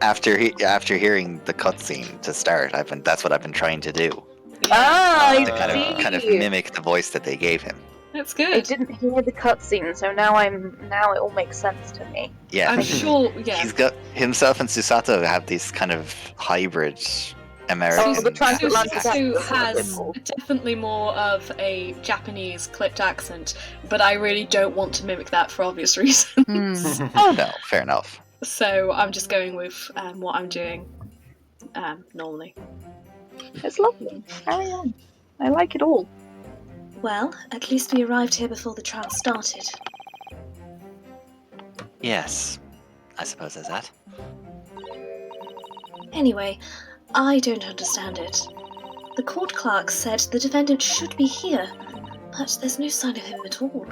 After hearing the cutscene to start, that's what I've been trying to do. I To kind of see. mimic the voice that they gave him. That's I good. didn't hear the cutscene, so now it all makes sense to me. Yeah, I'm sure. Yeah. he's got himself and Susato have these kind of hybrid American. Oh, the transatlantic Susato accent. has definitely more of a Japanese clipped accent, but I really don't want to mimic that for obvious reasons. Oh no, fair enough. So I'm just going with what I'm doing normally. It's lovely. Carry on. I like it all. Well, at least we arrived here before the trial started. Yes, I suppose there's that. Anyway, I don't understand it. The court clerk said the defendant should be here, but there's no sign of him at all.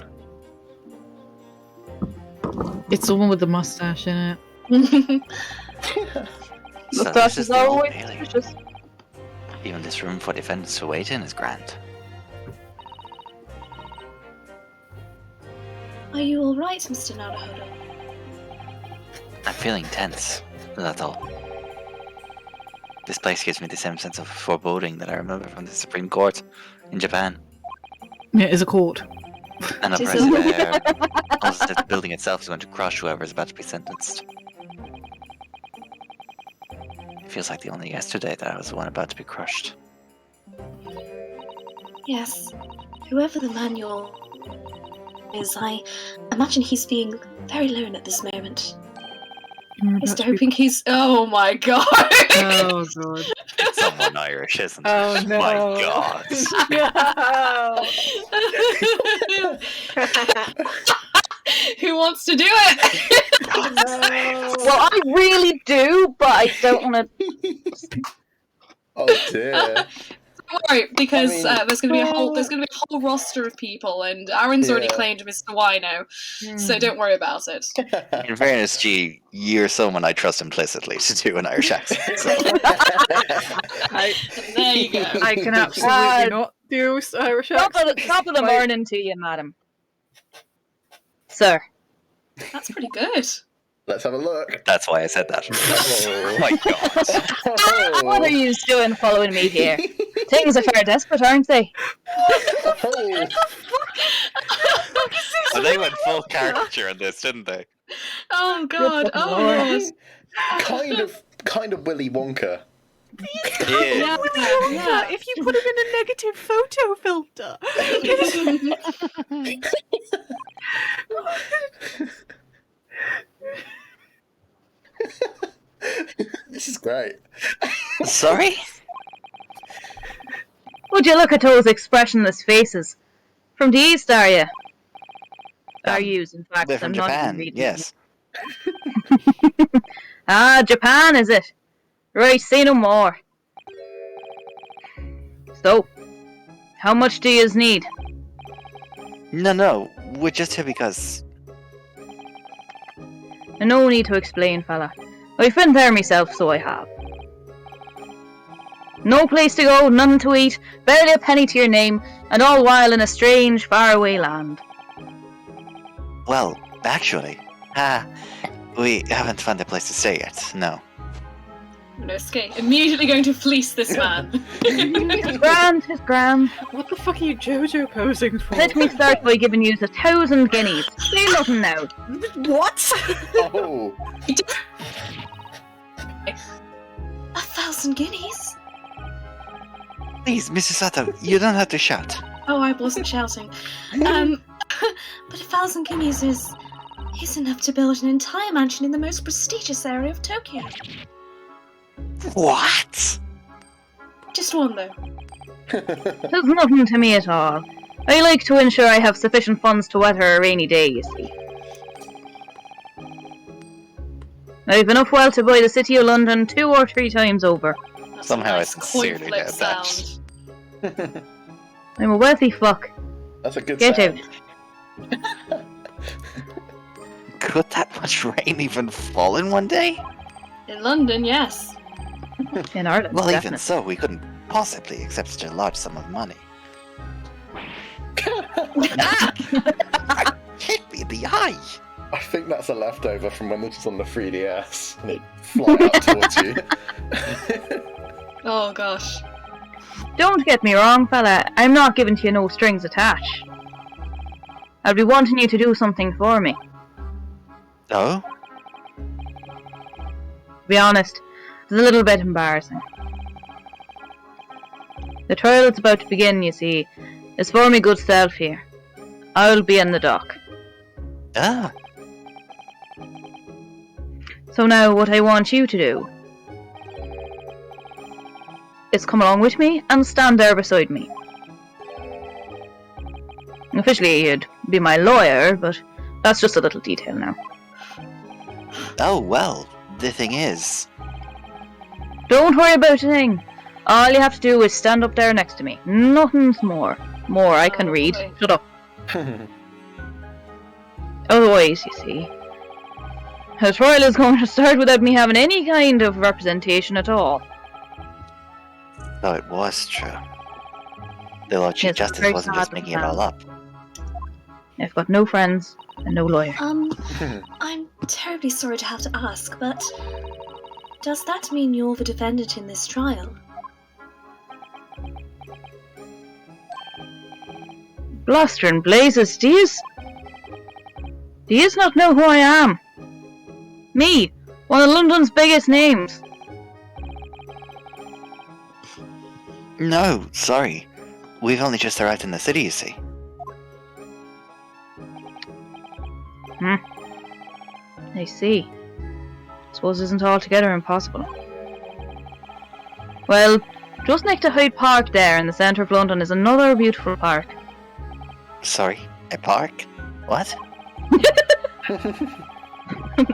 It's the one with the mustache in it. So Mustache this is is the Old always Bailey. suspicious. Even this room for defendants to wait in is grand. Are you alright, Mr. Naruhodo? I'm feeling tense, that's all. This place gives me the same sense of foreboding that I remember from the Supreme Court in Japan. Yeah, it's a court. An It is oppressive air. Also that the building itself is going to crush whoever is about to be sentenced. It feels like only yesterday that I was the one about to be crushed. Yes. Whoever the manual is, I imagine he's feeling very alone at this moment. Mr. Hoping he's... Oh my god! Oh god. Someone Irish, isn't it? Oh no. My god. Who wants to do it? Well, I really do, but I don't want to. Oh dear. Don't worry, because I mean- there's going to be a whole roster of people, and Aaron's already claimed Mr. Wino, so don't worry about it. In fairness, G, you're someone I trust implicitly to do an Irish accent. So. There you go. I can absolutely not do Irish Top accent. of the morning to you, madam. Sir. That's pretty good. Let's have a look. That's why I said that. Oh my god. What are you doing following me here? Things are fair desperate, aren't they? Oh. So they went full caricature in this, didn't they? Oh god, oh Lord. lord. Kind of Willy Wonka. Yeah. Yeah. If you put him in a negative photo filter. This is great. Sorry? Would you look at those expressionless faces? From the east, are you? Are yous, in fact. They're from I'm not even Japan, reading yes. Ah, Japan, is it? Right, say no more. So, how much do yous need? No, we're just here because... No need to explain, fella. I've been there myself, so I have. No place to go, none to eat, barely a penny to your name, and all while in a strange, faraway land. Well, actually, we haven't found a place to stay yet, no. Okay, immediately going to fleece this man. It's grand. What the fuck are you JoJo posing for? Let me start by giving you 1,000 guineas. Say nothing now. What? Oh. 1,000 guineas? Please, Mrs. Sato, you don't have to shout. Oh, I wasn't shouting. But 1,000 guineas is enough to build an entire mansion in the most prestigious area of Tokyo. What? Just one, though. Tis nothing to me at all. I like to ensure I have sufficient funds to weather a rainy day, you see. I've enough wealth to buy the City of London 2 or 3 times over. That's Somehow a I nice sincerely coin flip doubt sound. that. I'm a wealthy fuck. That's a good Get sound. out. Could that much rain even fall in one day? In London, yes. In Ireland, Well, even definitely. so, we couldn't possibly accept such a large sum of money. Hit me in the eye! I think that's a leftover from when this was on the 3DS and it fly out towards you. Oh gosh. Don't get me wrong, fella. I'm not giving to you no strings attached. I'll be wanting you to do something for me. Oh? To be honest, it's a little bit embarrassing. The trial that's about to begin, you see, is for me good self here. I'll be in the dock. Ah. So now what I want you to do is come along with me and stand there beside me. Officially, you'd be my lawyer, but that's just a little detail now. Oh, well, the thing is... Don't worry about a thing. All you have to do is stand up there next to me. Nothing's more. More, I can read. Okay. Shut up. Otherwise, you see, the trial is going to start without me having any kind of representation at all. Though it was true. The Lord Chief Yes, Justice very wasn't just sad making it all up. I've got no friends and no lawyer. I'm terribly sorry to have to ask, but does that mean you're the defendant in this trial? Bluster and blazes, do you not know who I am? Me, one of London's biggest names. No, sorry. We've only just arrived in the city, you see. I see. Suppose it isn't altogether impossible. Well, just next to Hyde Park there in the centre of London is another beautiful park. Sorry, a park? What?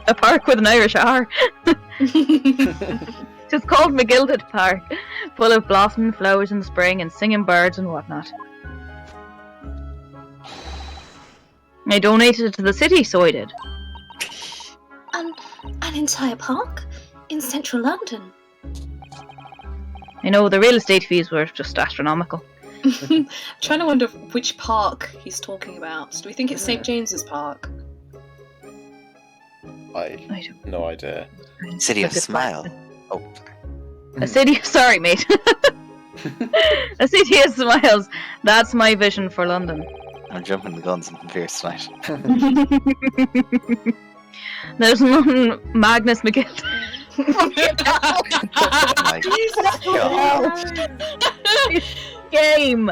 A park with an Irish R. It's called McGilded Park, full of blossoming flowers in the spring and singing birds and whatnot. I donated it to the city, so I did. An entire park? In central London? I know the real estate fees were just astronomical. I'm trying to wonder which park he's talking about. Do we think it's St. James's Park? I don't no idea. City of Look at Smile. that. Oh, A city, sorry mate. A city of smiles. That's my vision for London. I'm jumping the guns and fierce tonight. There's none Magnus McGill. Oh my God. Game.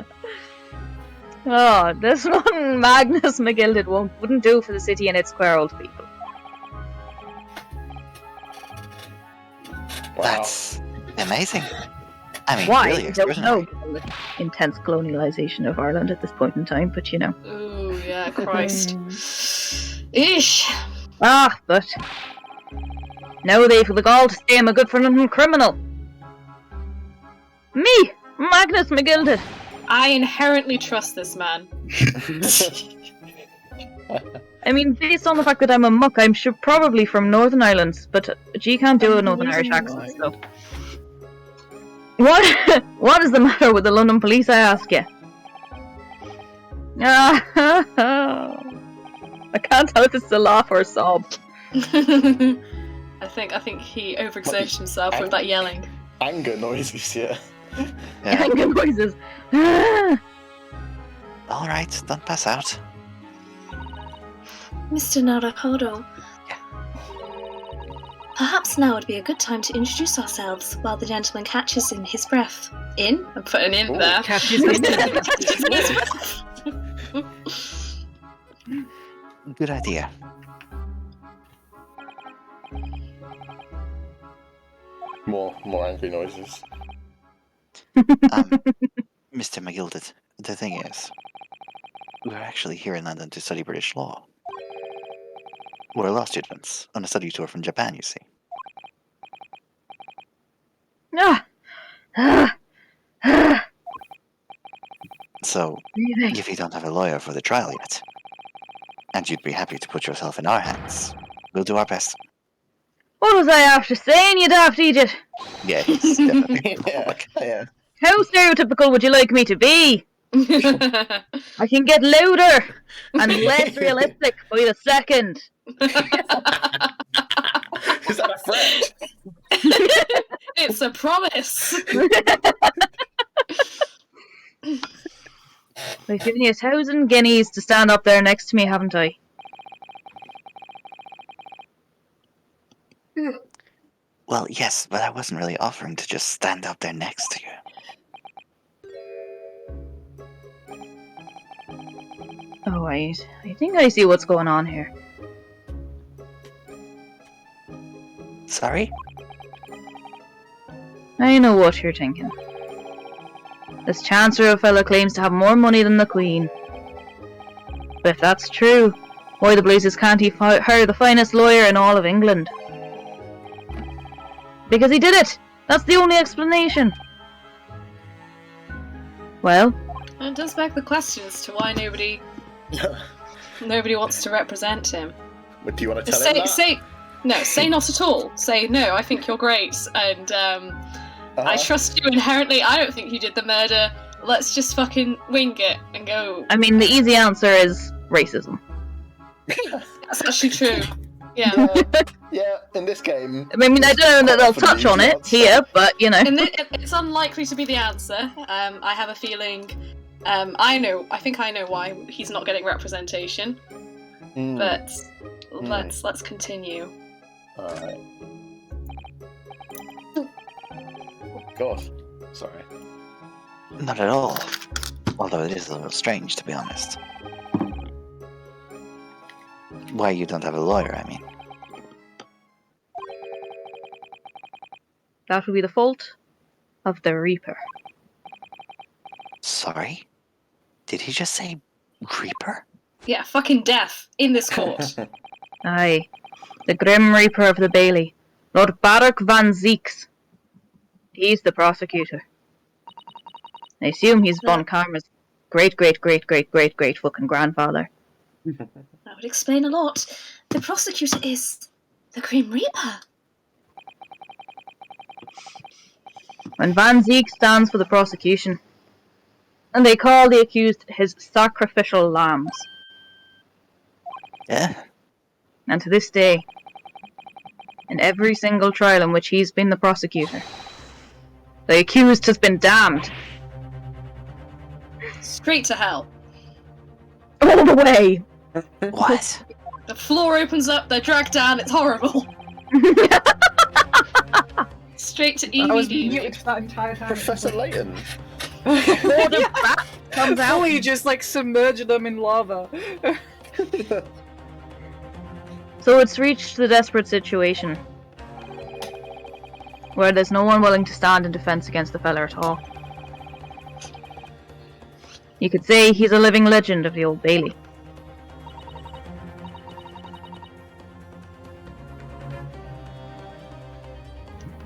Oh, there's one Magnus McGilded wouldn't do for the city and its square old people. Wow. That's amazing. I mean, Why? really I don't know. extraordinary. The intense colonialization of Ireland at this point in time, but you know. Oh, yeah, Christ. Ish. But now they feel the gall to say I'm a good for nothing criminal. Me, Magnus McGilded. I inherently trust this man. I mean, based on the fact that I'm a muck, I'm sure probably from Northern Ireland, but G can't do a Northern Irish accent, so. What is the matter with the London police, I ask you? I can't tell if it's a laugh or a sob. I think he overexerted himself with that yelling. Anger noises, yeah. Yeah. Anger noises. Alright, don't pass out. Mr. Natrasca, perhaps now would be a good time to introduce ourselves while the gentleman catches in his breath. In? I'm putting in Ooh. there. Catches in Good idea. More angry noises. Mr. McGilded, the thing is, we're actually here in London to study British law. We're law students on a study tour from Japan, you see. So, if you don't have a lawyer for the trial yet, and you'd be happy to put yourself in our hands, we'll do our best. What was I after saying, you daft idiot? Yeah, he's definitely yeah. How stereotypical would you like me to be? I can get louder and less realistic by the second. Is that a threat? It's a promise. I've given you 1,000 guineas to stand up there next to me, haven't I? Well, yes, but I wasn't really offering to just stand up there next to you. Oh, I think I see what's going on here. Sorry? I know what you're thinking. This Chancellor fella claims to have more money than the Queen. But if that's true, why the blazes can't he hire the finest lawyer in all of England? Because he did it! That's the only explanation! Well? And it does beg the question as to why nobody wants to represent him. But do you want to tell him that? Say not at all. Say, no, I think you're great, and I trust you inherently. I don't think you did the murder. Let's just fucking wing it and go. I mean, the easy answer is racism. That's actually true. Yeah. Yeah, in this game. I mean, I don't know that they'll touch on it here, but, you know. It's unlikely to be the answer. I have a feeling. I think I know why he's not getting representation. But let's continue. Alright. God. Sorry. Not at all. Although it is a little strange, to be honest. Why you don't have a lawyer, I mean. That would be the fault of the Reaper. Sorry? Did he just say Reaper? Yeah, fucking death in this court. Aye. The Grim Reaper of the Bailey. Lord Baruch van Zieks. He's the prosecutor. I assume he's Von Karma's great fucking grandfather. That would explain a lot. The prosecutor is the Grim Reaper. When Van Zieks stands for the prosecution, and they call the accused his sacrificial lambs. Yeah. And to this day, in every single trial in which he's been the prosecutor, the accused has been damned. Straight to hell. All the way! What? The floor opens up, they're dragged down, it's horrible. Straight to EVD. I was muted for that entire time. Professor Layton. Comes out, you just like submerge them in lava. So it's reached the desperate situation where there's no one willing to stand in defense against the fella at all. You could say he's a living legend of the Old Bailey.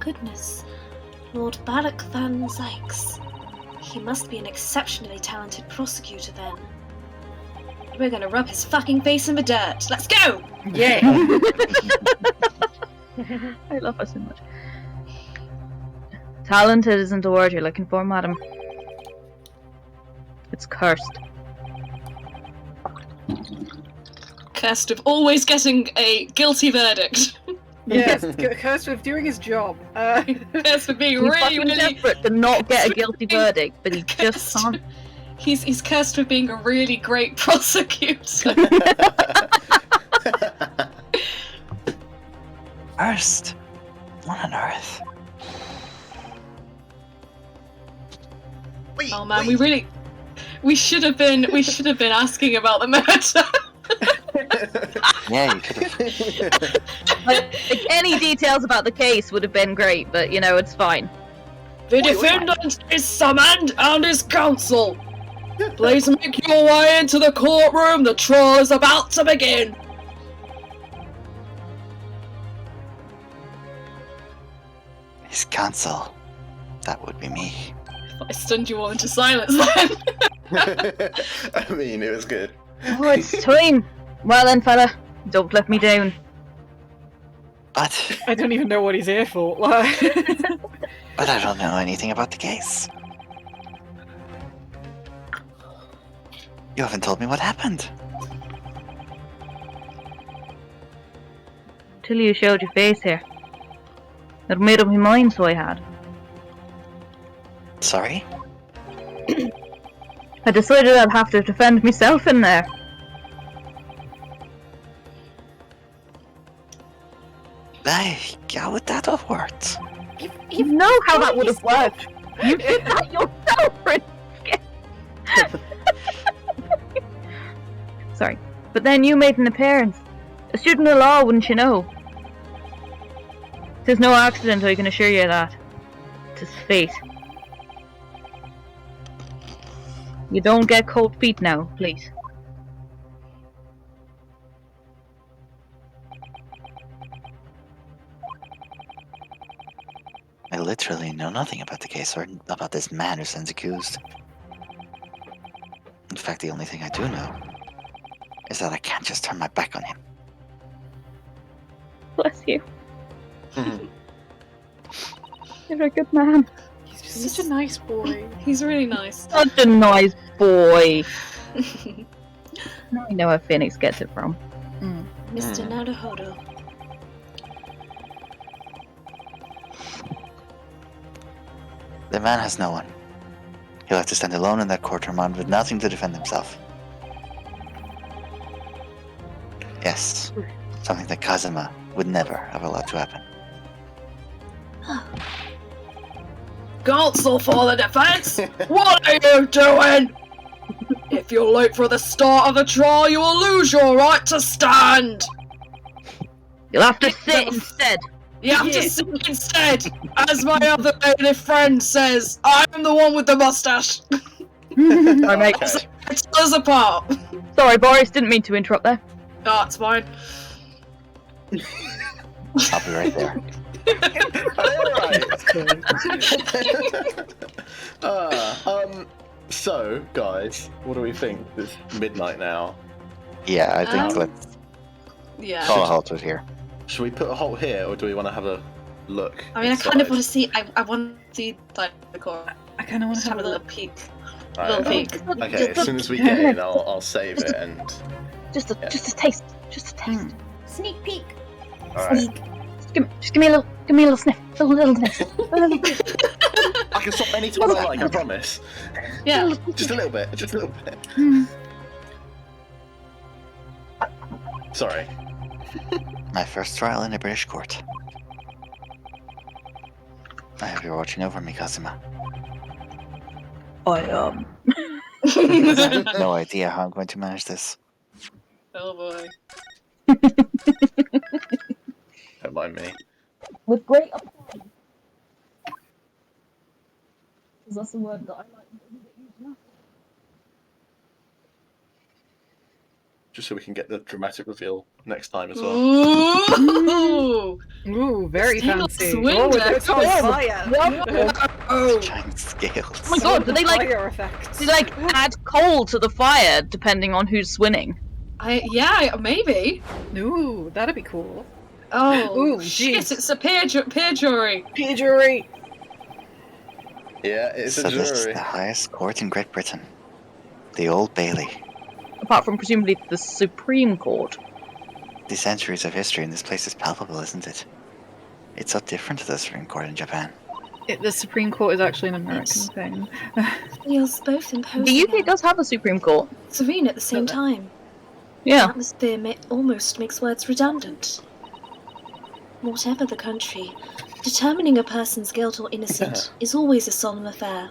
Goodness. Lord Baruch van Zieks. He must be an exceptionally talented prosecutor then. We're gonna rub his fucking face in the dirt. Let's go! Yeah! I love her so much. Talented isn't the word you're looking for, madam. It's cursed. Cursed with always getting a guilty verdict. Yes, cursed with doing his job. Cursed with being He's really, really desperate to not get a guilty verdict, but he just can't. He's cursed with being a really great prosecutor. First? What on earth? Oh man, we should have been asking about the murder. Yeah, you could have. Like, any details about the case would have been great, but you know, it's fine. The defendant is summoned and his counsel. Please make your way into the courtroom. The trial is about to begin. His counsel. That would be me. I stunned you all into silence then. I mean, it was good. Oh, it's time. Well then, fella, don't let me down. But I don't even know what he's here for. but I don't know anything about the case. You haven't told me what happened. Till you showed your face here. I'd made up my mind, so I had. Sorry? I decided I'd have to defend myself in there. How would that have worked? You know how that would have worked. You did that yourself, Sorry. But then you made an appearance. A student of law, wouldn't you know? There's no accident, I can assure you that. Tis fate. You don't get cold feet now, please. I literally know nothing about the case or about this man who stands accused. In fact, the only thing I do know is that I can't just turn my back on him. Bless you. You're a good man. He's such a nice boy. He's really nice. Such a nice boy. Now I know where Phoenix gets it from. Mr. Naruhodo. The man has no one. He'll have to stand alone in that courtroom armed with nothing to defend himself. Yes, something that Kazuma would never have allowed to happen. Counsel for the defense, what are you doing? If you're late for the start of the trial, you will lose your right to stand. You'll have to sit instead. You have to sit instead. As my other bailiff friend says, I'm the one with the mustache. Sorry, mate. Okay. Tell us apart. Sorry, Boris, didn't mean to interrupt there. Oh, it's fine. I'll be right there. Alright. So, guys, what do we think? It's midnight now. Yeah, I think let's Yeah. call a halt with here. Should we put a halt here, or do we want to have a look? I mean, I kind of want to see. I want to see like the core. I kind of want Just to have have a a little peek. Alright, Little peek. Okay, as soon as we get in, I'll save it and. Just a taste. Just a taste. Sneak peek. Alright. Just give me a little sniff. A little sniff. I can stop any time I like, I promise. Yeah. Just a little bit. Sorry. My first trial in a British court. I hope you're watching over me, Kazuma. I I have no idea how I'm going to manage this. Oh boy. Don't mind me. with great applause. Because that's a word that I like. Just so we can get the dramatic reveal next time as well. Ooh. Ooh, very Stand up, fancy. swing Oh, deck. it's on fire. Oh. Giant scales. Oh my god, do they like Fire effects. do they like add coal to the fire depending on who's swinging? Yeah, maybe. Ooh, that'd be cool. Oh, Ooh, shit, jeez. it's a peer jury. Peer jury. Yeah, it's So a this is jury. the highest court in Great Britain. The Old Bailey. Apart from presumably the Supreme Court. The centuries of history in this place is palpable, isn't it? It's so different to the Supreme Court in Japan. The Supreme Court is actually an American thing. Feels both imposing The UK and does have a Supreme Court. serene at the same time. The Yeah. atmosphere almost makes words redundant. Whatever the country, determining a person's guilt or innocence is always a solemn affair.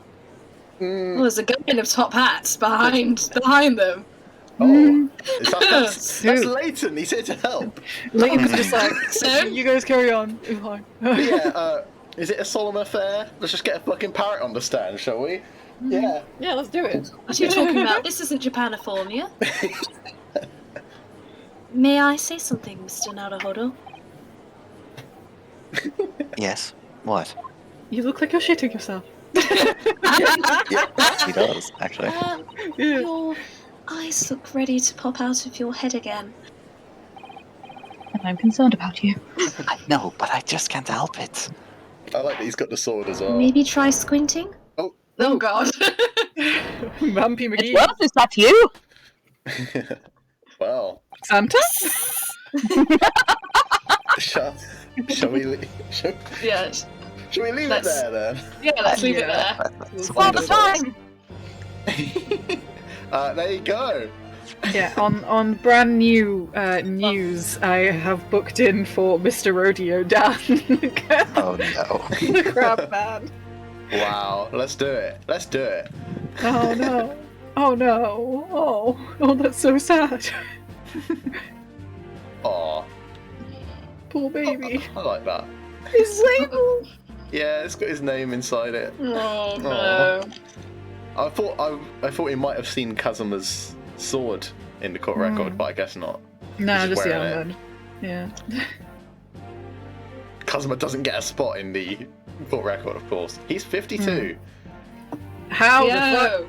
Oh, there's a guy in a top hat behind them. Oh, that's Leighton. He's here to help. Leighton's just like, So? you guys carry on. It's fine. Yeah, is it a solemn affair? Let's just get a fucking parrot on the stand, shall we? Yeah. Yeah, let's do it. What are you talking about? This isn't Japaniformia. May I say something, Mr. Naruhodo? Yes? What? You look like you're shitting yourself. He does, actually. Yeah. Your eyes look ready to pop out of your head again. And I'm concerned about you. I know, but I just can't help it. I like that he's got the sword as well. Maybe try squinting? Oh god. Bumpy McGee. What? Is that you? Well, Santa? shall we leave? Shall Yeah. we leave it Let's- there then? Yeah, let's leave it there. That's All the wonderful. time. There you go. Yeah, on brand new news, I have booked in for Mr. Rodeo Dan. Oh no. The crab man. Wow, let's do it. Let's do it. Oh no. Oh no. Oh, that's so sad. Aw, Poor baby. I like that. His label. Yeah, it's got his name inside it. Oh no. Aw. I thought he might have seen Kazuma's sword in the court record, but I guess not. No, He's just the wearing it. armband. Yeah. Kazuma doesn't get a spot in the court record, of course. He's 52, How the fuck?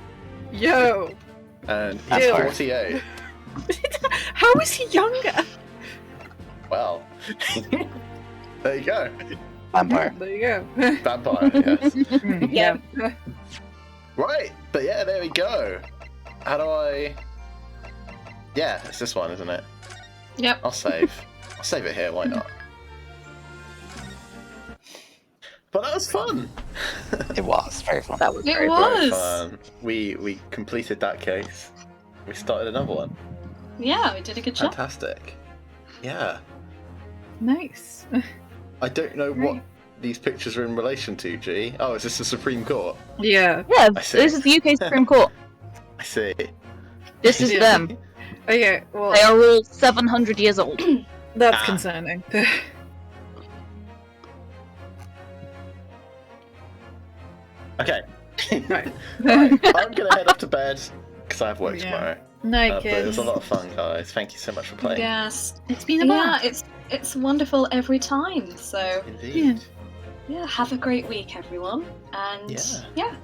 Yo. Yo. and That's he's fair. 48. How is he younger? Well, there you go. Vampire. There you go. Vampire, yes. Yeah. Right, but yeah, there we go. How do I... Yeah, it's this one, isn't it? Yep. I'll save it here, why not? But that was fun! It was very fun. That was It very was. Fun. We completed that case. We started another one. Yeah, we did a good job. Fantastic. Yeah. Nice. I don't know what these pictures are in relation to, G. Oh, is this the Supreme Court? Yeah. Yeah, I see. this is the UK Supreme Court. I see. This is Yeah. them. Okay, well, They are all 700 years old. that's Ah. concerning. Okay. Right. I'm gonna head off to bed because I have work Yeah. tomorrow. Night, But it was kids. a lot of fun, guys. Thank you so much for playing. Yes. It's been a Yeah, blast. it's wonderful every time. So Indeed. yeah, have a great week, everyone. And Yeah. yeah